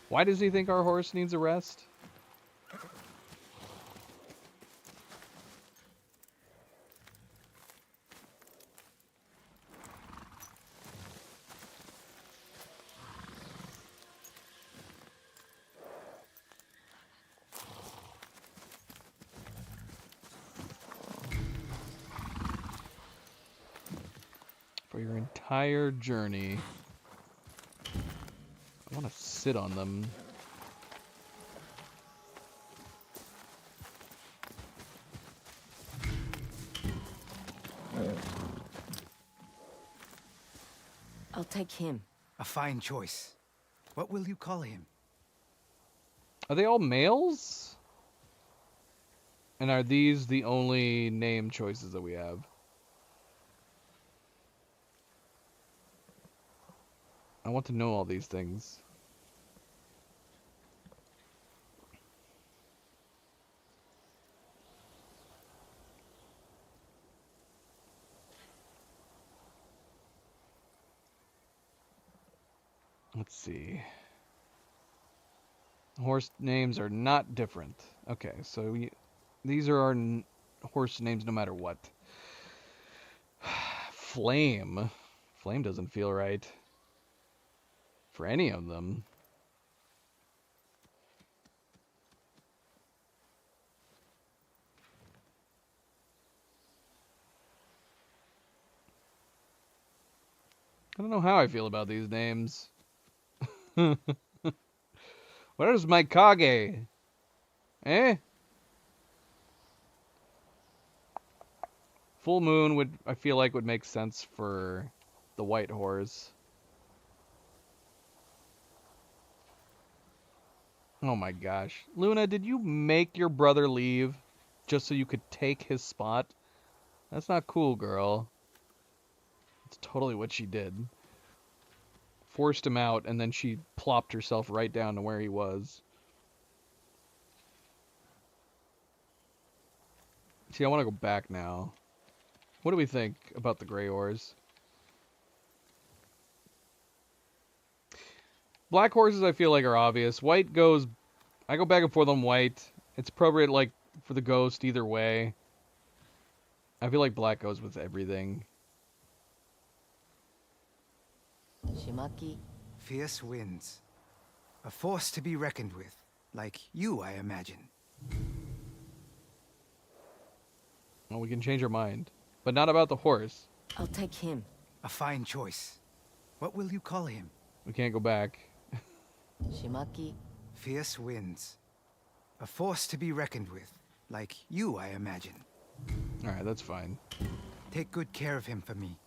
Why does he think our horse needs a rest? For your entire journey. I want to sit on them. I'll take him. A fine choice. What will you call him? Are they all males? And are these the only name choices that we have? I want to know all these things. Let's see. Horse names are not different. Okay, so these are our horse names no matter what. Flame. Flame doesn't feel right. For any of them. I don't know how I feel about these names. What is my Kage? Eh? Full Moon I feel like would make sense for the white horse. Oh my gosh. Luna, did you make your brother leave just so you could take his spot? That's not cool, girl. It's totally what she did. Forced him out, and then she plopped herself right down to where he was. See, I want to go back now. What do we think about the gray ores? Black horses I feel like are obvious. White goes... I go back and forth on white. It's appropriate, like, for the ghost either way. I feel like black goes with everything. Shimaki. Fierce winds. A force to be reckoned with. Like you, I imagine. Well, we can change our mind. But not about the horse. I'll take him. A fine choice. What will you call him? We can't go back. Shimaki. Fierce winds. A force to be reckoned with. Like you, I imagine. Alright, that's fine. Take good care of him for me.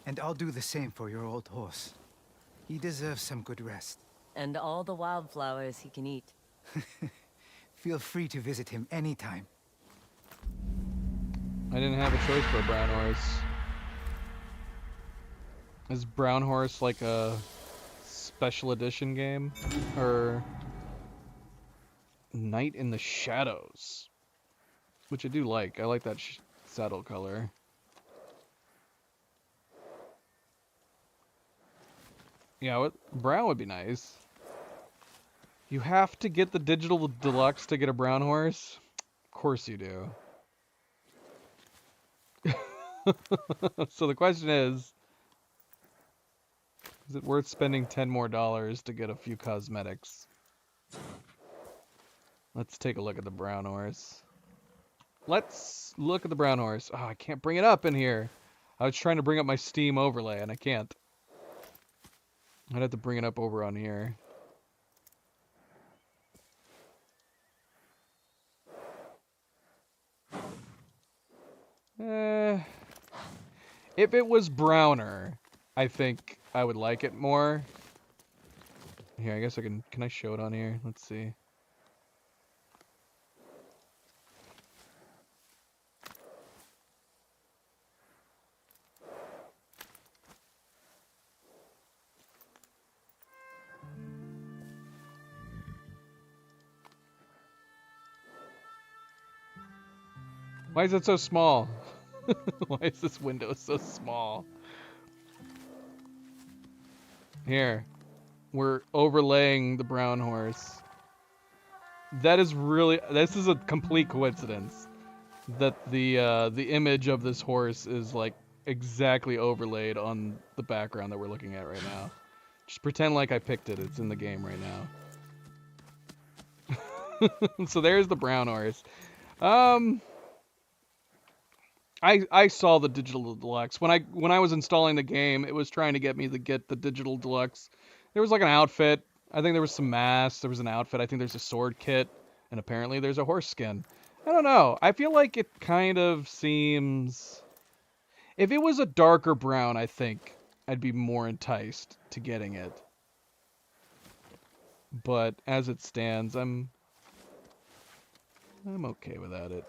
And I'll do the same for your old horse. He deserves some good rest. And all the wildflowers he can eat. Feel free to visit him anytime. I didn't have a choice for a brown horse. Is brown horse like a special edition game? Or Night in the Shadows? Which I do like. I like that saddle color. Yeah, brown would be nice. You have to get the digital deluxe to get a brown horse? Of course you do. So the question is it worth spending $10 more to get a few cosmetics? Let's take a look at the brown horse. Let's look at the brown horse. Oh, I can't bring it up in here. I was trying to bring up my Steam overlay and I can't. I'd have to bring it up over on here. If it was browner, I think I would like it more. Here, I guess I can I show it on here? Let's see. Why is it so small? Why is this window so small? Here, we're overlaying the brown horse. That is really, this is a complete coincidence that the image of this horse is like exactly overlaid on the background that we're looking at right now. Just pretend like I picked it. It's in the game right now. So there's the brown horse. I saw the digital deluxe when I was installing the game. It was trying to get me to get the digital deluxe. There was like an outfit. I think there was some masks. There was an outfit. I think there's a sword kit, and apparently there's a horse skin. I don't know. I feel like it kind of seems. If it was a darker brown, I think I'd be more enticed to getting it. But as it stands, I'm okay without it.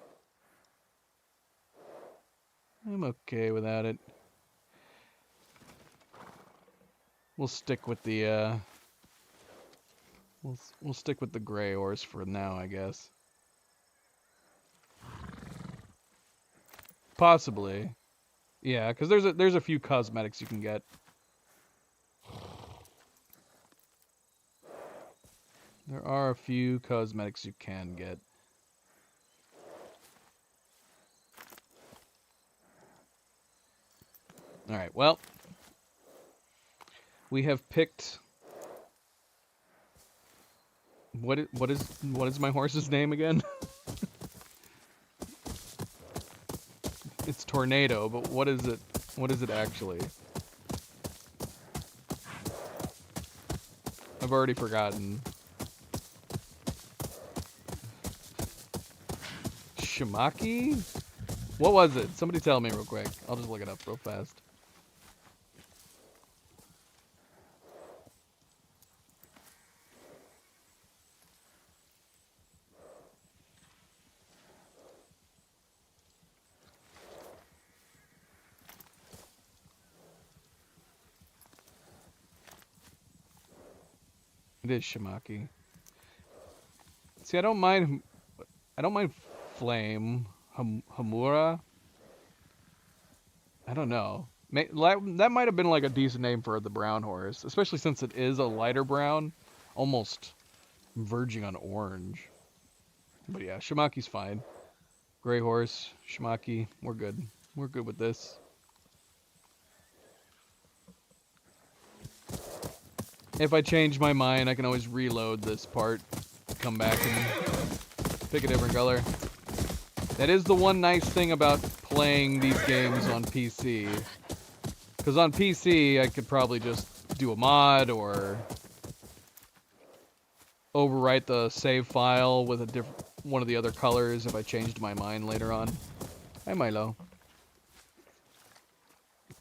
I'm okay without it. We'll stick with the we'll stick with the gray horse for now, I guess. Possibly. Yeah, because there's a few cosmetics you can get. There are a few cosmetics you can get. All right, well, we have picked. What is my horse's name again? It's Tornado, but what is it? What is it actually? I've already forgotten. Shimaki? What was it? Somebody tell me real quick. I'll just look it up real fast. It is Shimaki. See, I don't mind Flame. Hamura? I don't know. That might have been like a decent name for the brown horse, especially since it is a lighter brown, almost verging on orange. But yeah, Shimaki's fine. Gray horse, Shimaki, we're good. We're good with this. If I change my mind, I can always reload this part, come back and pick a different color. That is the one nice thing about playing these games on PC. Because on PC, I could probably just do a mod or overwrite the save file with a one of the other colors if I changed my mind later on. Hi, Milo.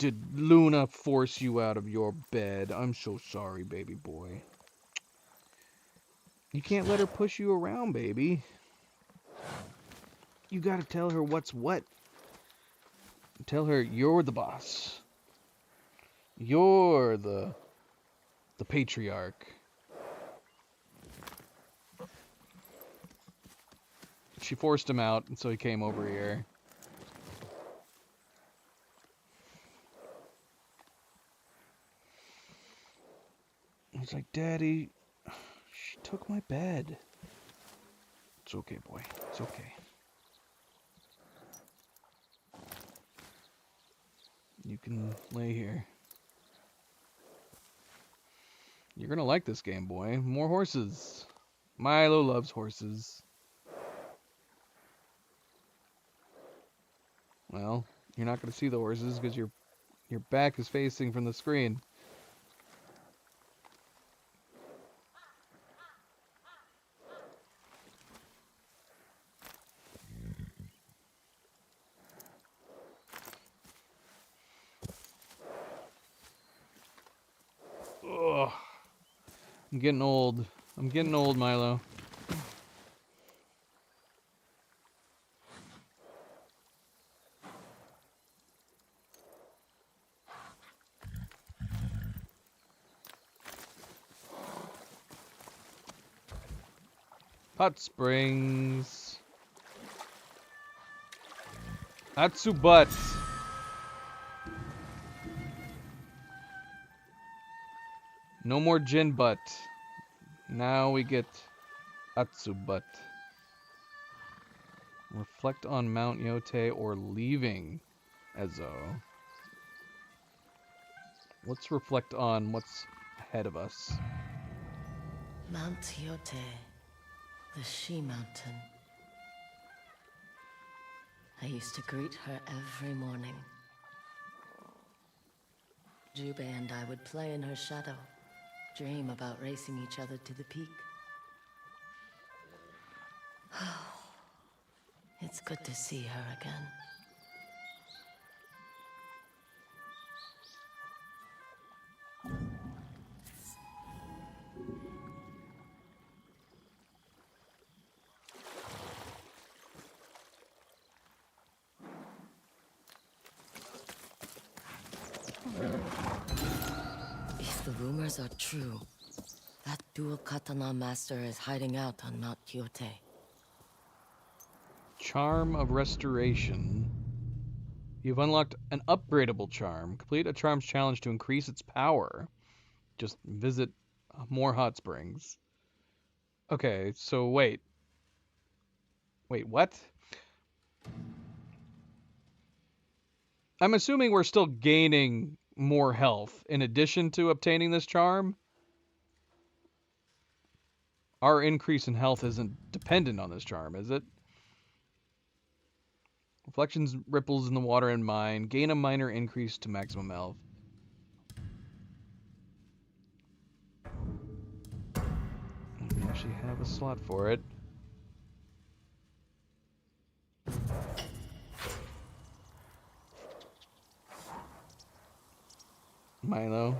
Did Luna force you out of your bed? I'm so sorry, baby boy. You can't let her push you around, baby. You gotta tell her what's what. Tell her you're the boss. You're the patriarch. She forced him out, and so he came over here. He's like, Daddy, she took my bed. It's okay, boy. It's okay. You can lay here. You're gonna like this game, boy. More horses. Milo loves horses. Well, you're not gonna see the horses because your back is facing from the screen. Ugh. I'm getting old. I'm getting old, Milo. Hot Springs. Atsubat. No more Jin butt. Now we get Atsubat. Reflect on Mount Yote or leaving Ezo. Let's reflect on what's ahead of us. Mount Yote, the she-mountain. I used to greet her every morning. Jubei and I would play in her shadow, dream about racing each other to the peak. It's good to see her again. If the rumors are true, that dual katana master is hiding out on Mount Yote. Charm of Restoration. You've unlocked an upgradable charm. Complete a charms challenge to increase its power. Just visit more hot springs. Okay, so wait. Wait, what? I'm assuming we're still gaining more health in addition to obtaining this charm. Our increase in health isn't dependent on this charm, is it? Reflections, ripples in the water and mine. Gain a minor increase to maximum health. We actually have a slot for it. Milo,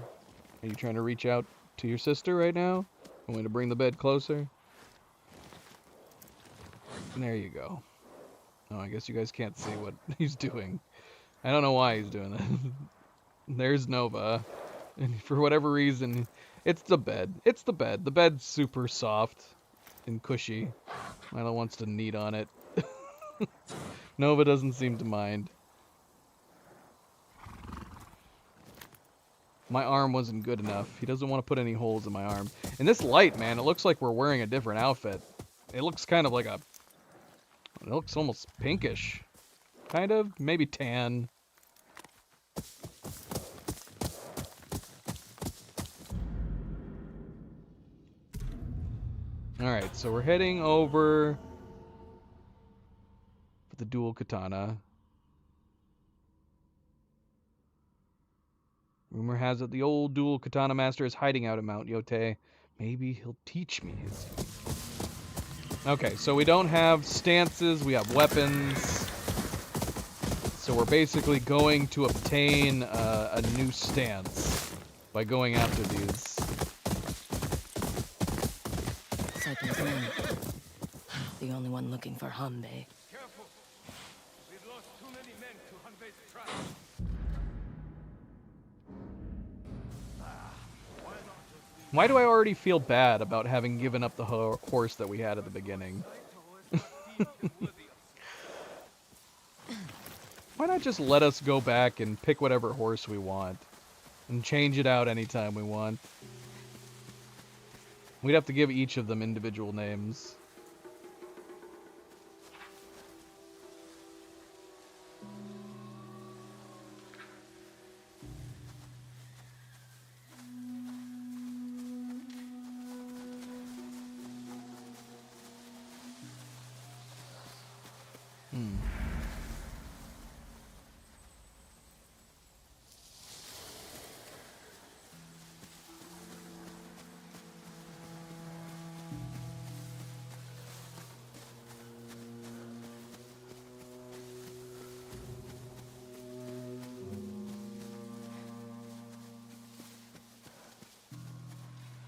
are you trying to reach out to your sister right now? Want me to bring the bed closer? There you go. Oh, I guess you guys can't see what he's doing. I don't know why he's doing that. There's Nova. And for whatever reason, it's the bed. It's the bed. The bed's super soft and cushy. Milo wants to knead on it. Nova doesn't seem to mind. My arm wasn't good enough. He doesn't want to put any holes in my arm. In this light, man, it looks like we're wearing a different outfit. It looks kind of like a... It looks almost pinkish. Kind of. Maybe tan. Alright, so we're heading over for the dual katana. Rumor has it the old dual katana master is hiding out at Mount Yote. Maybe he'll teach me his... Okay, so we don't have stances, we have weapons. So So we're basically going to obtain a new stance by going after these. Saito's men. The only one looking for Hanbei. Careful. We've lost too many men to Hanbei's trap. Why do I already feel bad about having given up the horse that we had at the beginning? Why not just let us go back and pick whatever horse we want and change it out anytime we want? We'd have to give each of them individual names.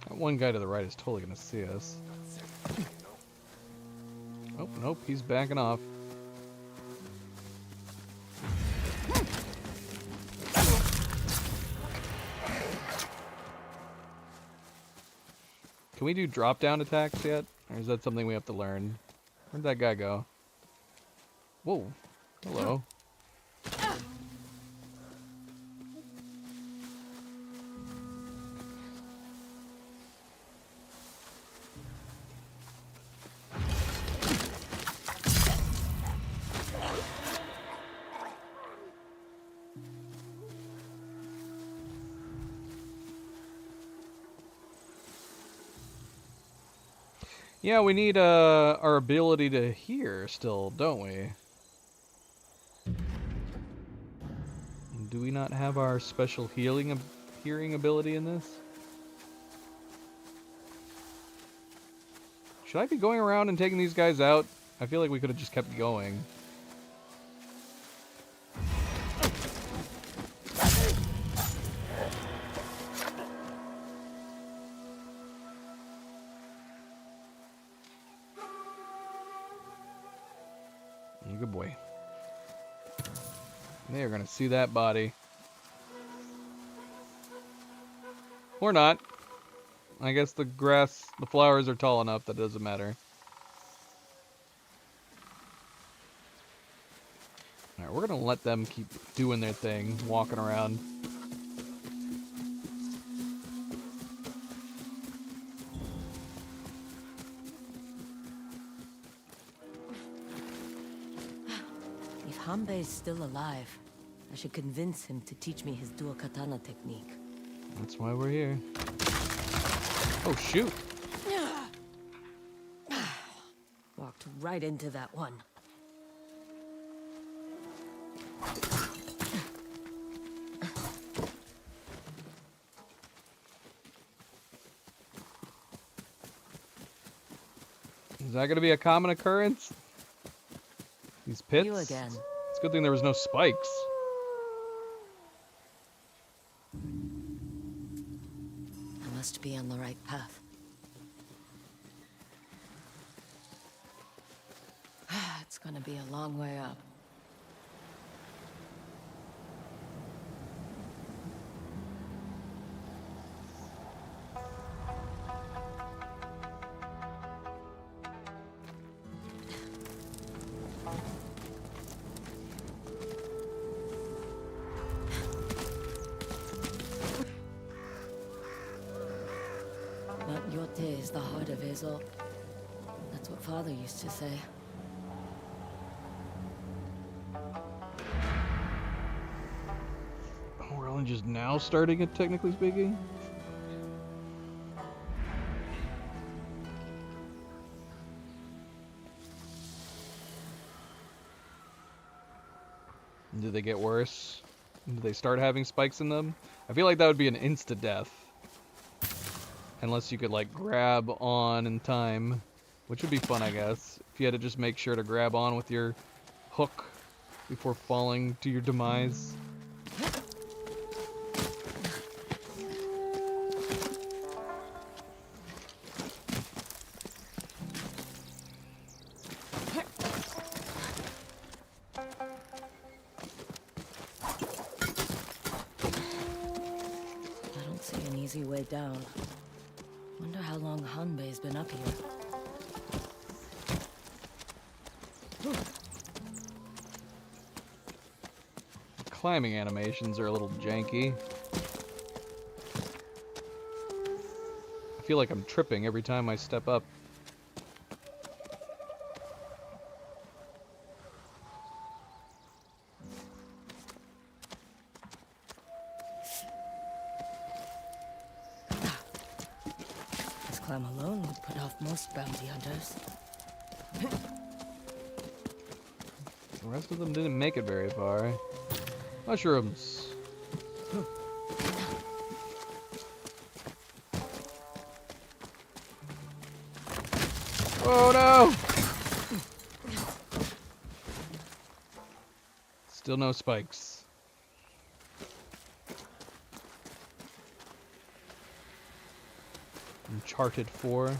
That one guy to the right is totally gonna see us. Oh, nope, he's backing off. Can we do drop-down attacks yet? Or is that something we have to learn? Where'd that guy go? Whoa. Hello. Yeah, we need our ability to hear still, don't we? Do we not have our special hearing ability in this? Should I be going around and taking these guys out? I feel like we could have just kept going. Good boy. They are gonna see that body. Or not. I guess the flowers are tall enough that it doesn't matter. Alright, we're gonna let them keep doing their thing, walking around. Hanbei is still alive. I should convince him to teach me his dual katana technique. That's why we're here. Oh, shoot. Walked right into that one. Is that going to be a common occurrence? These pits? You again. It's a good thing there was no spikes. I must be on the right path. It's gonna be a long way up. Mount Yote is the heart of Ezo. That's what Father used to say. We're only just now starting it, technically speaking. Do they get worse? Do they start having spikes in them? I feel like that would be an insta-death. Unless you could, like, grab on in time. Which would be fun, I guess. If you had to just make sure to grab on with your hook before falling to your demise. I don't see an easy way down. Wonder how long Hanbei's been up here. Climbing animations are a little janky. I feel like I'm tripping every time I step up. This climb alone would put off most bounty hunters. The rest of them didn't make it very far. Mushrooms. Oh no! Still no spikes. Uncharted 4.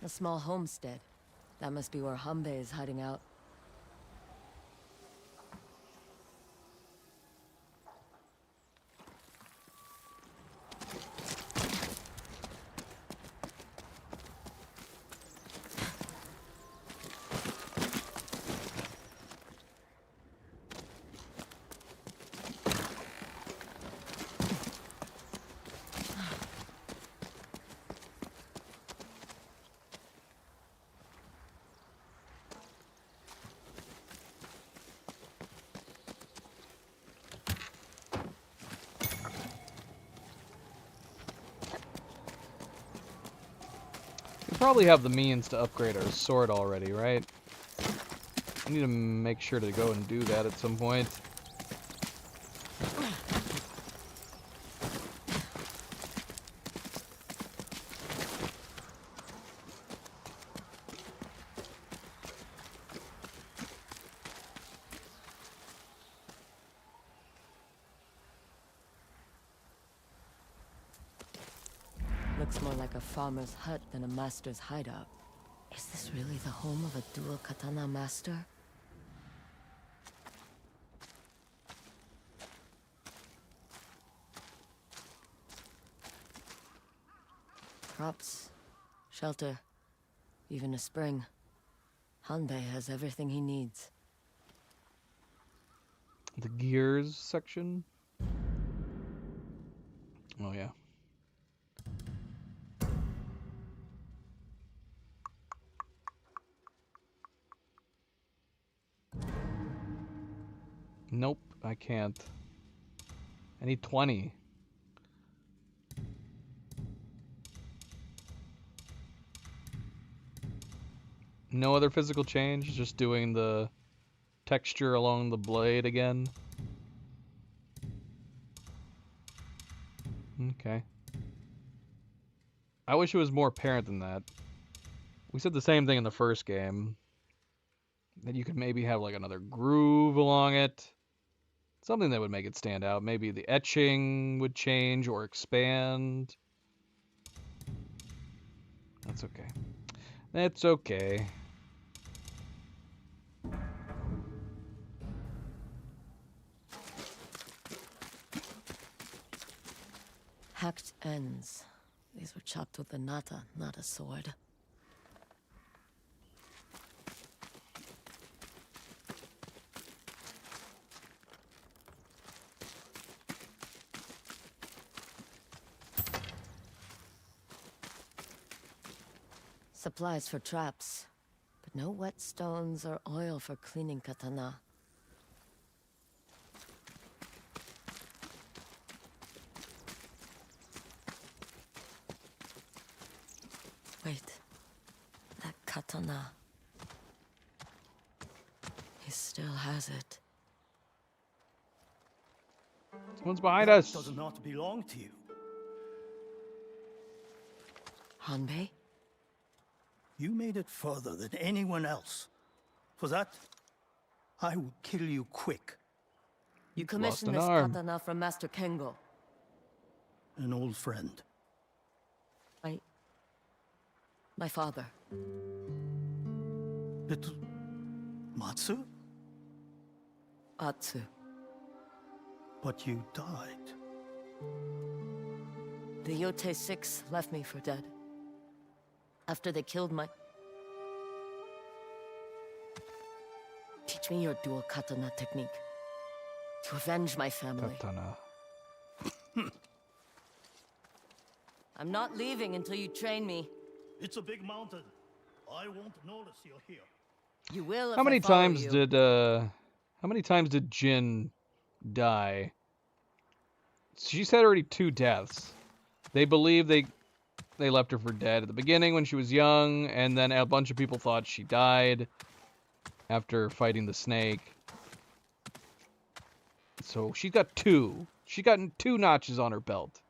A small homestead. That must be where Hanbei is hiding out. We probably have the means to upgrade our sword already, right? I need to make sure to go and do that at some point. Looks more like a farmer's hut than a master's hideout. Is this really the home of a dual katana master? Crops, shelter, even a spring. Hanbei has everything he needs. The gears section? Oh yeah. Nope, I can't. I need 20. No other physical change, just doing the texture along the blade again. Okay. I wish it was more apparent than that. We said the same thing in the first game. That you could maybe have like another groove along it. Something that would make it stand out. Maybe the etching would change or expand. That's okay. That's okay. Hacked ends. These were chopped with a nata, not a sword. Supplies for traps, but no whetstones or oil for cleaning katana. Wait, that katana. He still has it. Someone's behind us. Does not belong to you. Hanbei? You made it further than anyone else. For that, I will kill you quick. You commissioned an this arm. katana from Master Kengo. An old friend. My father. It... Matsu? Atsu. But you died. The Yote 6 left me for dead. After they killed my... Teach me your dual katana technique. To avenge my family. Katana. I'm not leaving until you train me. It's a big mountain. I won't notice you're here. You will if How many I follow times you. how many times did Jin die? She's had already 2 deaths. They believe they left her for dead at the beginning when she was young, and then a bunch of people thought she died after fighting the snake. So she got 2. She got 2 notches on her belt.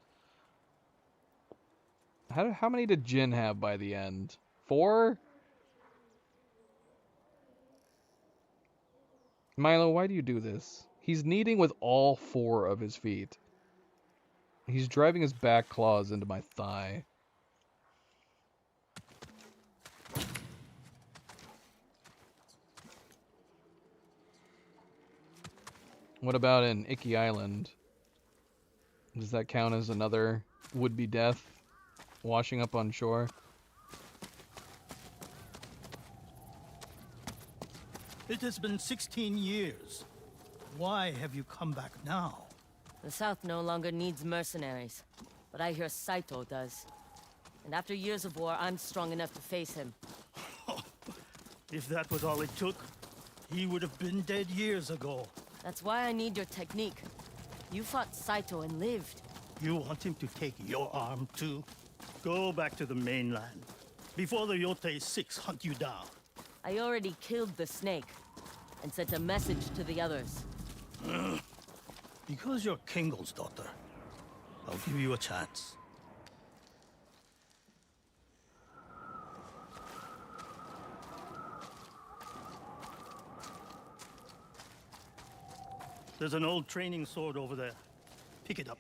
How many did Jin have by the end? 4? Milo, why do you do this? He's kneading with all 4 of his feet. He's driving his back claws into my thigh. What about in Icky Island? Does that count as another would-be death? Washing up on shore? It has been 16 years. Why have you come back now? The South no longer needs mercenaries. But I hear Saito does. And after years of war, I'm strong enough to face him. If that was all it took, he would have been dead years ago. That's why I need your technique. You fought Saito and lived. You want him to take your arm too? Go back to the mainland. Before the Yote 6 hunt you down. I already killed the snake. And sent a message to the others. Because you're Kengo's daughter, I'll give you a chance. There's an old training sword over there. Pick it up.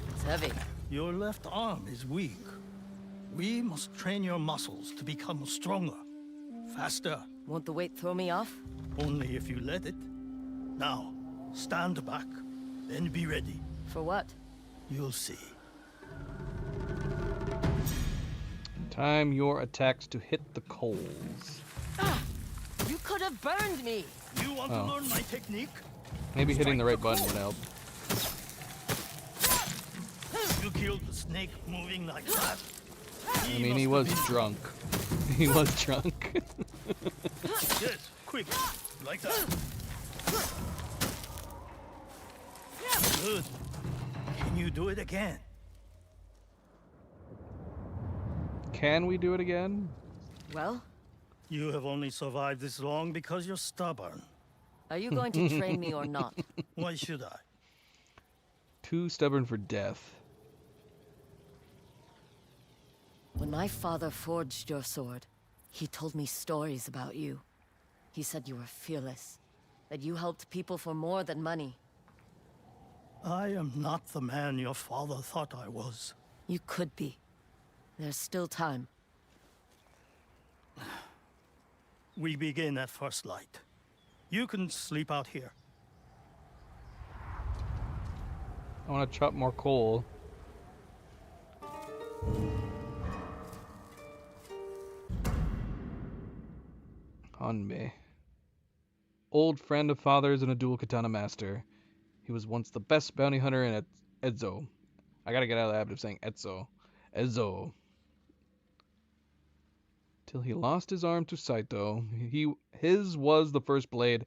It's heavy. Your left arm is weak. We must train your muscles to become stronger, faster. Won't the weight throw me off? Only if you let it. Now, stand back, then be ready. For what? You'll see. Time your attacks to hit the coals. You could have burned me! You want to learn my technique? Maybe hitting the right button would help. You killed the snake moving like that. I mean, he was drunk. He was drunk. Yes, quick. Like that. Good. Can you do it again? Can we do it again? Well? You have only survived this long because you're stubborn. Are you going to train me or not? Why should I? Too stubborn for death. When my father forged your sword, he told me stories about you. He said you were fearless, that you helped people for more than money. I am not the man your father thought I was. You could be. There's still time. We begin at first light. You can sleep out here. I want to chop more coal. Hanbei. Old friend of father's and a dual katana master. He was once the best bounty hunter in Edzo. I gotta get out of the habit of saying Etzo. Edzo. Till he lost his arm to Saito. His was the first blade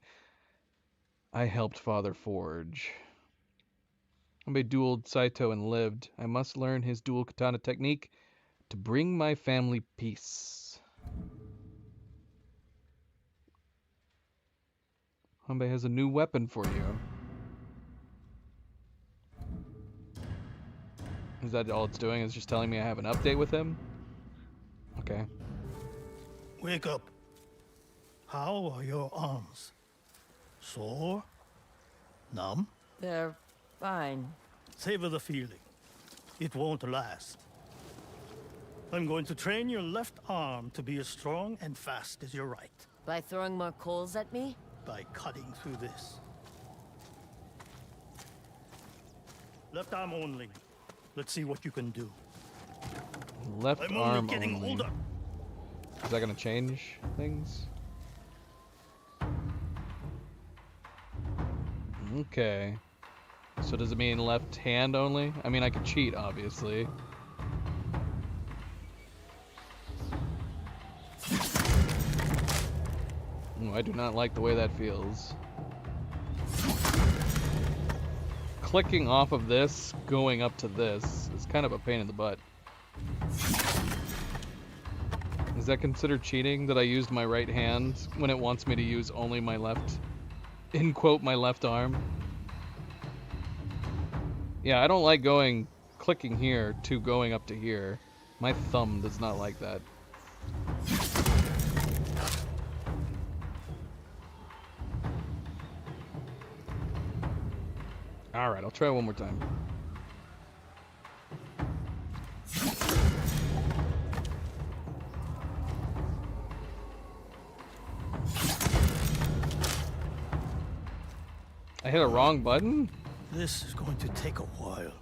I helped father forge. Hanbei dueled Saito and lived. I must learn his dual katana technique to bring my family peace. Hanbei has a new weapon for you. Is that all it's doing? Is just telling me I have an update with him? Okay. Wake up. How are your arms? Sore? Numb? They're fine. Savor the feeling. It won't last. I'm going to train your left arm to be as strong and fast as your right. By throwing more coals at me? By cutting through this. Left arm only. Let's see what you can do. Left I'm arm only getting only. older. Is that gonna change things? Okay. So does it mean left hand only? I mean, I could cheat, obviously. Ooh, I do not like the way that feels. Clicking off of this, going up to this, is kind of a pain in the butt. Is that considered cheating that I used my right hand when it wants me to use only my left, in quote, my left arm? Yeah, I don't like clicking here to going up to here. My thumb does not like that. Alright, I'll try one more time. I hit a wrong button? This is going to take a while.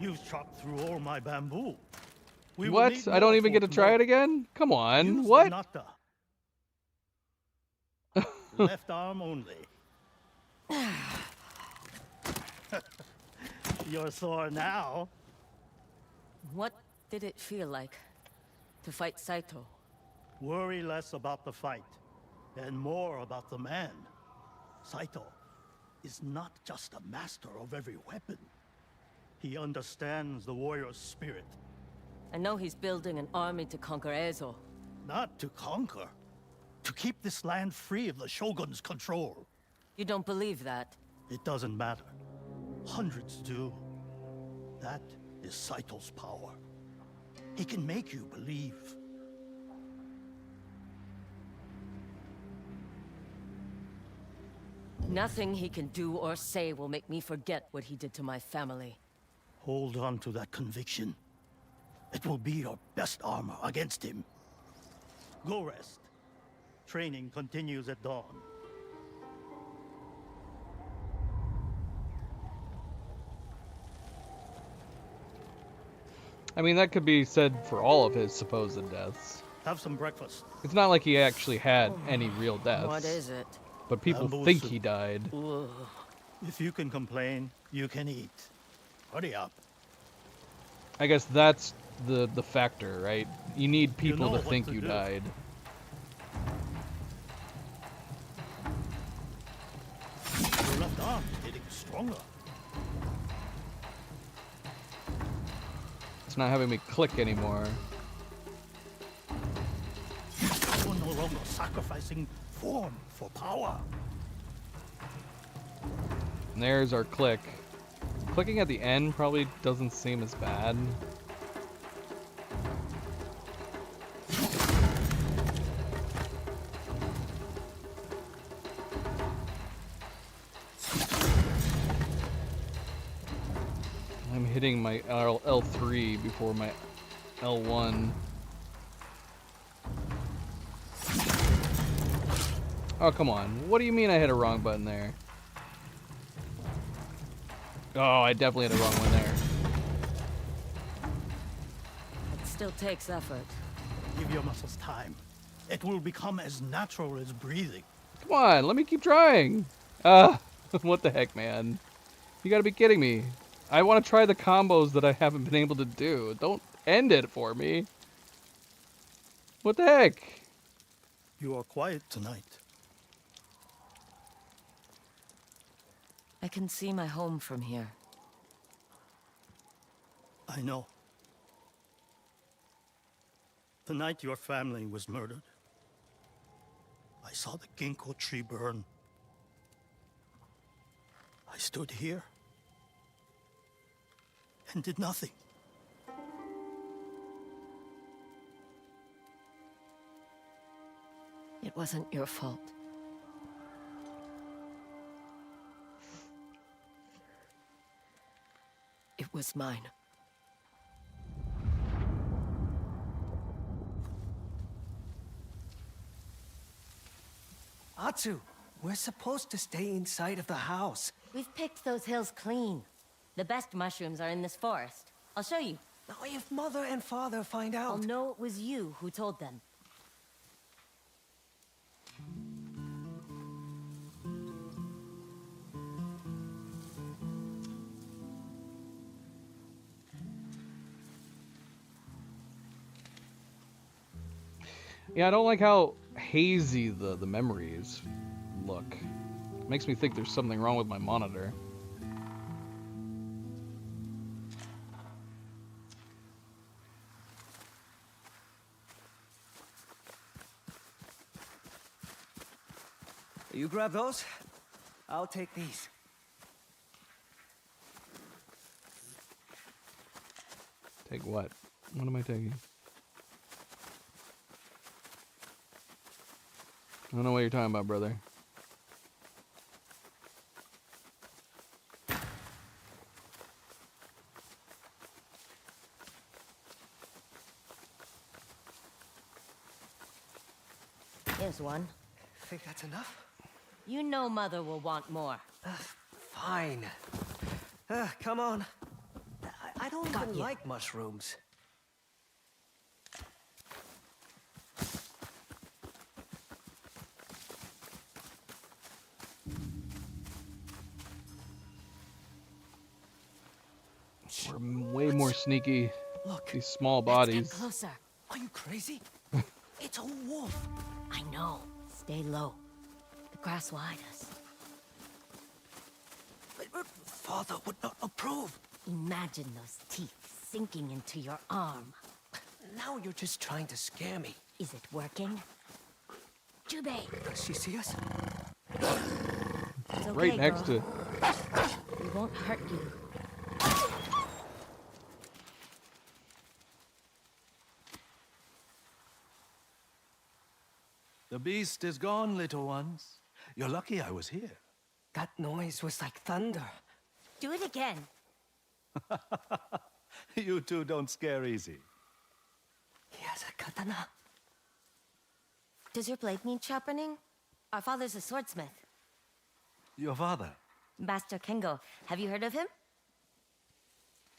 You've chopped through all my bamboo. We will need What? I don't more even for get to try it again? Come on, Use the what? nata. Left arm only. You're sore now. What did it feel like to fight Saito? Worry less about the fight and more about the man. Saito is not just a master of every weapon. He understands the warrior's spirit. I know he's building an army to conquer Ezo. Not to conquer. To keep this land free of the Shogun's control. You don't believe that? It doesn't matter. Hundreds do. That is Saito's power. He can make you believe. Nothing he can do or say will make me forget what he did to my family. Hold on to that conviction. It will be your best armor against him. Go rest. Training continues at dawn. I mean, that could be said for all of his supposed deaths. Have some breakfast. It's not like he actually had any real deaths. What is it? But people think he died. Ugh. If you can complain, you can eat. Hurry up. I guess that's the factor, right? You need people know to what think to you do. died. Your left arm is getting stronger. It's not having me click anymore. You're no longer sacrificing form for power. And there's our click. Clicking at the end probably doesn't seem as bad. I'm hitting my L3 before my L1. Oh, come on. What do you mean I hit a wrong button there? Oh, I definitely hit a wrong one there. It still takes effort. Give your muscles time. It will become as natural as breathing. Come on, let me keep trying. What the heck, man? You gotta be kidding me. I want to try the combos that I haven't been able to do. Don't end it for me. What the heck? You are quiet tonight. I can see my home from here. I know. The night your family was murdered, I saw the ginkgo tree burn. I stood here, and did nothing. It wasn't your fault. It was mine. Atsu, we're supposed to stay inside of the house. We've picked those hills clean. The best mushrooms are in this forest. I'll show you. Now, if Mother and Father find out... I'll know it was you who told them. Yeah, I don't like how hazy the memories look. Makes me think there's something wrong with my monitor. You grab those? I'll take these. Take what? What am I taking? I don't know what you're talking about, brother. Here's one. Think that's enough? You know Mother will want more. Fine. Come on. I don't even like mushrooms. We're way more sneaky. Look, these small Let's bodies. get closer. Are you crazy? It's a wolf. I know. Stay low. The grass will hide us. But Father would not approve. Imagine those teeth sinking into your arm. Now you're just trying to scare me. Is it working? Jubei! Does she see us? It's okay, Right next girl. to it. We won't hurt you. The beast is gone, little ones. You're lucky I was here. That noise was like thunder. Do it again. You two don't scare easy. He has a katana. Does your blade need sharpening? Our father's a swordsmith. Your father? Master Kengo. Have you heard of him?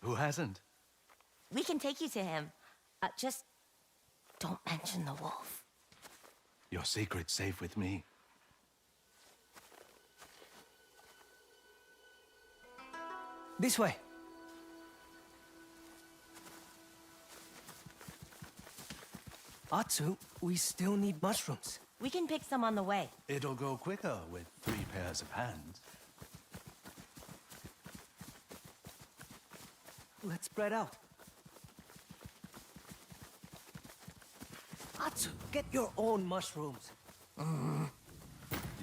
Who hasn't? We can take you to him. Just don't mention the wolf. Your secret's safe with me. This way. Atsu, we still need mushrooms. We can pick some on the way. It'll go quicker with 3 pairs of hands. Let's spread out. Atsu, get your own mushrooms.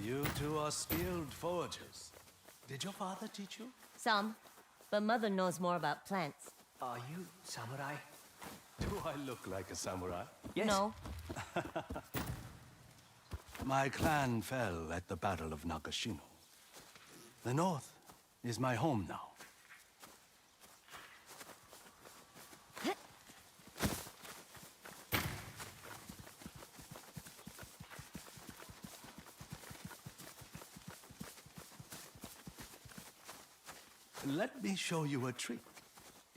You two are skilled foragers. Did your father teach you? Some, but Mother knows more about plants. Are you samurai? Do I look like a samurai? Yes. No. My clan fell at the Battle of Nagashino. The North is my home now. Let me show you a trick.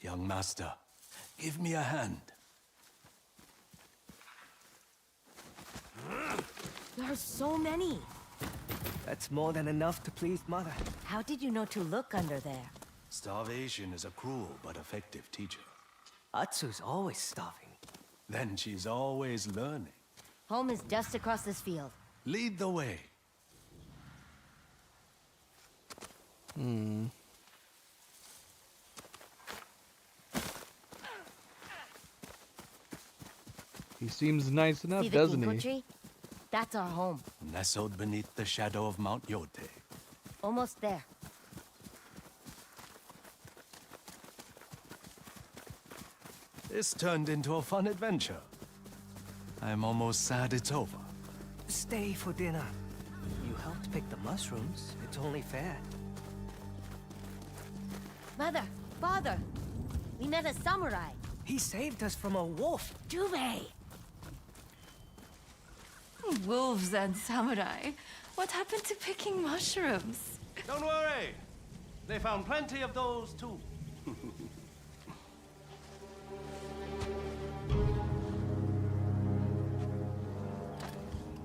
Young master, give me a hand. There are so many. That's more than enough to please Mother. How did you know to look under there? Starvation is a cruel but effective teacher. Atsu's always starving. Then she's always learning. Home is just across this field. Lead the way. He seems nice enough, See the doesn't ginkgo he? tree? That's our home. Nestled beneath the shadow of Mount Yote. Almost there. This turned into a fun adventure. I'm almost sad it's over. Stay for dinner. You helped pick the mushrooms. It's only fair. Mother, father, we met a samurai. He saved us from a wolf. Juve! Wolves and samurai. What happened to picking mushrooms? Don't worry. They found plenty of those too.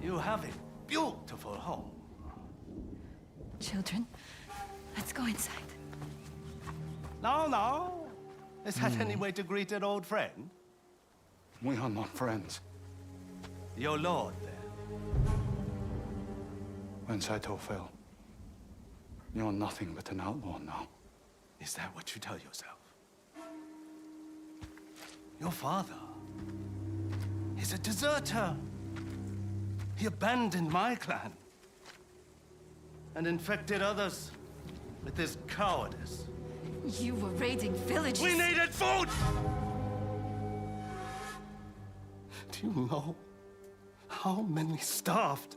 You have a beautiful home. Children, let's go inside. No. Is that any way to greet an old friend? We are not friends. Your lord, then. When Saito fell, you're nothing but an outlaw now. Is that what you tell yourself? Your father is a deserter. He abandoned my clan and infected others with his cowardice. You were raiding villages. We needed food! Do you know how many starved?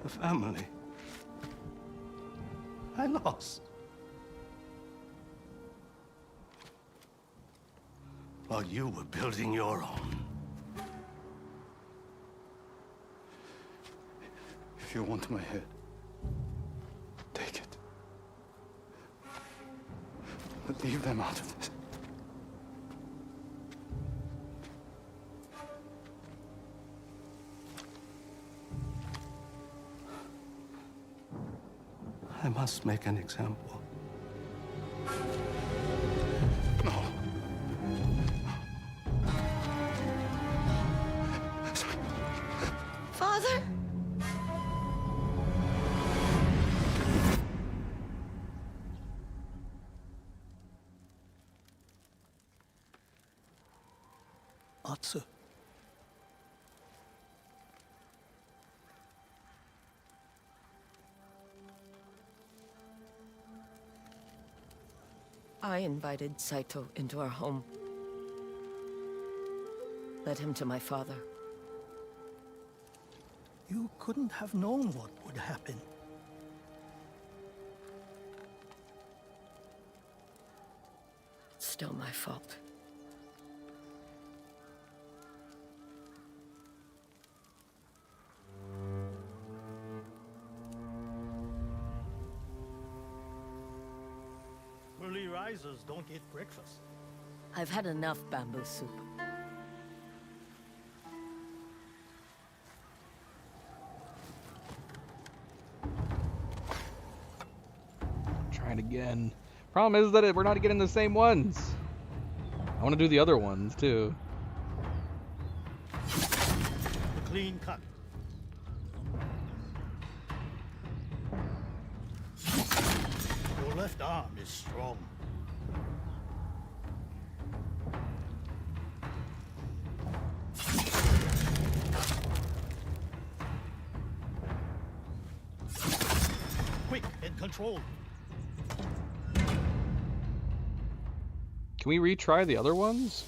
The family I lost. While you were building your own. If you want my head, take it. But leave them out of this. I must make an example. No. Father? Atsu. I invited Saito into our home. Led him to my father. You couldn't have known what would happen. It's still my fault. Early risers don't eat breakfast. I've had enough bamboo soup. Trying again. Problem is that we're not getting the same ones. I want to do the other ones too. A clean cut. Your left arm is strong. Quick and controlled. Can we retry the other ones?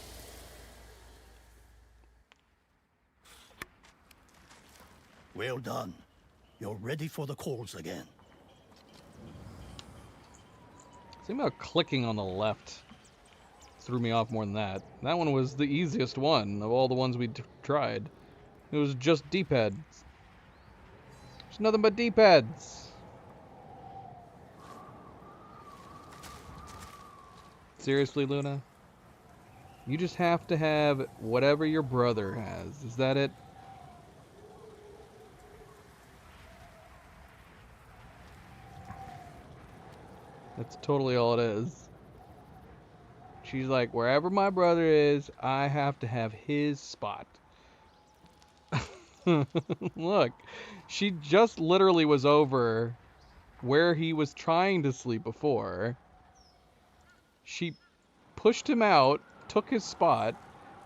Well done. You're ready for the calls again. Something about clicking on the left threw me off more than that. That one was the easiest one of all the ones we tried. It was just D-pads. There's nothing but D-pads. Seriously, Luna? You just have to have whatever your brother has. Is that it? That's totally all it is. She's like, wherever my brother is, I have to have his spot. Look, she just literally was over where he was trying to sleep before. She pushed him out, took his spot.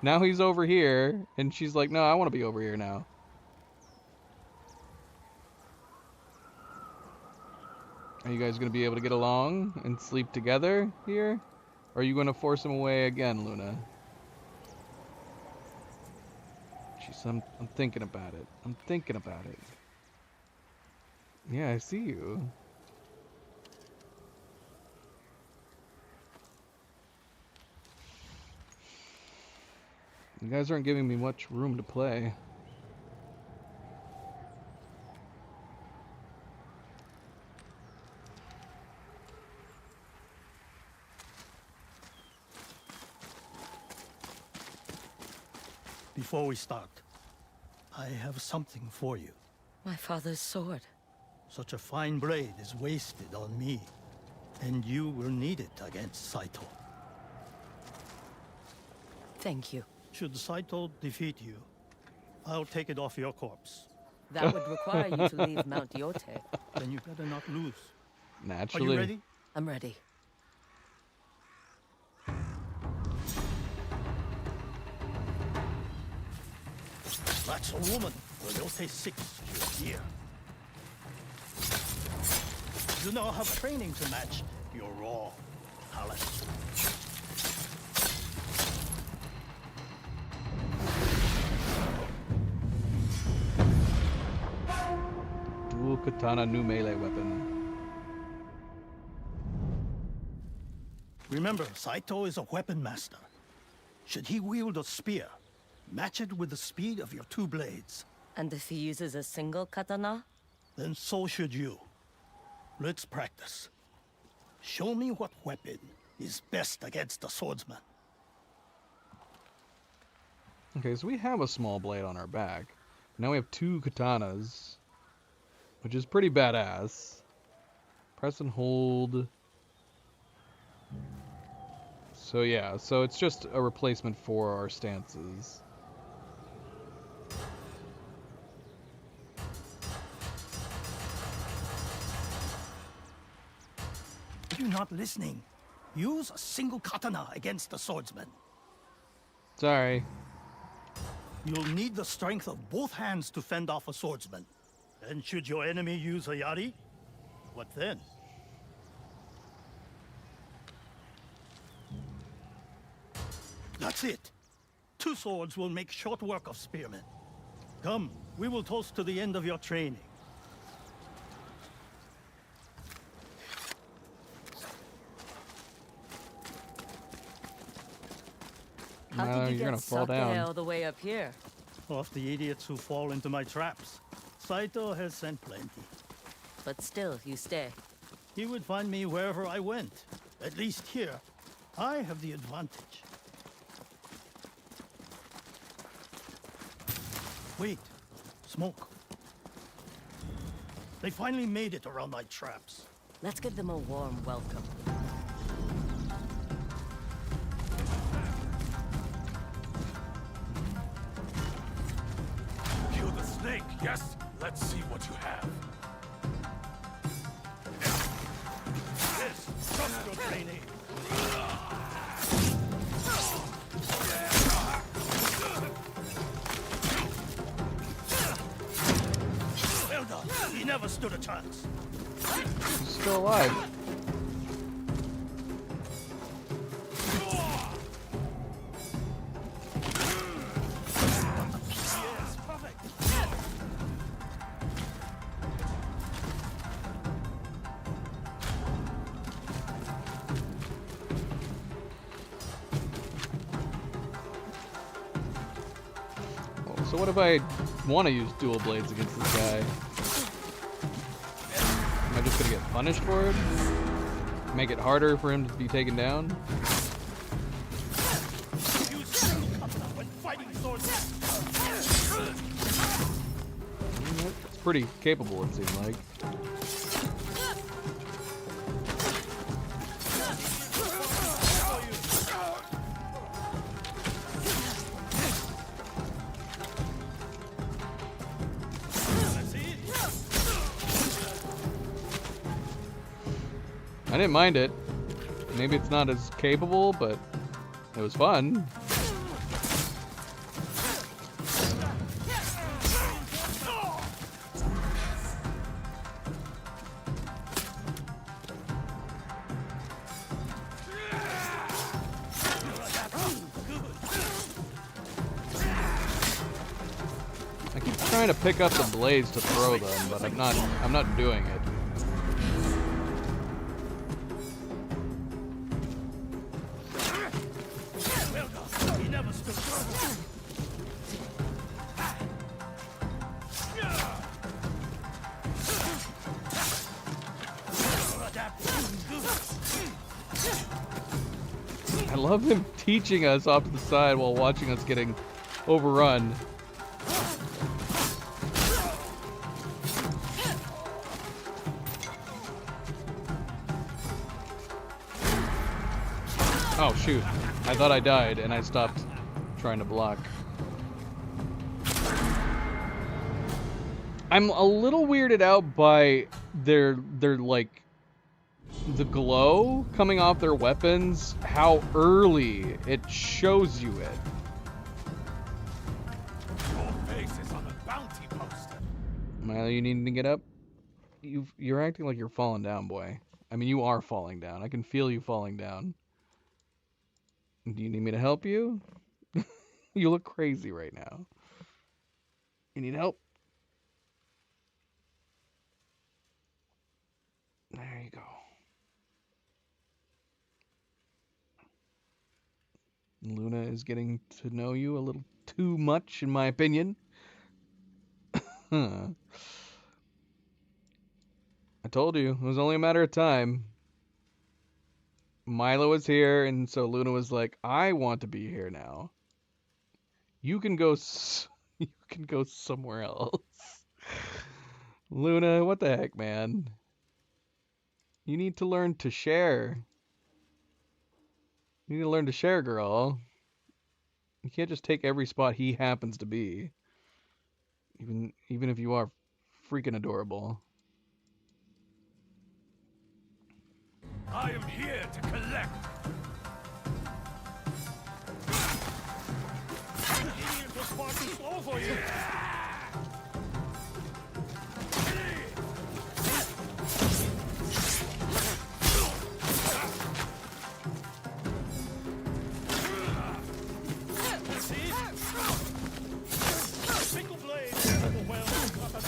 Now he's over here, and she's like, no, I want to be over here now. Are you guys going to be able to get along and sleep together here? Or are you going to force him away again, Luna? Jeez, I'm thinking about it. I'm thinking about it. Yeah, I see you. You guys aren't giving me much room to play. Before we start, I have something for you. My father's sword. Such a fine blade is wasted on me, and you will need it against Saito. Thank you. Should Saito defeat you, I'll take it off your corpse. That would require you to leave Mount Yote. Then you better not lose. Naturally. Are you ready? I'm ready. That's a woman. Yote 6 here. You now have training to match your raw talent. Dual katana new melee weapon. Remember, Saito is a weapon master. Should he wield a spear, match it with the speed of your two blades. And if he uses a single katana? Then so should you. Let's practice. Show me what weapon is best against a swordsman. Okay, so we have a small blade on our back. Now we have 2 katanas, which is pretty badass. Press and hold. So yeah, so it's just a replacement for our stances. You're not listening. Use a single katana against a swordsman. Sorry. You'll need the strength of both hands to fend off a swordsman. And should your enemy use a yari, what then? That's it. 2 swords will make short work of spearmen. Come, we will toast to the end of your training. How did you you're gonna get fall sake down. all the way up here? Off the idiots who fall into my traps. Saito has sent plenty. But still, you stay. He would find me wherever I went. At least here, I have the advantage. Wait, smoke. They finally made it around my traps. Let's give them a warm welcome. Kill the snake, yes? Let's see what you have. Yes, trust your training. Well done. He never stood a chance. He's still alive. Yes, perfect. So what if I want to use dual blades against this guy? Am I just gonna get punished for it? Make it harder for him to be taken down? Use single katana when fighting swordsmen. It's pretty capable, it seems like. I didn't mind it. Maybe it's not as capable, but it was fun. trying to pick up the blades to throw them, but I'm not doing it. He never stood trouble. I love him teaching us off to the side while watching us getting overrun. Oh shoot, I thought I died and I stopped trying to block. I'm a little weirded out by their like the glow coming off their weapons, how early it shows you it. Your face is on the bounty poster. Milo, you need to get up? You're acting like you're falling down, boy. I mean, you are falling down. I can feel you falling down. Do you need me to help you? You look crazy right now. You need help? There you go. Luna is getting to know you a little too much, in my opinion. I told you, it was only a matter of time. Milo was here, and so Luna was like, I want to be here now. You can go somewhere else. Luna, what the heck, man? You need to learn to share. You need to learn to share, girl. You can't just take every spot he happens to be. Even if you are freaking adorable. I am here to collect. Idiot was far too slow for you. Single blade overwhelms Katana.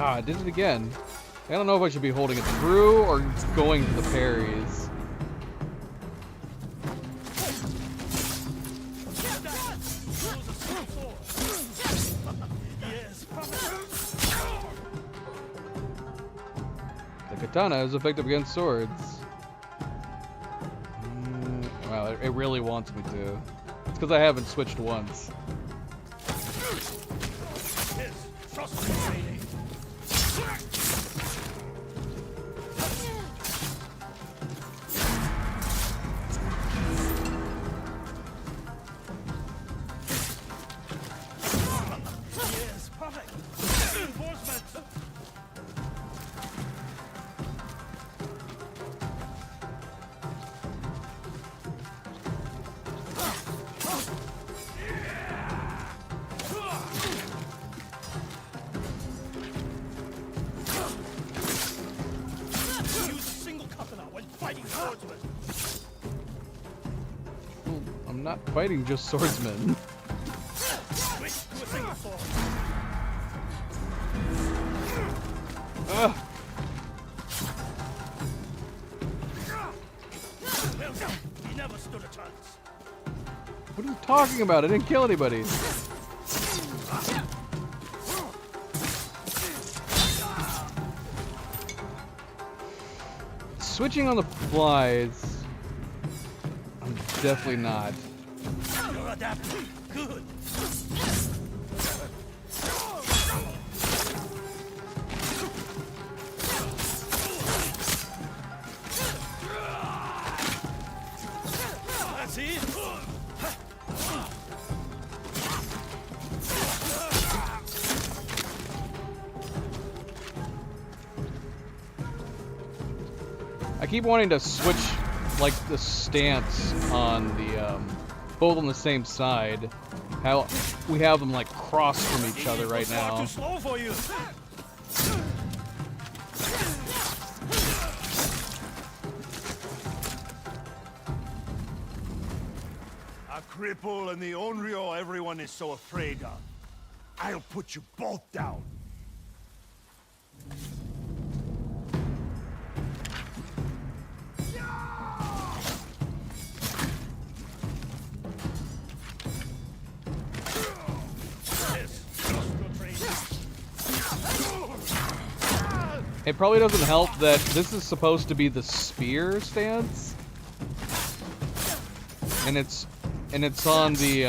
Ah, I did it again. I don't know if I should be holding it through or going to the parries. The katana is effective against swords. Wow, it really wants me to. It's because I haven't switched once. I'm not fighting just swordsmen. Ugh. He never stood a chance. What are you talking about? I didn't kill anybody. Switching on the flies. I'm definitely not. You're adapting. Good. That's it. I keep wanting to switch, like, the stance on the, both on the same side. How we have them, like, cross from each other right now. Too slow for you. A cripple and the Onryo everyone is so afraid of. I'll put you both down. It probably doesn't help that this is supposed to be the spear stance. And it's on the,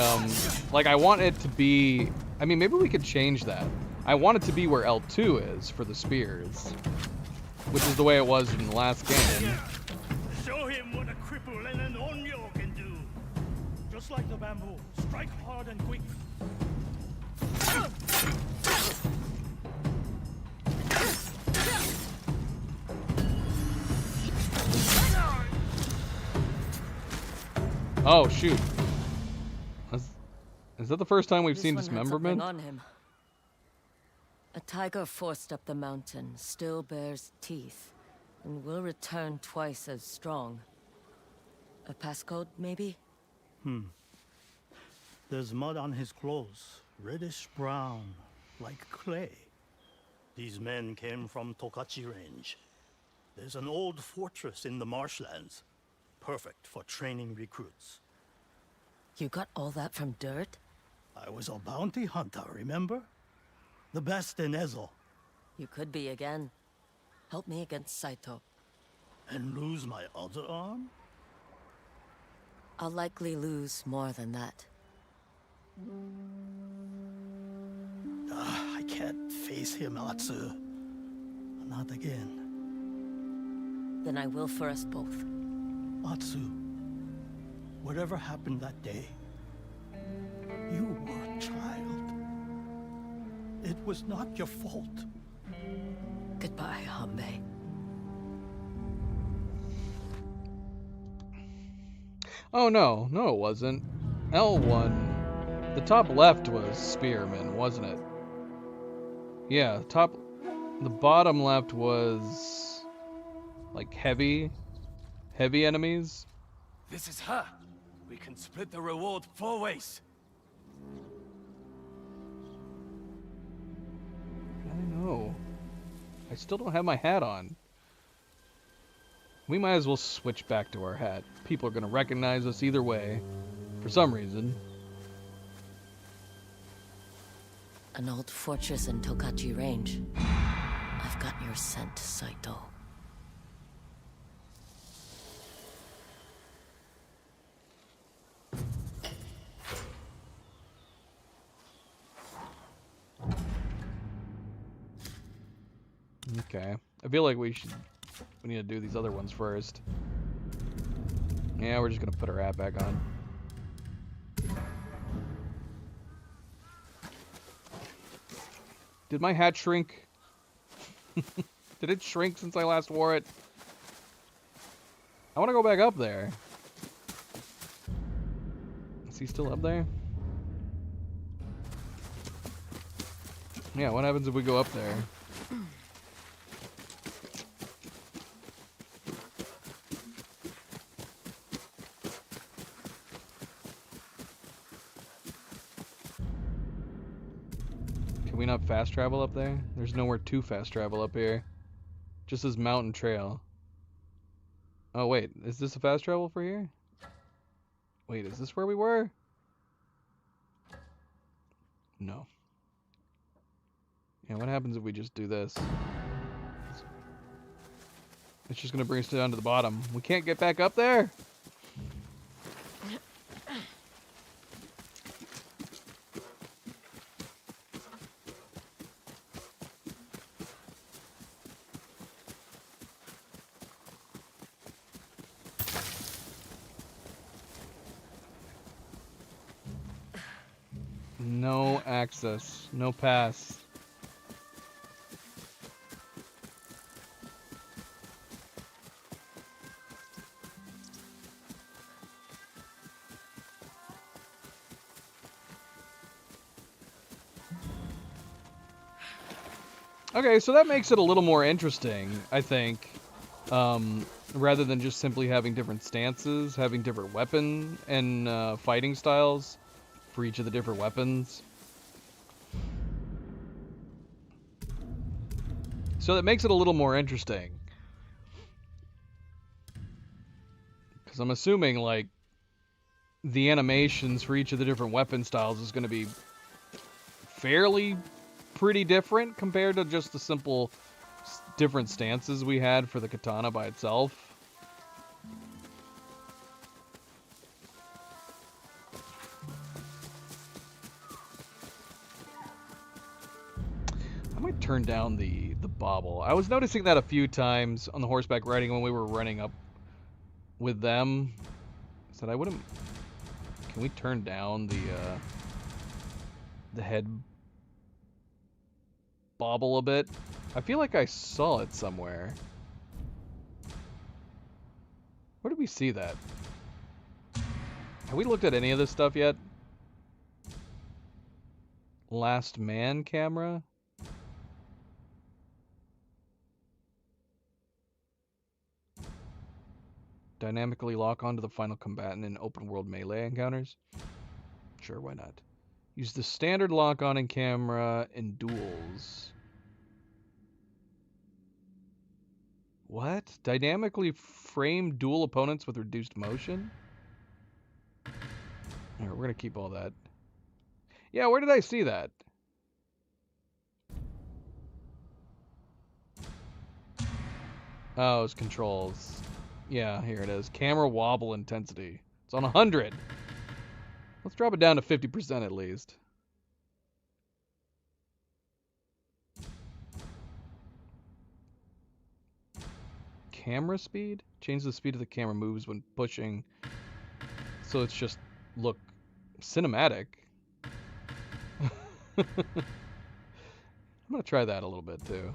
like, I want it to be, I mean, maybe we could change that. I want it to be where L2 is for the spears, which is the way it was in the last game. Show him what a cripple and an Onryo can do. Just like the bamboo, strike hard and quick. Oh, shoot. Is that the first time we've seen This one had dismemberment? something on him. A tiger forced up the mountain, still bears teeth, and will return twice as strong. A passcode, maybe? There's mud on his clothes, reddish brown, like clay. These men came from Tokachi Range. There's an old fortress in the marshlands, perfect for training recruits. You got all that from dirt? I was a bounty hunter, remember? The best in Ezo. You could be again. Help me against Saito. And lose my other arm? I'll likely lose more than that. I can't face him, Atsu. Not again. Then I will for us both. Atsu, whatever happened that day, you were a child. It was not your fault. Goodbye, Hanbei. Oh, no. No, it wasn't. L1. The top left was Spearman, wasn't it? Yeah, the bottom left was, like, heavy enemies. This is her. We can split the reward 4 ways. I know. I still don't have my hat on. We might as well switch back to our hat. People are going to recognize us either way, for some reason. An old fortress in Tokachi Range. I've got your scent, Saito. Okay. I feel like we need to do these other ones first. Yeah, we're just gonna put our hat back on. Did my hat shrink? Did it shrink since I last wore it? I want to go back up there. Is he still up there? Yeah, what happens if we go up there? Can we not fast travel up there? There's nowhere to fast travel up here. Just this mountain trail. Oh wait, is this a fast travel for here? Wait, is this where we were? No. Yeah, what happens if we just do this? It's just gonna bring us down to the bottom. We can't get back up there? No access. No pass. Okay, so that makes it a little more interesting, I think. Rather than just simply having different stances, having different weapon and fighting styles for each of the different weapons. So that makes it a little more interesting. Because I'm assuming, like, the animations for each of the different weapon styles is going to be fairly pretty different compared to just the simple different stances we had for the katana by itself. I might turn down the bobble. I was noticing that a few times on the horseback riding when we were running up with them. I said I wouldn't. Can we turn down the head bobble a bit? I feel like I saw it somewhere. Where did we see that? Have we looked at any of this stuff yet? Last man camera? Dynamically lock onto the final combatant in open world melee encounters? Sure, why not? Use the standard lock on in camera in duels. What? Dynamically frame dual opponents with reduced motion? Alright, we're gonna keep all that. Yeah, where did I see that? Oh, it's controls. Yeah, here it is. Camera wobble intensity. It's on 100. Let's drop it down to 50% at least. Camera speed? Change the speed of the camera moves when pushing. So it's just look cinematic. I'm gonna try that a little bit too.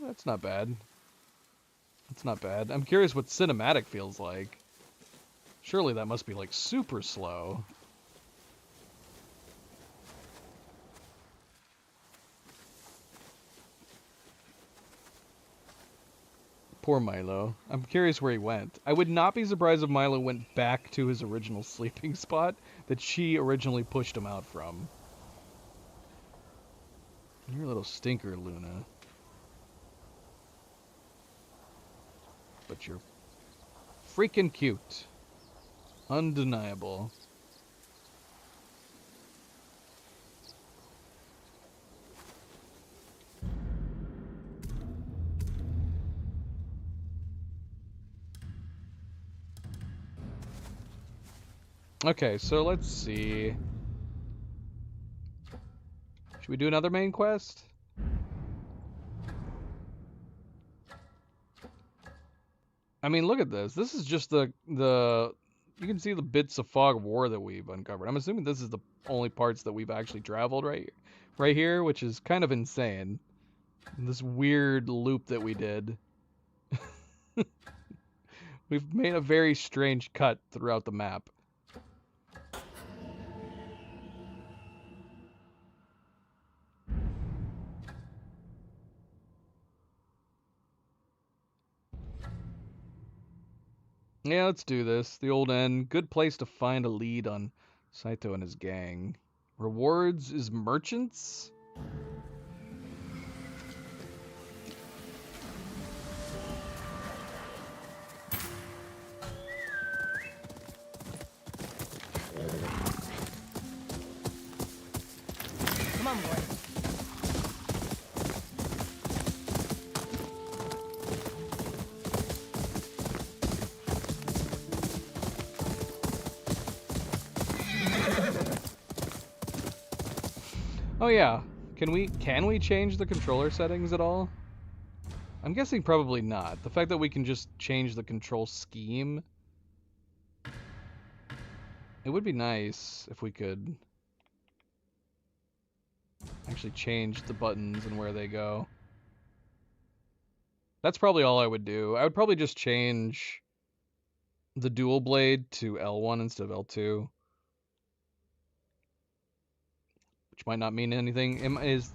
That's not bad. That's not bad. I'm curious what cinematic feels like. Surely that must be like super slow. Poor Milo. I'm curious where he went. I would not be surprised if Milo went back to his original sleeping spot that she originally pushed him out from. You're a little stinker, Luna. But you're freaking cute. Undeniable. Okay, so let's see. Should we do another main quest? I mean, look at this. This is just the you can see the bits of fog of war that we've uncovered. I'm assuming this is the only parts that we've actually traveled right here, which is kind of insane. This weird loop that we did. We've made a very strange cut throughout the map. Yeah, let's do this. The old inn. Good place to find a lead on Saito and his gang. Rewards is merchants? Come on, boy. Oh yeah. Can we change the controller settings at all? I'm guessing probably not. The fact that we can just change the control scheme. It would be nice if we could actually change the buttons and where they go. That's probably all I would do. I would probably just change the dual blade to L1 instead of L2. Which might not mean anything. Is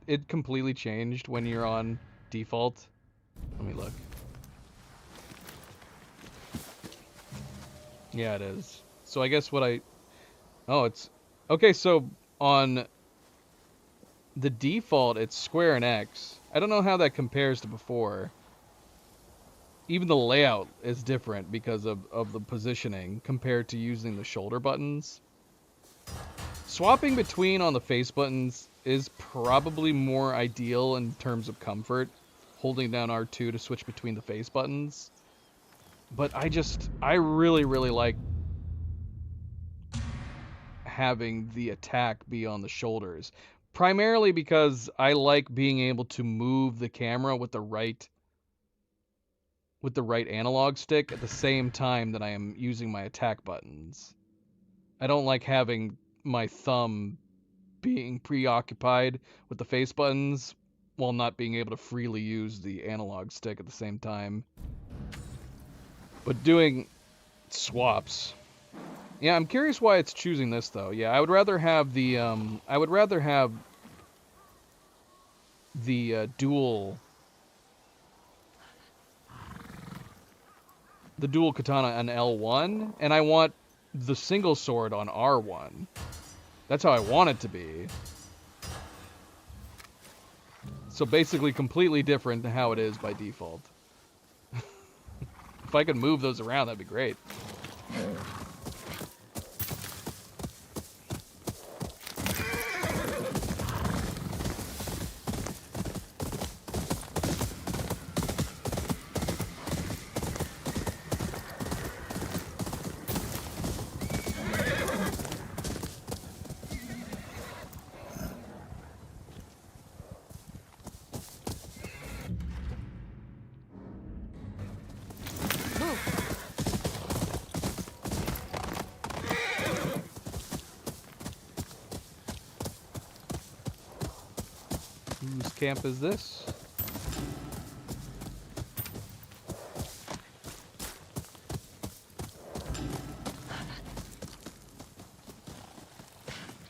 it completely changed when you're on default? Let me look. Yeah, it is. So I guess oh, it's okay. So on the default, it's square and X. I don't know how that compares to before. Even the layout is different because of the positioning compared to using the shoulder buttons. Swapping between on the face buttons is probably more ideal in terms of comfort, holding down R2 to switch between the face buttons. But I really, really like having the attack be on the shoulders. Primarily because I like being able to move the camera with the right analog stick at the same time that I am using my attack buttons. I don't like having my thumb being preoccupied with the face buttons while not being able to freely use the analog stick at the same time. But doing swaps. Yeah, I'm curious why it's choosing this though. Yeah, I would rather have the dual katana on L1, and I want the single sword on R1. That's how I want it to be. So basically completely different than how it is by default. If I could move those around, that'd be great. Whose camp is this?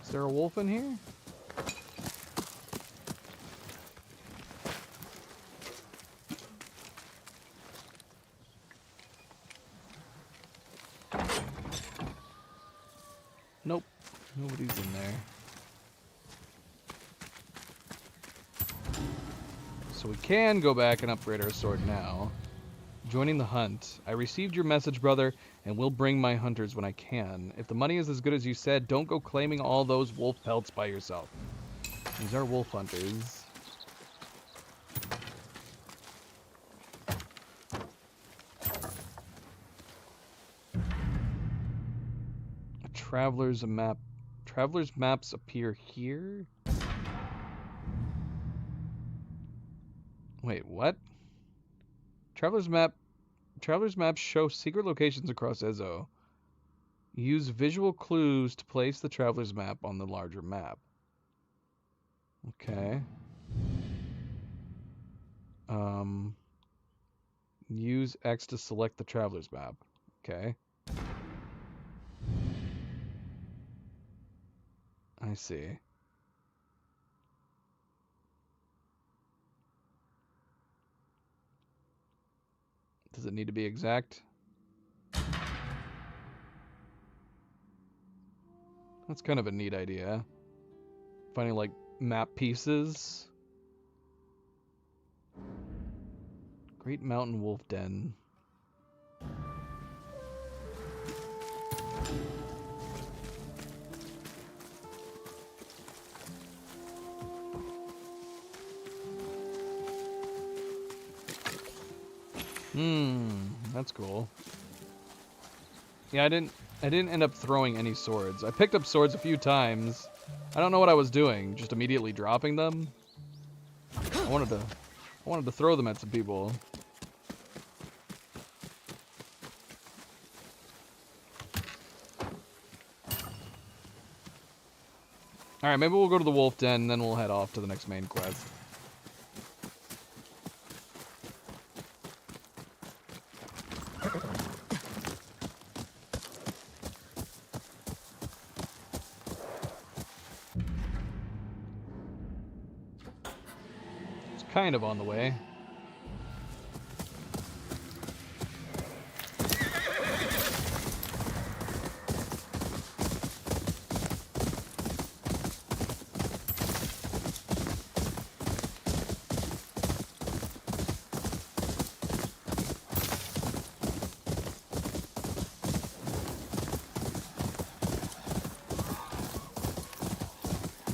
Is there a wolf in here? Nope, nobody's in there. So we can go back and upgrade our sword now. Joining the hunt. I received your message, brother, and will bring my hunters when I can. If the money is as good as you said, don't go claiming all those wolf pelts by yourself. These are wolf hunters. A traveler's map. Traveler's maps appear here? Wait, what? Traveler's maps show secret locations across Ezo. Use visual clues to place the traveler's map on the larger map. Okay. Use X to select the traveler's map. Okay. I see. Does it need to be exact? That's kind of a neat idea. Finding like map pieces. Great Mountain Wolf Den. That's cool. Yeah, I didn't end up throwing any swords. I picked up swords a few times. I don't know what I was doing, just immediately dropping them. I wanted to throw them at some people. Alright, maybe we'll go to the Wolf Den, and then we'll head off to the next main quest. kind of on the way.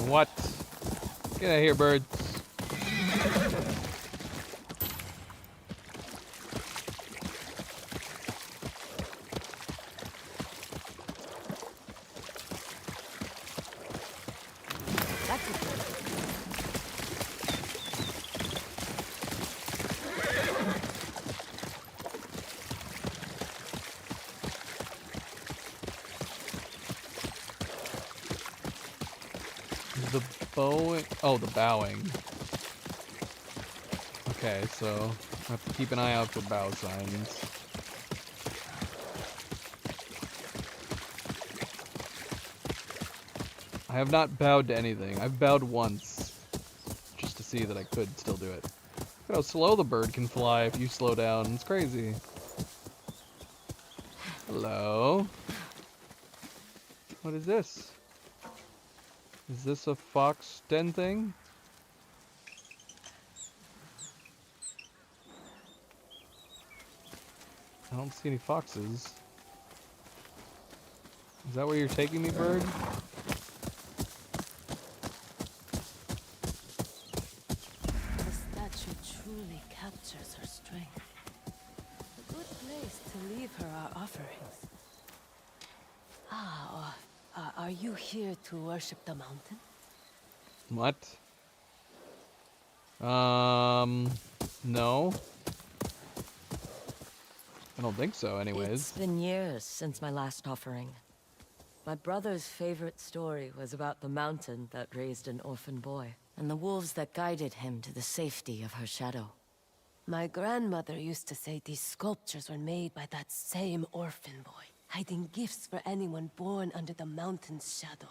What? Get out of here, birds. The bowing. Oh, the bowing. Okay, so I have to keep an eye out for bow signs. I have not bowed to anything. I've bowed once, just to see that I could still do it. Look at how slow the bird can fly if you slow down. It's crazy. Hello? What is this? Is this a fox den thing? I don't see any foxes. Is that where you're taking me, bird? The statue truly captures her strength. A good place to leave her our offerings. Are you here to worship the mountain? What? No. I don't think so, anyways. It's been years since my last offering. My brother's favorite story was about the mountain that raised an orphan boy, and the wolves that guided him to the safety of her shadow. My grandmother used to say these sculptures were made by that same orphan boy, hiding gifts for anyone born under the mountain's shadow,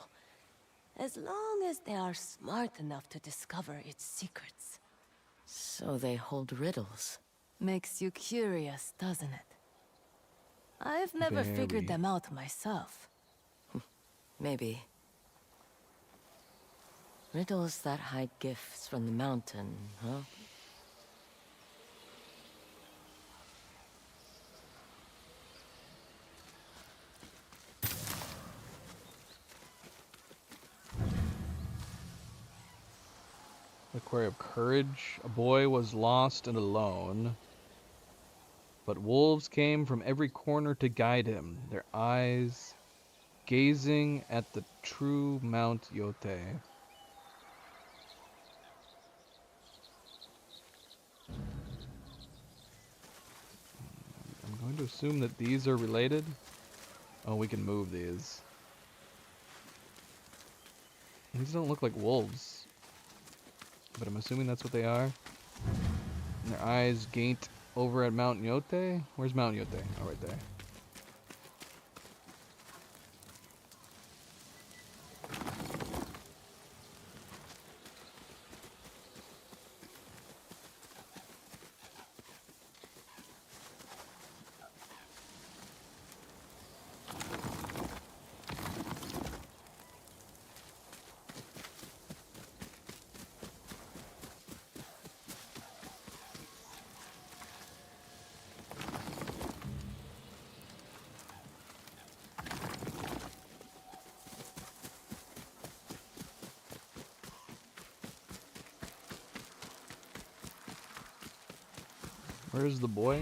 as long as they are smart enough to discover its secrets. So they hold riddles. Makes you curious, doesn't it? I've never figured them out myself. Maybe. Riddles that hide gifts from the mountain, huh? The Quarry of Courage. A boy was lost and alone, but wolves came from every corner to guide him, their eyes gazing at the true Mount Yote. I'm going to assume that these are related. Oh, we can move these. These don't look like wolves, but I'm assuming that's what they are. And their eyes gate over at Mount Yote? Where's Mount Yote? Oh, right there. Where's the boy?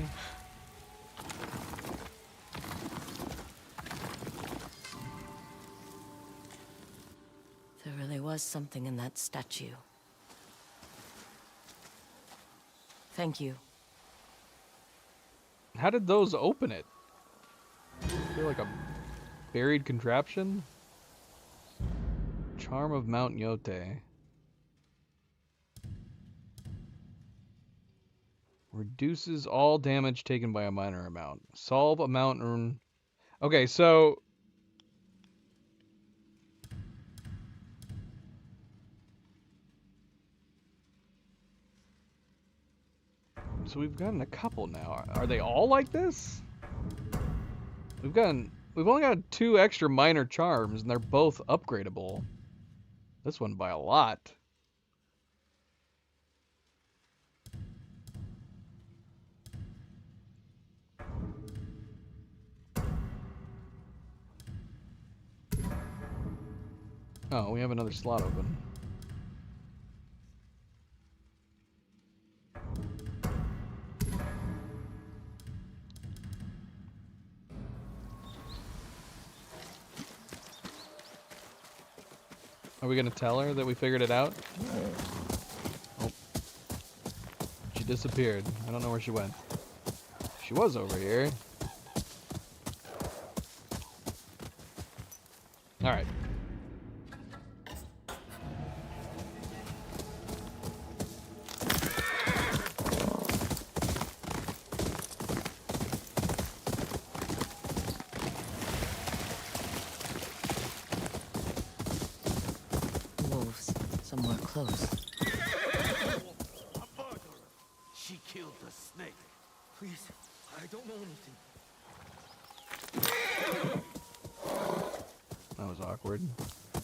There really was something in that statue. Thank you. How did those open it? I feel like a buried contraption? Charm of Mount Yote. Reduces all damage taken by a minor amount. Solve a mountain. Okay, so So we've gotten a couple now. Are they all like this? We've only got 2 extra minor charms, and they're both upgradable. This one by a lot. Oh, we have another slot open. Are we gonna tell her that we figured it out? Oh. She disappeared. I don't know where she went. She was over here. Alright. Wolves, somewhere close. She killed the snake. Please, I don't know anything. That was awkward. Can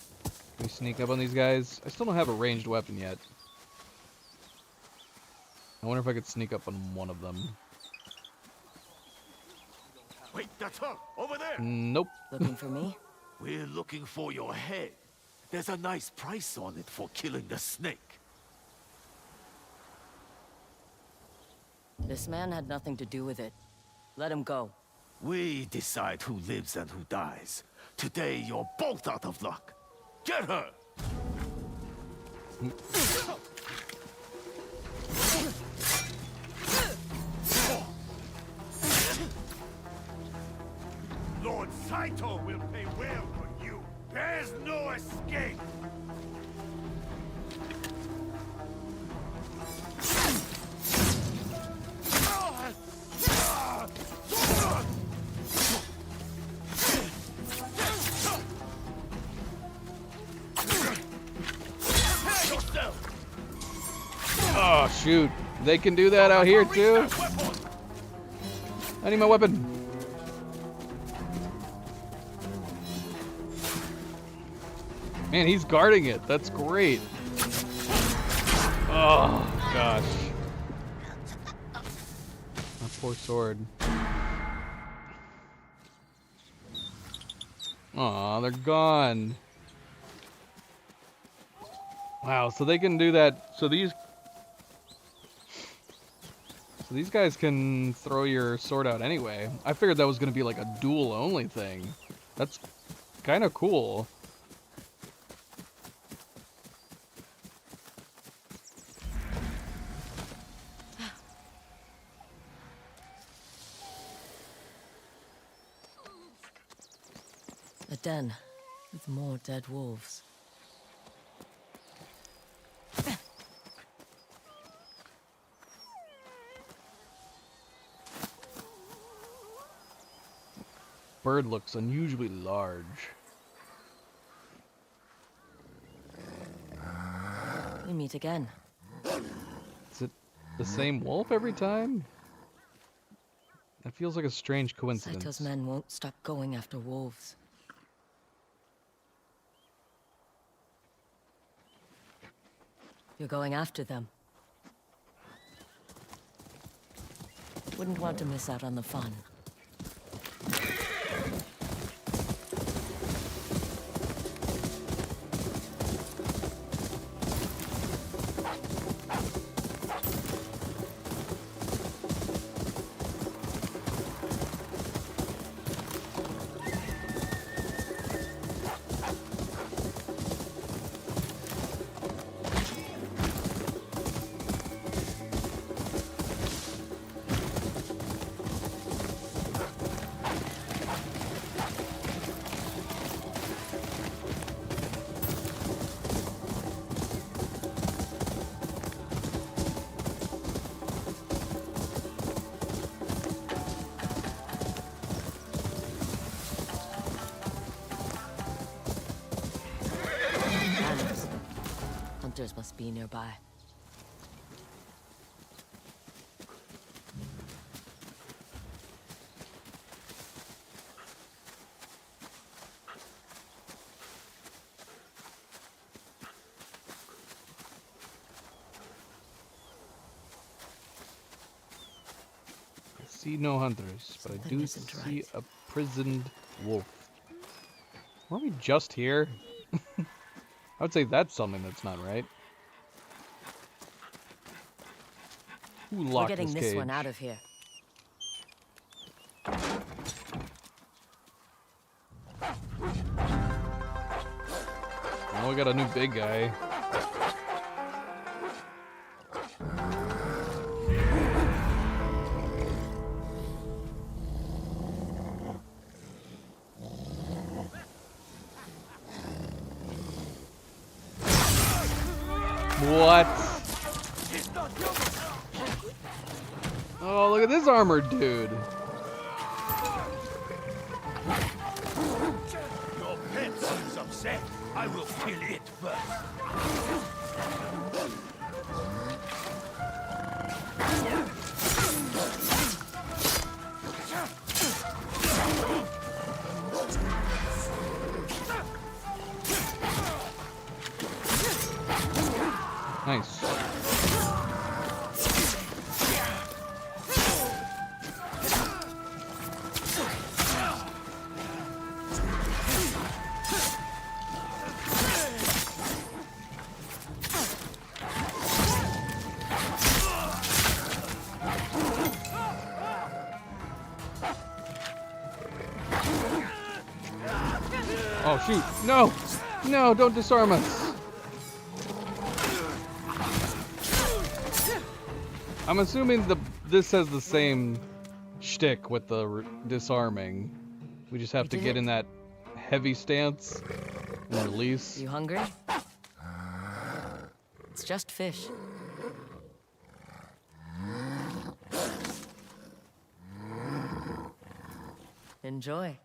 we sneak up on these guys? I still don't have a ranged weapon yet. I wonder if I could sneak up on one of them. Wait, that's her! Over there! Nope. Looking for me? We're looking for your head. There's a nice price on it for killing the snake. This man had nothing to do with it. Let him go. We decide who lives and who dies. Today, you're both out of luck. Get her! Lord Saito will pay well for you. There's no escape. Oh, shoot. They can do that out here, too? I need my weapon. Man, he's guarding it. That's great. Oh, gosh. My poor sword. Aw, they're gone. Wow, so they can do that. So these guys can throw your sword out anyway. I figured that was going to be like a duel only thing. That's kind of cool. A den with more dead wolves. Bird looks unusually large. We meet again. Is it the same wolf every time? That feels like a strange coincidence. Saito's men won't stop going after wolves. You're going after them. Wouldn't want to miss out on the fun. Hunters must be nearby. see no hunters, but I do see a prisoned wolf. Weren't we just here? I would say that's something that's not right. Who locked We're getting this this cage? one out of here. Oh, we got a new big guy. What? Oh, look at this armored dude. Your pet seems upset. I will kill it first. Nice. Oh shoot! No! No! Don't disarm us! I'm assuming this has the same shtick with the disarming. We just have to get in that heavy stance and release. You hungry? It's just fish. Enjoy.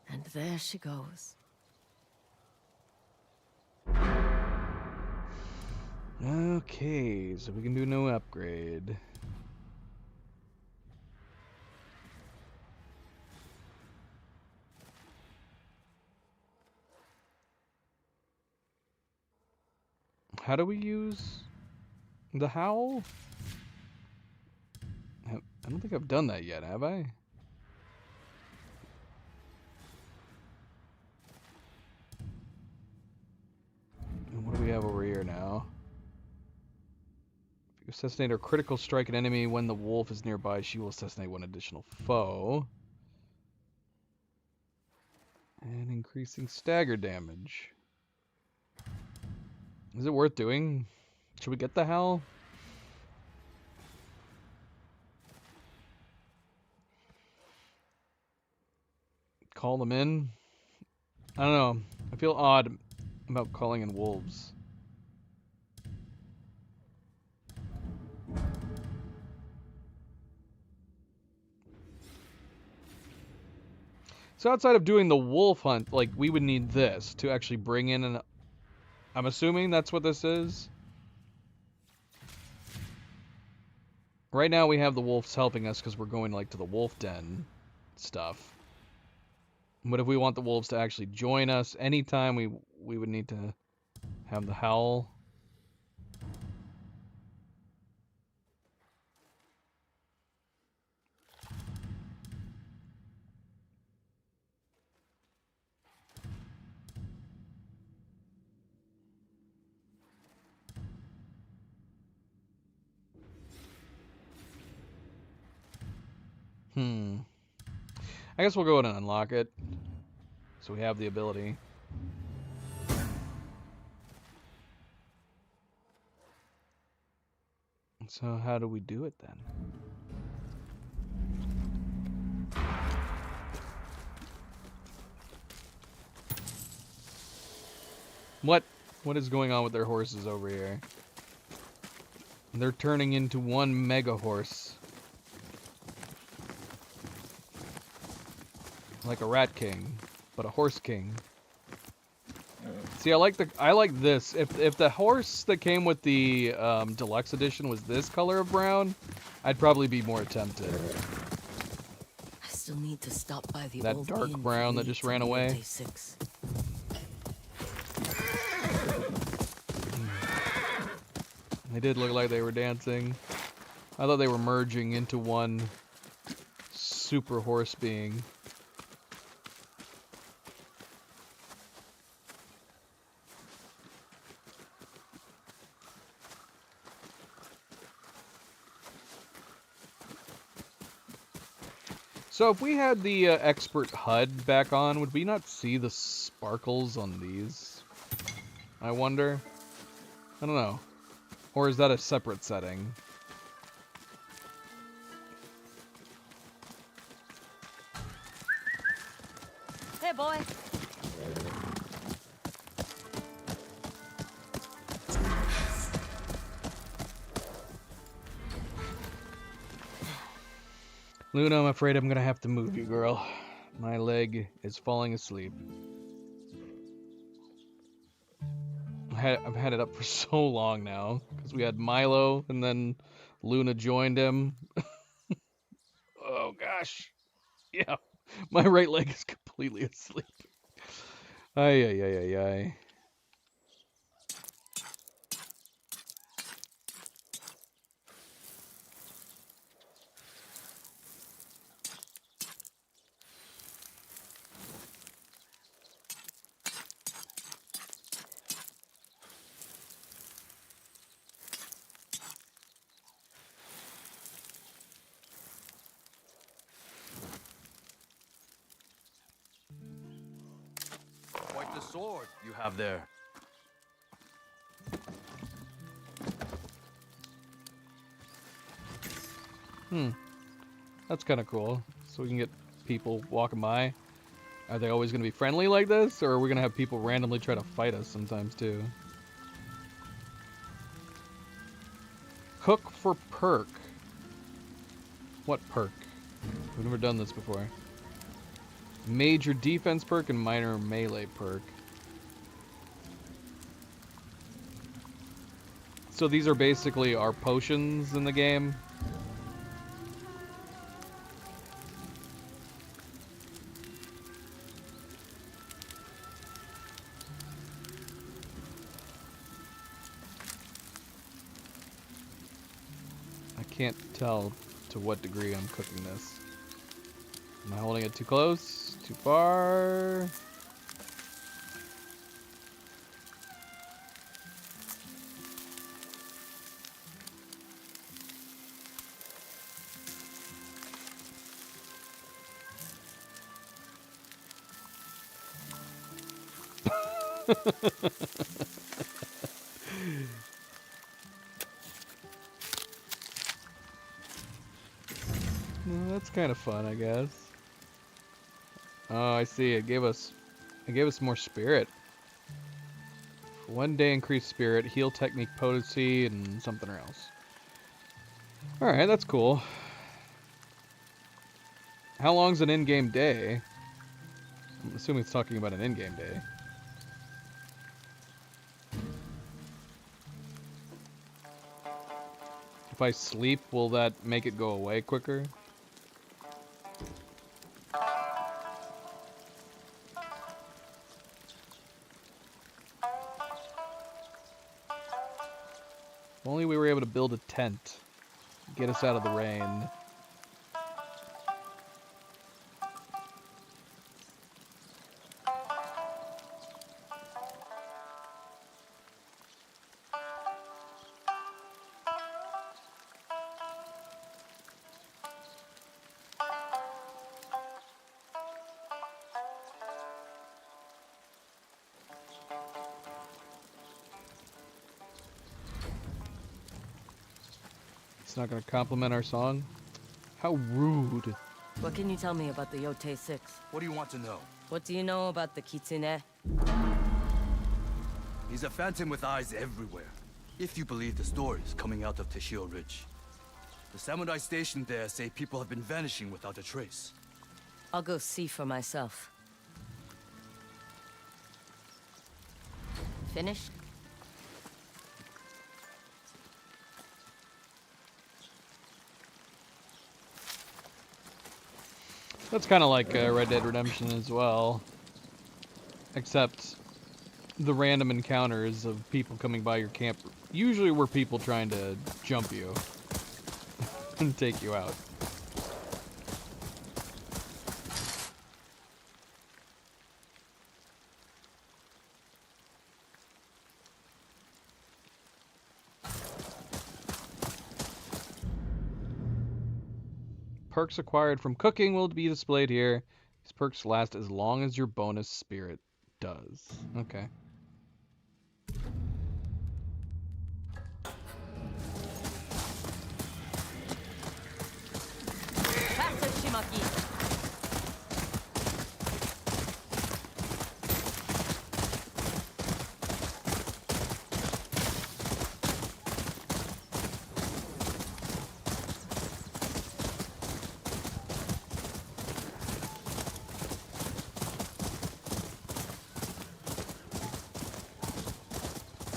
And there she goes. Okay, so we can do no upgrade. How do we use the howl? I don't think I've done that yet, have I? And what do we have over here now? If you assassinate or critical strike an enemy when the wolf is nearby, she will assassinate one additional foe. And increasing stagger damage. Is it worth doing? Should we get the howl? Call them in? I don't know. I feel odd about calling in wolves. So outside of doing the wolf hunt, like, we would need this to actually bring in an... I'm assuming that's what this is. Right now we have the wolves helping us because we're going, like, to the wolf den stuff. But if we want the wolves to actually join us anytime, we would need to have the howl. I guess we'll go ahead and unlock it. So we have the ability. So how do we do it then? What is going on with their horses over here? They're turning into one mega horse. Like a rat king, but a horse king. See, I like this. If the horse that came with the deluxe edition was this color of brown, I'd probably be more tempted. I still need to stop by the that old dark inn brown for that just meat ran on away. Day 6. They did look like they were dancing. I thought they were merging into one super horse being. So if we had the expert HUD back on, would we not see the sparkles on these? I wonder. I don't know. Or is that a separate setting? Hey, boy. Luna, I'm afraid I'm gonna have to move you, girl. My leg is falling asleep. I've had it up for so long now, because we had Milo, and then Luna joined him. Oh, gosh. Yeah, my right leg is completely asleep. Ay, ay, ay, ay, ay. Quite the sword you have there. That's kind of cool. So we can get people walking by. Are they always going to be friendly like this? Or are we going to have people randomly try to fight us sometimes too? Cook for perk. What perk? We've never done this before. Major defense perk and minor melee perk. So these are basically our potions in the game. I can't tell to what degree I'm cooking this. Am I holding it too close? Too far? No, that's kind of fun, I guess. Oh, I see. It gave us more spirit. For 1 day increased spirit, heal technique potency, and something else. All right, that's cool. How long's an in-game day? I'm assuming it's talking about an in-game day. If I sleep, will that make it go away quicker? If only we were able to build a tent. Get us out of the rain. It's not going to compliment our song? How rude. What can you tell me about the Yote 6? What do you want to know? What do you know about the Kitsune? He's a phantom with eyes everywhere. If you believe the stories coming out of Teshio Ridge. The samurai stationed there say people have been vanishing without a trace. I'll go see for myself. Finished? That's kind of like Red Dead Redemption as well. Except the random encounters of people coming by your camp usually were people trying to jump you and take you out. Perks acquired from cooking will be displayed here. These perks last as long as your bonus spirit does. Okay.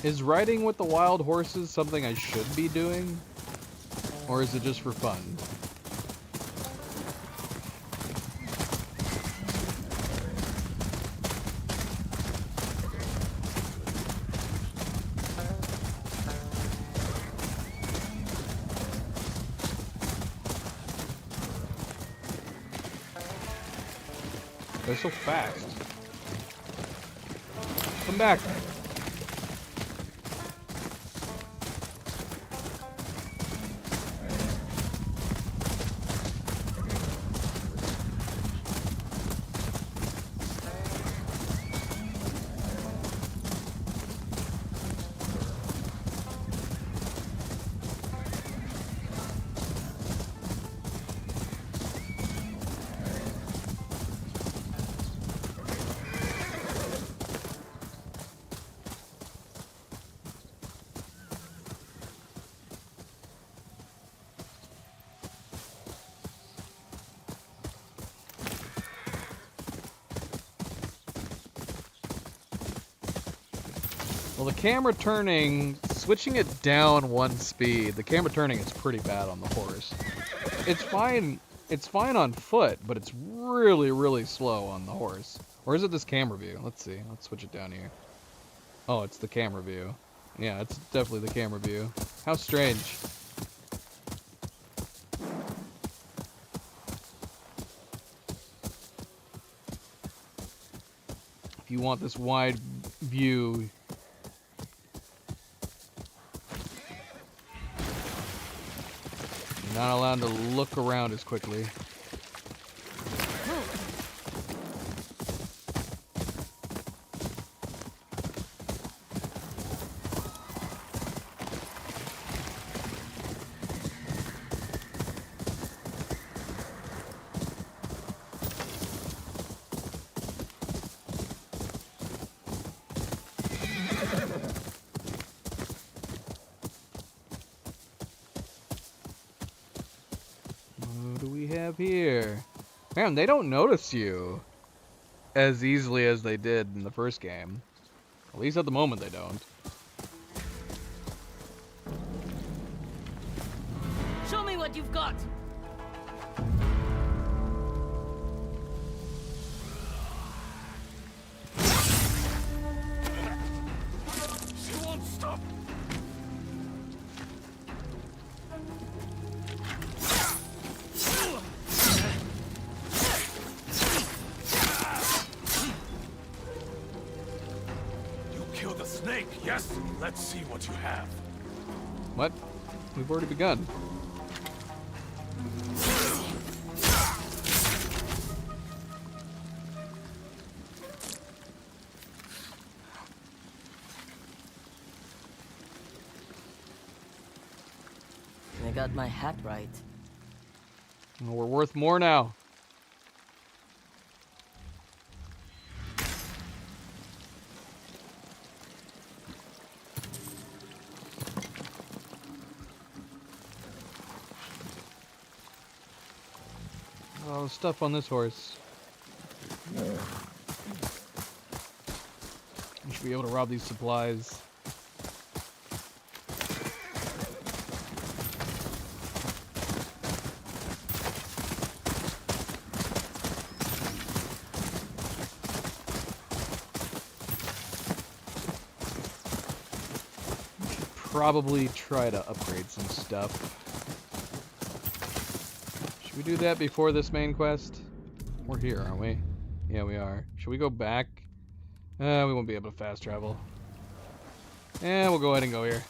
Is riding with the wild horses something I should be doing? Or is it just for fun? They're so fast. Come back. Well, the camera turning, switching it down one speed, the camera turning is pretty bad on the horse. It's fine on foot, but it's really, really slow on the horse. Or is it this camera view? Let's see. Let's switch it down here. Oh, it's the camera view. Yeah, it's definitely the camera view. How strange. If you want this wide view, you're not allowed to look around as quickly. Here. Man, they don't notice you as easily as they did in the first game. At least at the moment they don't. Show me what you've got. She won't stop. Yes, let's see what you have. What? We've already begun. I got my hat right. Well, we're worth more now. All the stuff on this horse. You should be able to rob these supplies. probably try to upgrade some stuff. Should we do that before this main quest? We're here, aren't we? Yeah, we are. Should we go back? We won't be able to fast travel. Yeah, we'll go ahead and go here.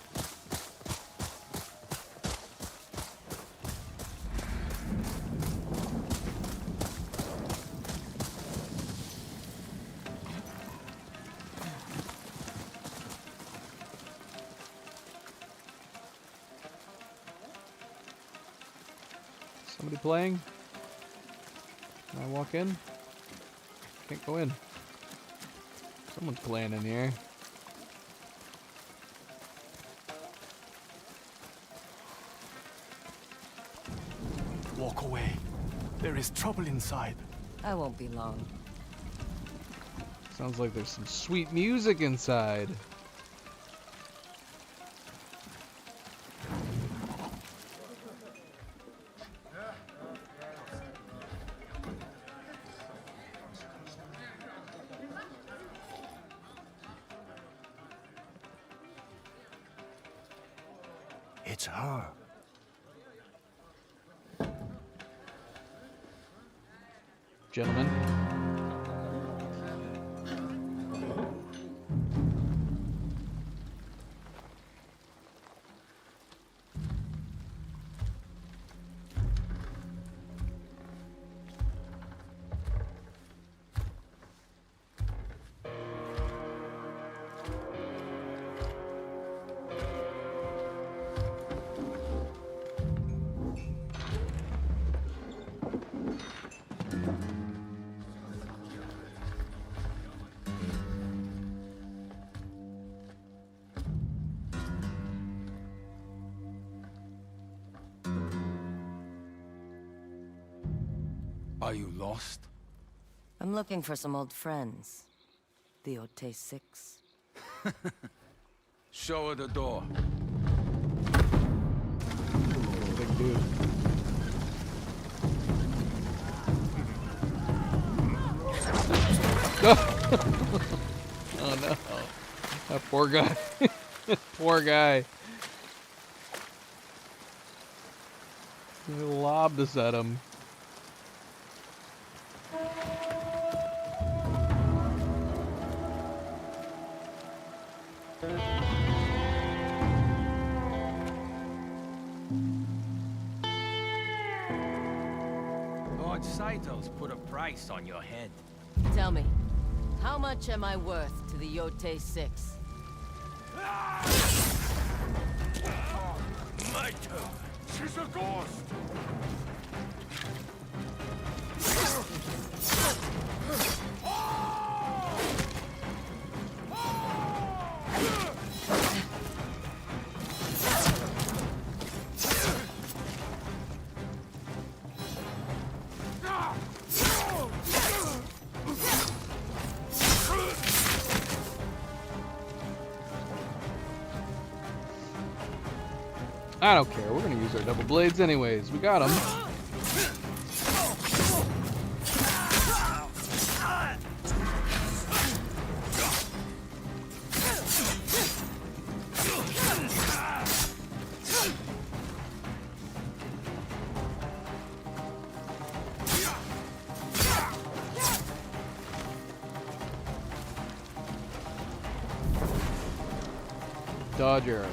Somebody playing? Can I walk in? Can't go in. Someone's playing in here. Walk away. There is trouble inside. I won't be long. Sounds like there's some sweet music inside. It's her. Gentlemen. Are you lost? I'm looking for some old friends. The Ote Six. Show her the door. Big dude. Oh no. That poor guy. Poor guy. He lobbed us at him. Lord Saito's put a price on your head. Tell me, how much am I worth to the Yote Six? My turn. She's a ghost. I don't care. We're gonna use our double blades anyways. We got them. Dodge arrows.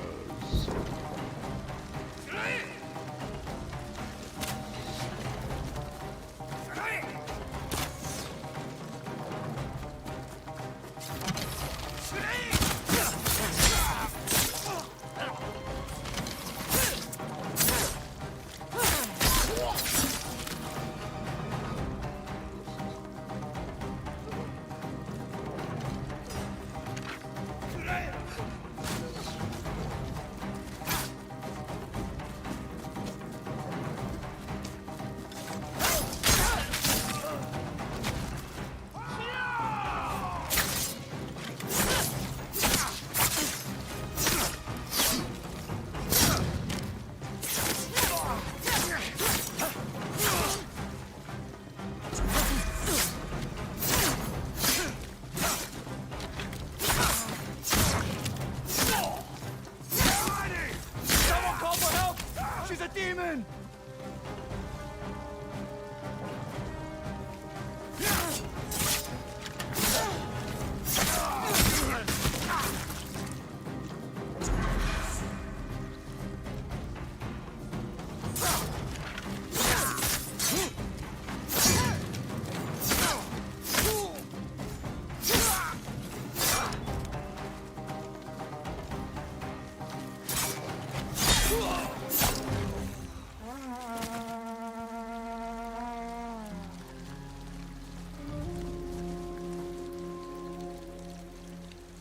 is a demon!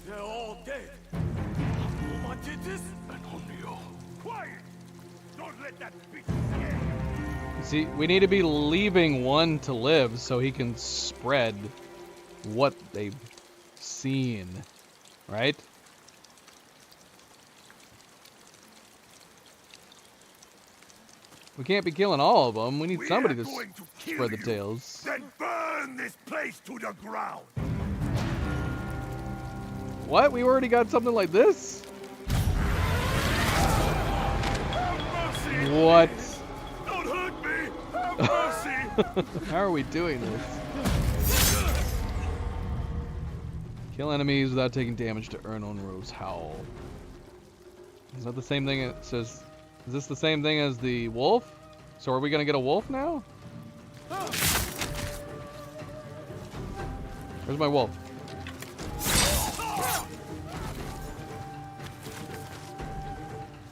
They're all dead. What did this? Antonio. Quiet! Don't let that bitch scare you. See, we need to be leaving one to live so he can spread what they've seen, right? We can't be killing all of them. We need somebody to spread the tales. Then burn this place to the ground. What? We already got something like this? What? Don't hurt me. Have mercy. How are we doing this? Kill enemies without taking damage to earn Onro's Howl. Is that the same thing it says? Is this the same thing as the wolf? So are we gonna get a wolf now? Where's my wolf?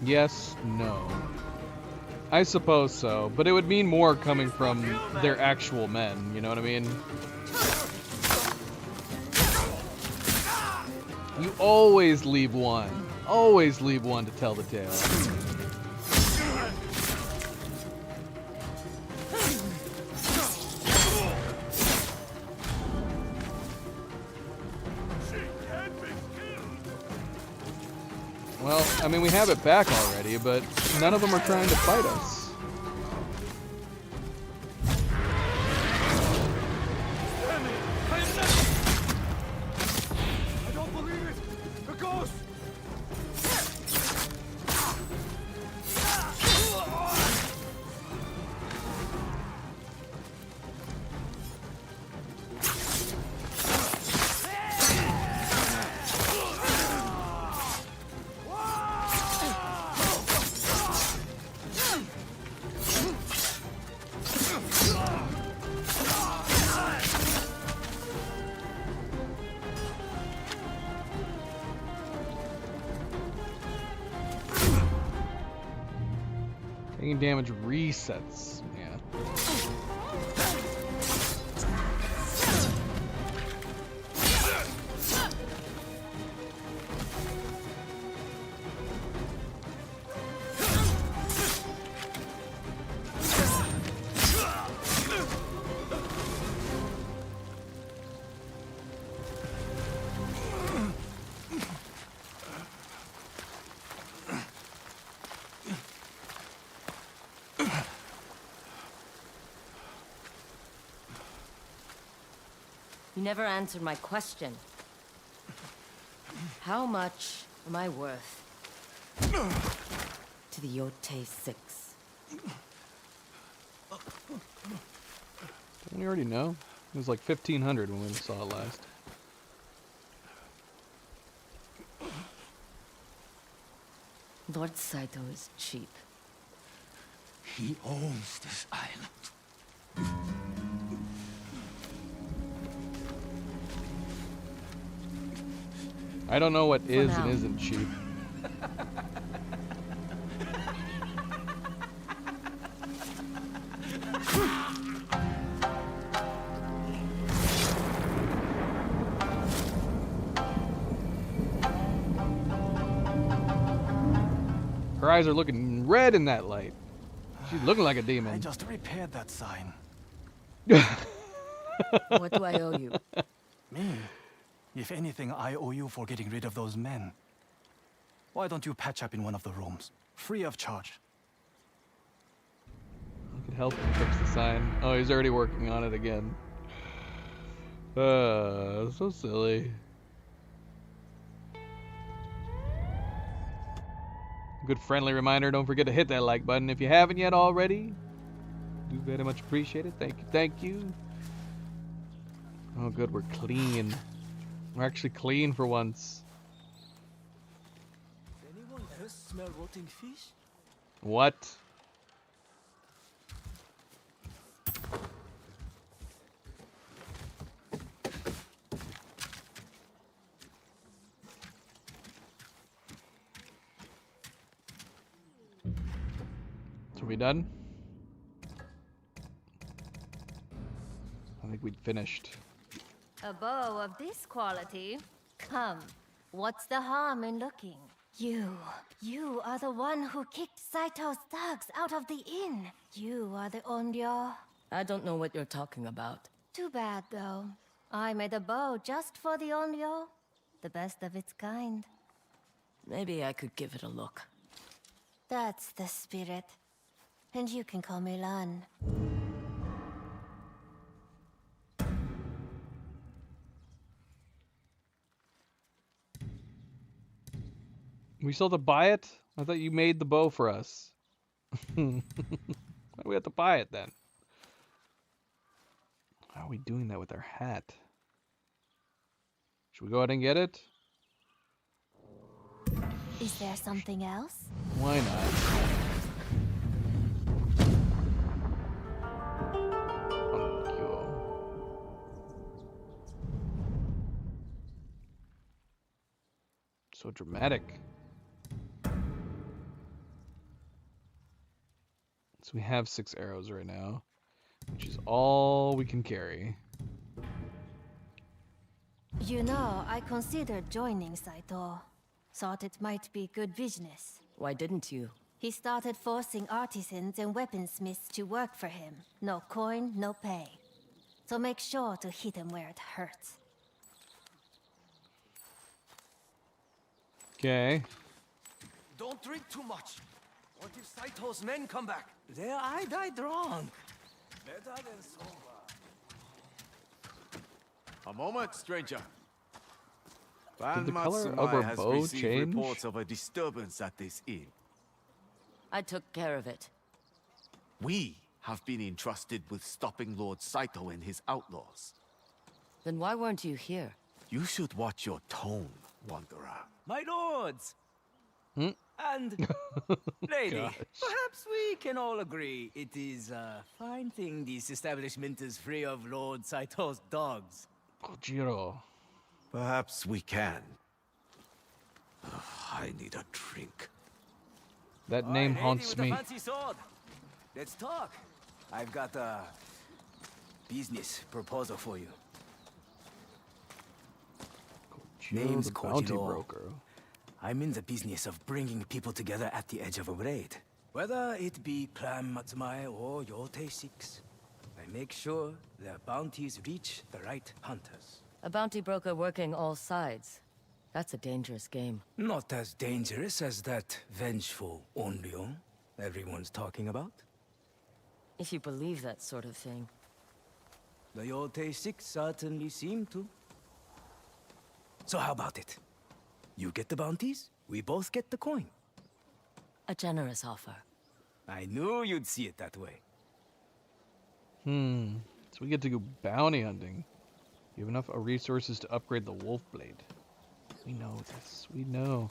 Yes, no. I suppose so, but it would mean more coming from their actual men, you know what I mean? You always leave one. Always leave one to tell the tale. Well, I mean, we have it back already, but none of them are trying to fight us. I don't believe it. The ghost. Taking damage resets. Yeah. You never answered my question. How much am I worth to the Yote Six? We already know. It was like 1,500 when we saw it last. Lord Saito is cheap. He owns this island. I don't know what is now. and isn't cheap. Her eyes are looking red in that light. She's looking like a demon. I just repaired that sign. What do I owe you? Me? If anything, I owe you for getting rid of those men. Why don't you patch up in one of the rooms? Free of charge. I could help him fix the sign. Oh, he's already working on it again. So silly. Good friendly reminder, don't forget to hit that like button if you haven't yet already. Do very much appreciate it. Thank you, thank you. Oh good, we're clean. We're actually clean for once. Anyone else smell rotting fish? What? Are we done? I think we'd finished. A bow of this quality? Come, what's the harm in looking? You are the one who kicked Saito's thugs out of the inn. You are the Onryo. I don't know what you're talking about. Too bad, though. I made a bow just for the Onryo. The best of its kind. Maybe I could give it a look. That's the spirit. And you can call me Lan. We still have to buy it? I thought you made the bow for us. Why do we have to buy it then? How are we doing that with our hat? Should we go ahead and get it? Is there something else? Why not? So dramatic. So we have 6 arrows right now, which is all we can carry. You know, I considered joining Saito. Thought it might be good business. Why didn't you? He started forcing artisans and weaponsmiths to work for him. No coin, no pay. So make sure to hit him where it hurts. Okay. Don't drink too much. What if Saito's men come back? There I died drunk. Better than sober. A moment, stranger. Did the Ban color of Matsumai our has bow received change? reports of a disturbance at this inn. I took care of it. We have been entrusted with stopping Lord Saito and his outlaws. Then why weren't you here? You should watch your tone, Wanderer. My lords! Hmm? And, lady, Gosh. perhaps we can all agree it is a fine thing this establishment is free of Lord Saito's dogs. Kojiro. Perhaps we can. I need a drink. That name haunts me. Fancy sword. Let's talk. I've got a business proposal for you. Name's the bounty Kojiro. broker. I'm in the business of bringing people together at the edge of a raid. Whether it be Clan Matsumai or Yotei 6, I make sure their bounties reach the right hunters. A bounty broker working all sides. That's a dangerous game. Not as dangerous as that vengeful Onryo everyone's talking about. If you believe that sort of thing. The Yotei 6 certainly seem to. So how about it? You get the bounties, we both get the coin. A generous offer. I knew you'd see it that way. So we get to go bounty hunting. You have enough resources to upgrade the wolf blade. We know this. We know.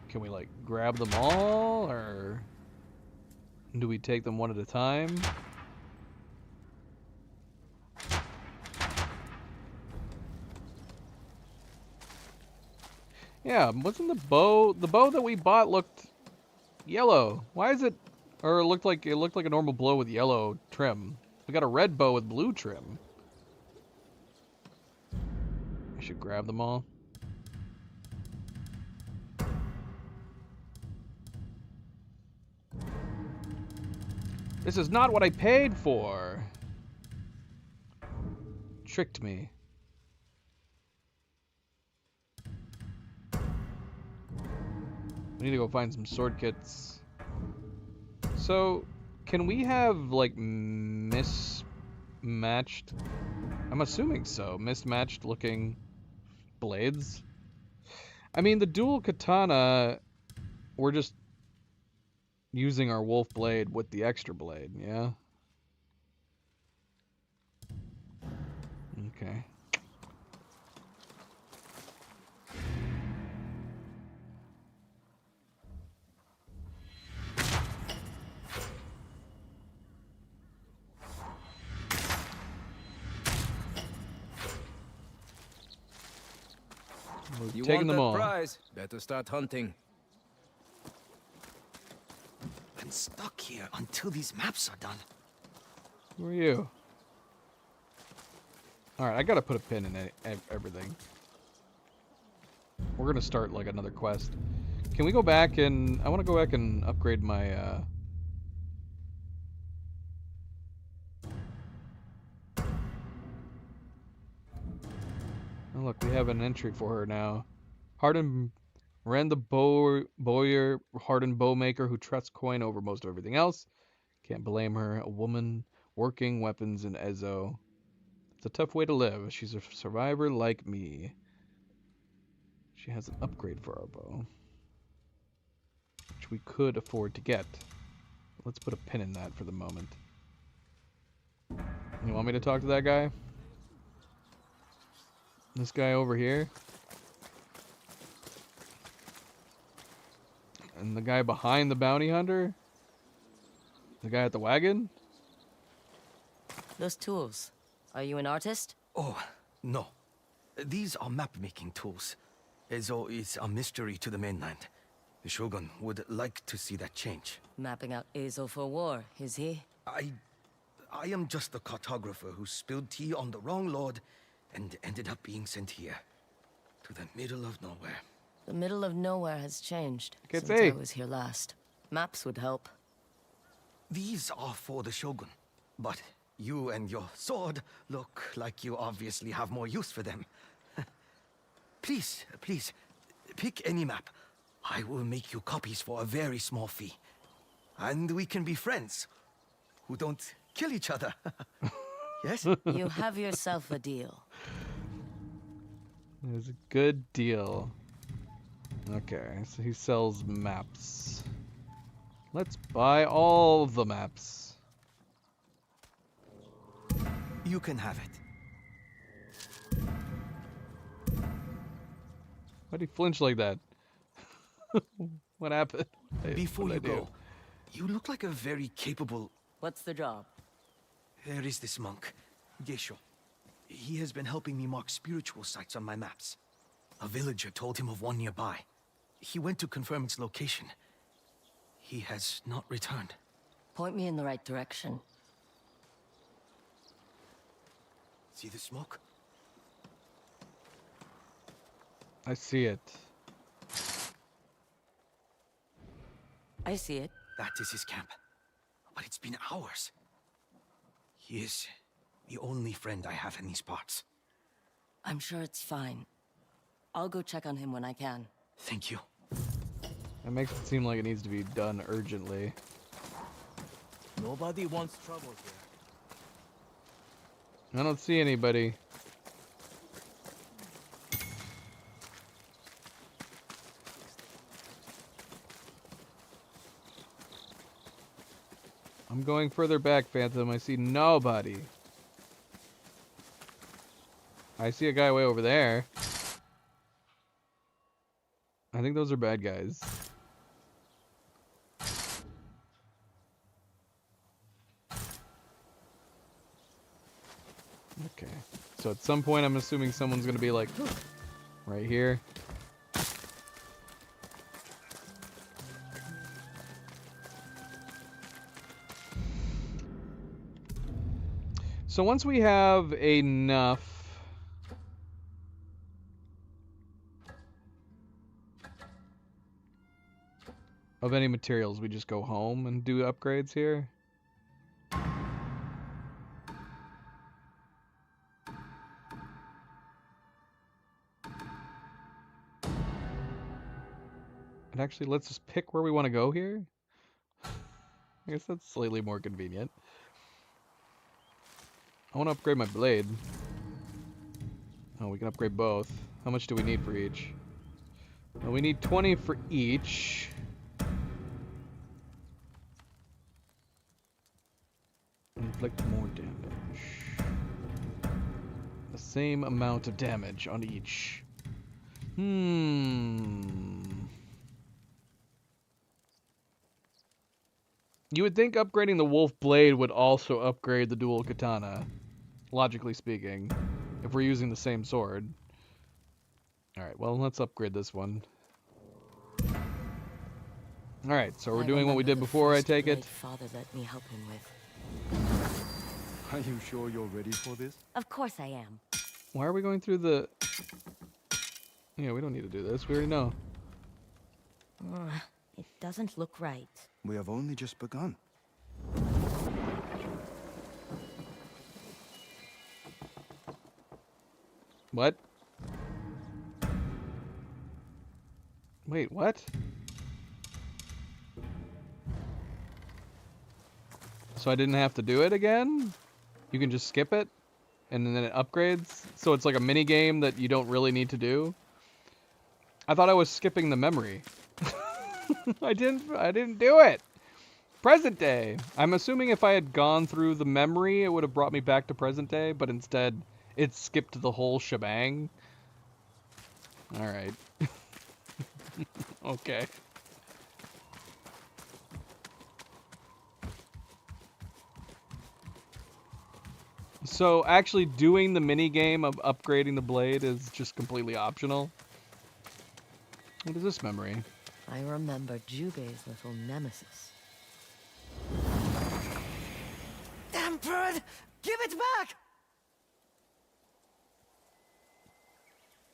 Can we like grab them all, or do we take them one at a time? Yeah, wasn't the bow that we bought looked yellow? Why is it, or it looked like a normal bow with yellow trim? We got a red bow with blue trim. I should grab them all. This is not what I paid for. Tricked me. We need to go find some sword kits. So, can we have, like, mismatched? I'm assuming so. Mismatched looking blades? I mean, the dual katana, we're just using our wolf blade with the extra blade, yeah? Okay. We're You taking want them that all. prize? Better start hunting. I'm stuck here until these maps are done. Who are you? Alright, I gotta put a pin in everything. We're gonna start like another quest. Can we go back and... I want to go back and upgrade my... Oh, look, we have an entry for her now. Hardened... Ran the bowyer, hardened bowmaker who trusts coin over most of everything else. Can't blame her. A woman working weapons in Ezo. It's a tough way to live. She's a survivor like me. She has an upgrade for our bow, which we could afford to get. Let's put a pin in that for the moment. You want me to talk to that guy? This guy over here? And the guy behind the bounty hunter? The guy at the wagon? Those tools. Are you an artist? Oh, no. These are map-making tools. Ezo is a mystery to the mainland. The Shogun would like to see that change. Mapping out Ezo for war, is he? I am just the cartographer who spilled tea on the wrong lord and ended up being sent here. To the middle of nowhere. The middle of nowhere has changed Can't since say. I was here last. Maps would help. These are for the Shogun, but you and your sword look like you obviously have more use for them. Please, pick any map. I will make you copies for a very small fee. And we can be friends who don't kill each other. Yes? You have yourself a deal. It's a good deal. Okay, so he sells maps. Let's buy all the maps. You can have it. Why'd he flinch like that? What happened? Before you What'd I do? go, you look like a very capable... What's the job? There is this monk, Geisho. He has been helping me mark spiritual sites on my maps. A villager told him of one nearby. He went to confirm its location. He has not returned. Point me in the right direction. See the smoke? I see it. I see it. That is his camp. But it's been hours. He is the only friend I have in these parts. I'm sure it's fine. I'll go check on him when I can. Thank you. That makes it seem like it needs to be done urgently. Nobody wants trouble here. I don't see anybody. I'm going further back, Phantom. I see nobody. I see a guy way over there. I think those are bad guys. Okay. So at some point, I'm assuming someone's gonna be like, right here. So once we have enough of any materials, we just go home and do upgrades here. And actually, let's just pick where we want to go here. I guess that's slightly more convenient. I want to upgrade my blade. Oh, we can upgrade both. How much do we need for each? Well, we need 20 for each. Inflict more damage. The same amount of damage on each. You would think upgrading the wolf blade would also upgrade the dual katana, logically speaking, if we're using the same sword. Alright, well, let's upgrade this one. Alright, so we're doing what we did before, I take it? Father let me help him with. Are you sure you're ready for this? Of course I am. Why are we going through the... Yeah, we don't need to do this. We already know. It doesn't look right. We have only just begun. What? Wait, what? So I didn't have to do it again? You can just skip it? And then it upgrades? So it's like a mini game that you don't really need to do? I thought I was skipping the memory. I didn't do it. Present day. I'm assuming if I had gone through the memory, it would have brought me back to present day, but instead it skipped the whole shebang. All right. Okay. So actually doing the mini game of upgrading the blade is just completely optional. What is this memory? I remember Jubei's little nemesis. Damn bird! Give it back!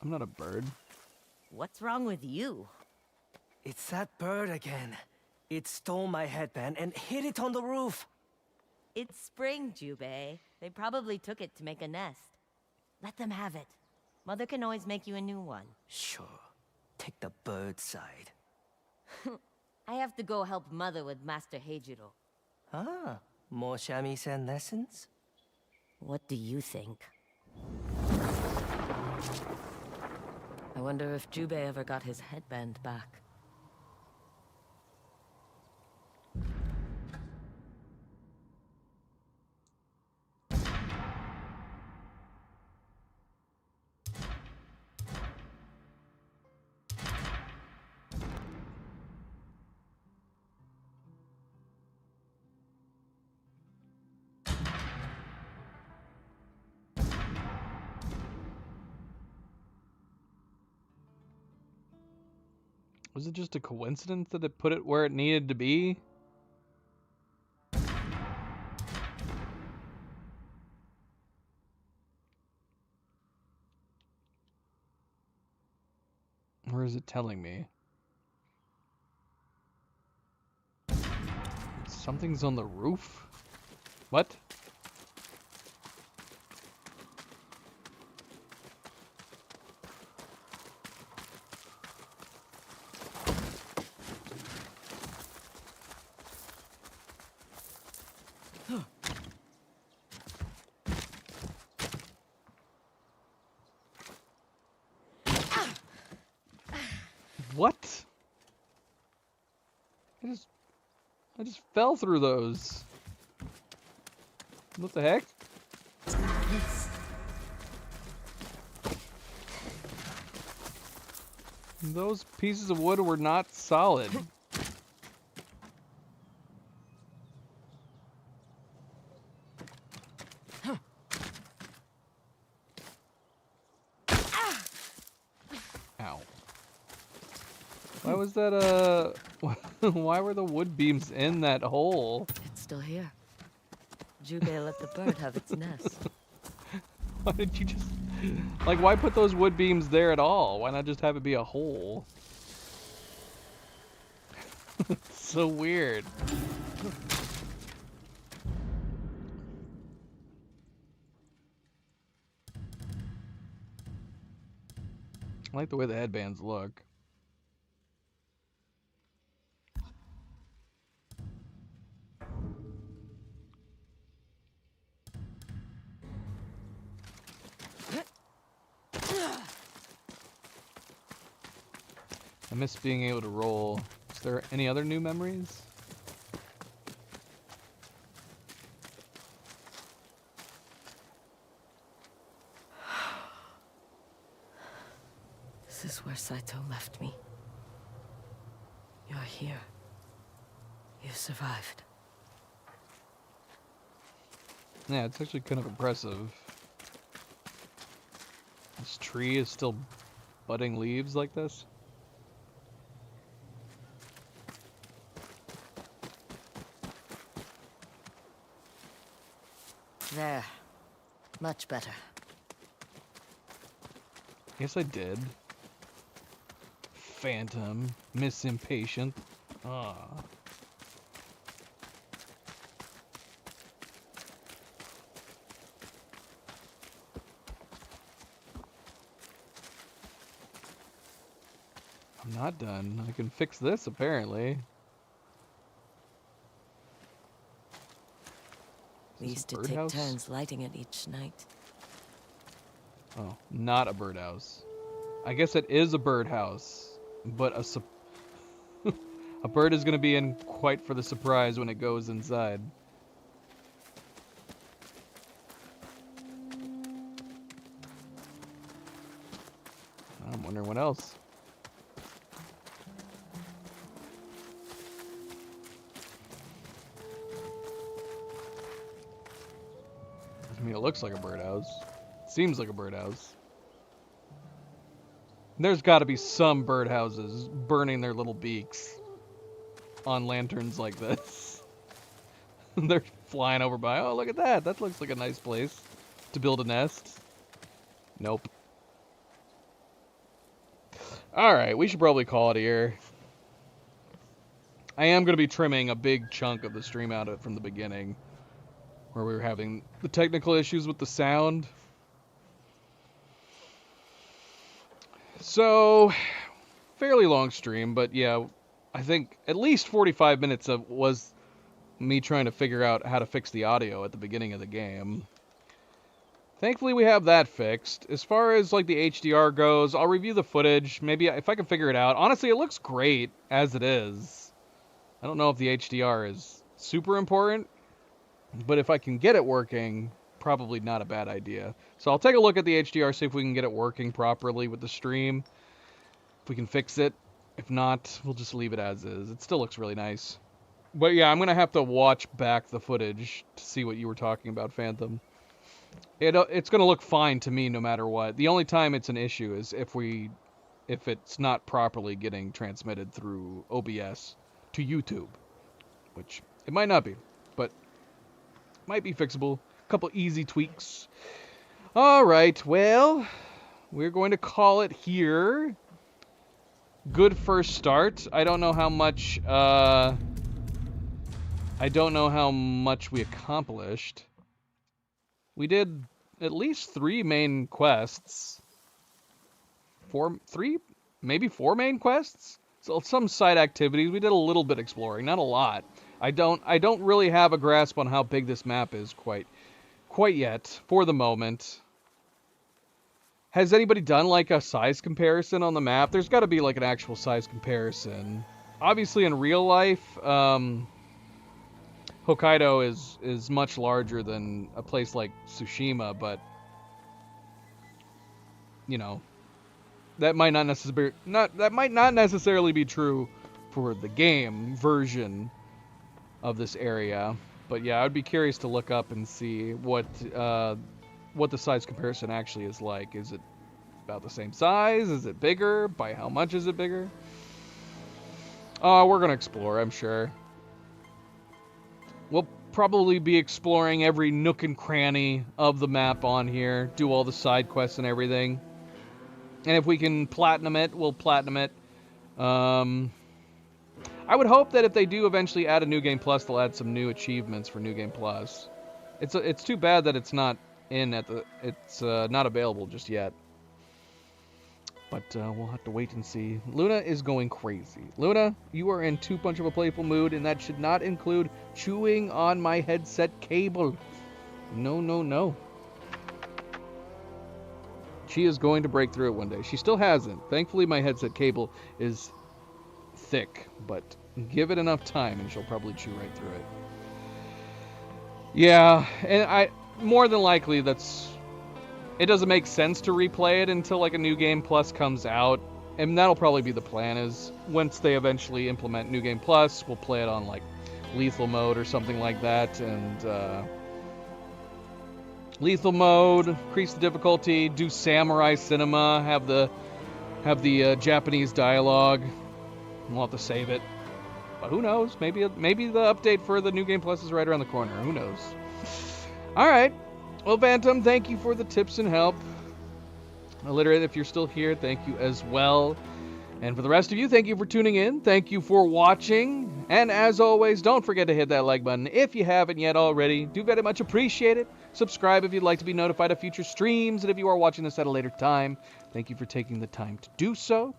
I'm not a bird. What's wrong with you? It's that bird again. It stole my headband and hid it on the roof. It's spring, Jubei. They probably took it to make a nest. Let them have it. Mother can always make you a new one. Sure. Take the bird side. I have to go help Mother with Master Heijiro. Ah, more shamisen lessons? What do you think? I wonder if Jubei ever got his headband back. Was it just a coincidence that it put it where it needed to be? Or is it telling me? Something's on the roof? What? What? I just fell through those. What the heck? Those pieces of wood were not solid. Ow. Why was that, why were the wood beams in that hole? It's still here. Jubei let the bird have its nest. Why did you just... Like, why put those wood beams there at all? Why not just have it be a hole? It's so weird. I like the way the headbands look. I miss being able to roll. Is there any other new memories? This is where Saito left me. You're here. You survived. Yeah, it's actually kind of impressive. This tree is still budding leaves like this. There. Much better. Yes, I did. Phantom. Miss Impatient. Ah. I'm not done. I can fix this, apparently. We used to take birdhouse? turns lighting it each night. Oh, not a birdhouse. I guess it is a birdhouse, but a bird is going to be in quite for the surprise when it goes inside. I'm wondering what else. I mean, it looks like a birdhouse. Seems like a birdhouse. There's got to be some birdhouses burning their little beaks on lanterns like this. They're flying over by. Oh, look at that. That looks like a nice place to build a nest. Nope. Alright, we should probably call it here. I am going to be trimming a big chunk of the stream out of it from the beginning, where we were having the technical issues with the sound. So, fairly long stream, but yeah, I think at least 45 minutes of was me trying to figure out how to fix the audio at the beginning of the game. Thankfully, we have that fixed. As far as like the HDR goes, I'll review the footage. Maybe if I can figure it out. Honestly, it looks great as it is. I don't know if the HDR is super important, but if I can get it working, probably not a bad idea. So I'll take a look at the HDR, see if we can get it working properly with the stream. If we can fix it. If not, we'll just leave it as is. It still looks really nice. But yeah, I'm going to have to watch back the footage to see what you were talking about, Phantom. It's going to look fine to me no matter what. The only time it's an issue is if it's not properly getting transmitted through OBS to YouTube, which it might not be, but might be fixable. A couple easy tweaks. All right, well, we're going to call it here. Good first start. I don't know how much we accomplished. We did at least 3 main quests. 3, maybe 4 main quests. So some side activities. We did a little bit exploring, not a lot. I don't really have a grasp on how big this map is quite yet for the moment. Has anybody done like a size comparison on the map? There's got to be like an actual size comparison. Obviously in real life, Hokkaido is much larger than a place like Tsushima, but you know, that might not necessarily be true for the game version of this area. But yeah, I'd be curious to look up and see what the size comparison actually is like. Is it about the same size? Is it bigger? By how much is it bigger? We're gonna explore, I'm sure. We'll probably be exploring every nook and cranny of the map on here, do all the side quests and everything. And if we can platinum it, we'll platinum it. I would hope that if they do eventually add a New Game Plus, they'll add some new achievements for New Game Plus. It's too bad that it's not not available just yet. But we'll have to wait and see. Luna is going crazy. Luna, you are in too much of a playful mood, and that should not include chewing on my headset cable. No, no, no. She is going to break through it one day. She still hasn't. Thankfully, my headset cable is thick, but give it enough time and she'll probably chew right through it. Yeah, and more than likely it doesn't make sense to replay it until like a New Game Plus comes out, and that'll probably be the plan. Is once they eventually implement New Game Plus, we'll play it on like lethal mode or something like that, and lethal mode, increase the difficulty, do samurai cinema, have the Japanese dialogue. We'll have to save it, but who knows? Maybe the update for the New Game Plus is right around the corner. Who knows? All right. Well, Bantam, thank you for the tips and help. Illiterate, if you're still here, thank you as well. And for the rest of you, thank you for tuning in. Thank you for watching. And as always, don't forget to hit that like button if you haven't yet already. Do very much appreciate it. Subscribe if you'd like to be notified of future streams. And if you are watching this at a later time, thank you for taking the time to do so.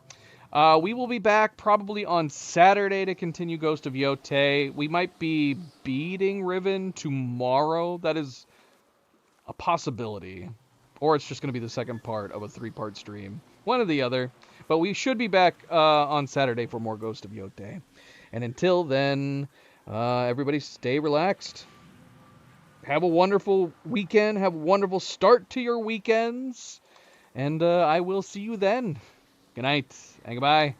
We will be back probably on Saturday to continue Ghost of Yotei. We might be beating Riven tomorrow. That is a possibility. Or it's just going to be the second part of a 3-part stream. One or the other. But we should be back on Saturday for more Ghost of Yotei. And until then, everybody stay relaxed. Have a wonderful weekend. Have a wonderful start to your weekends. And I will see you then. Good night and goodbye.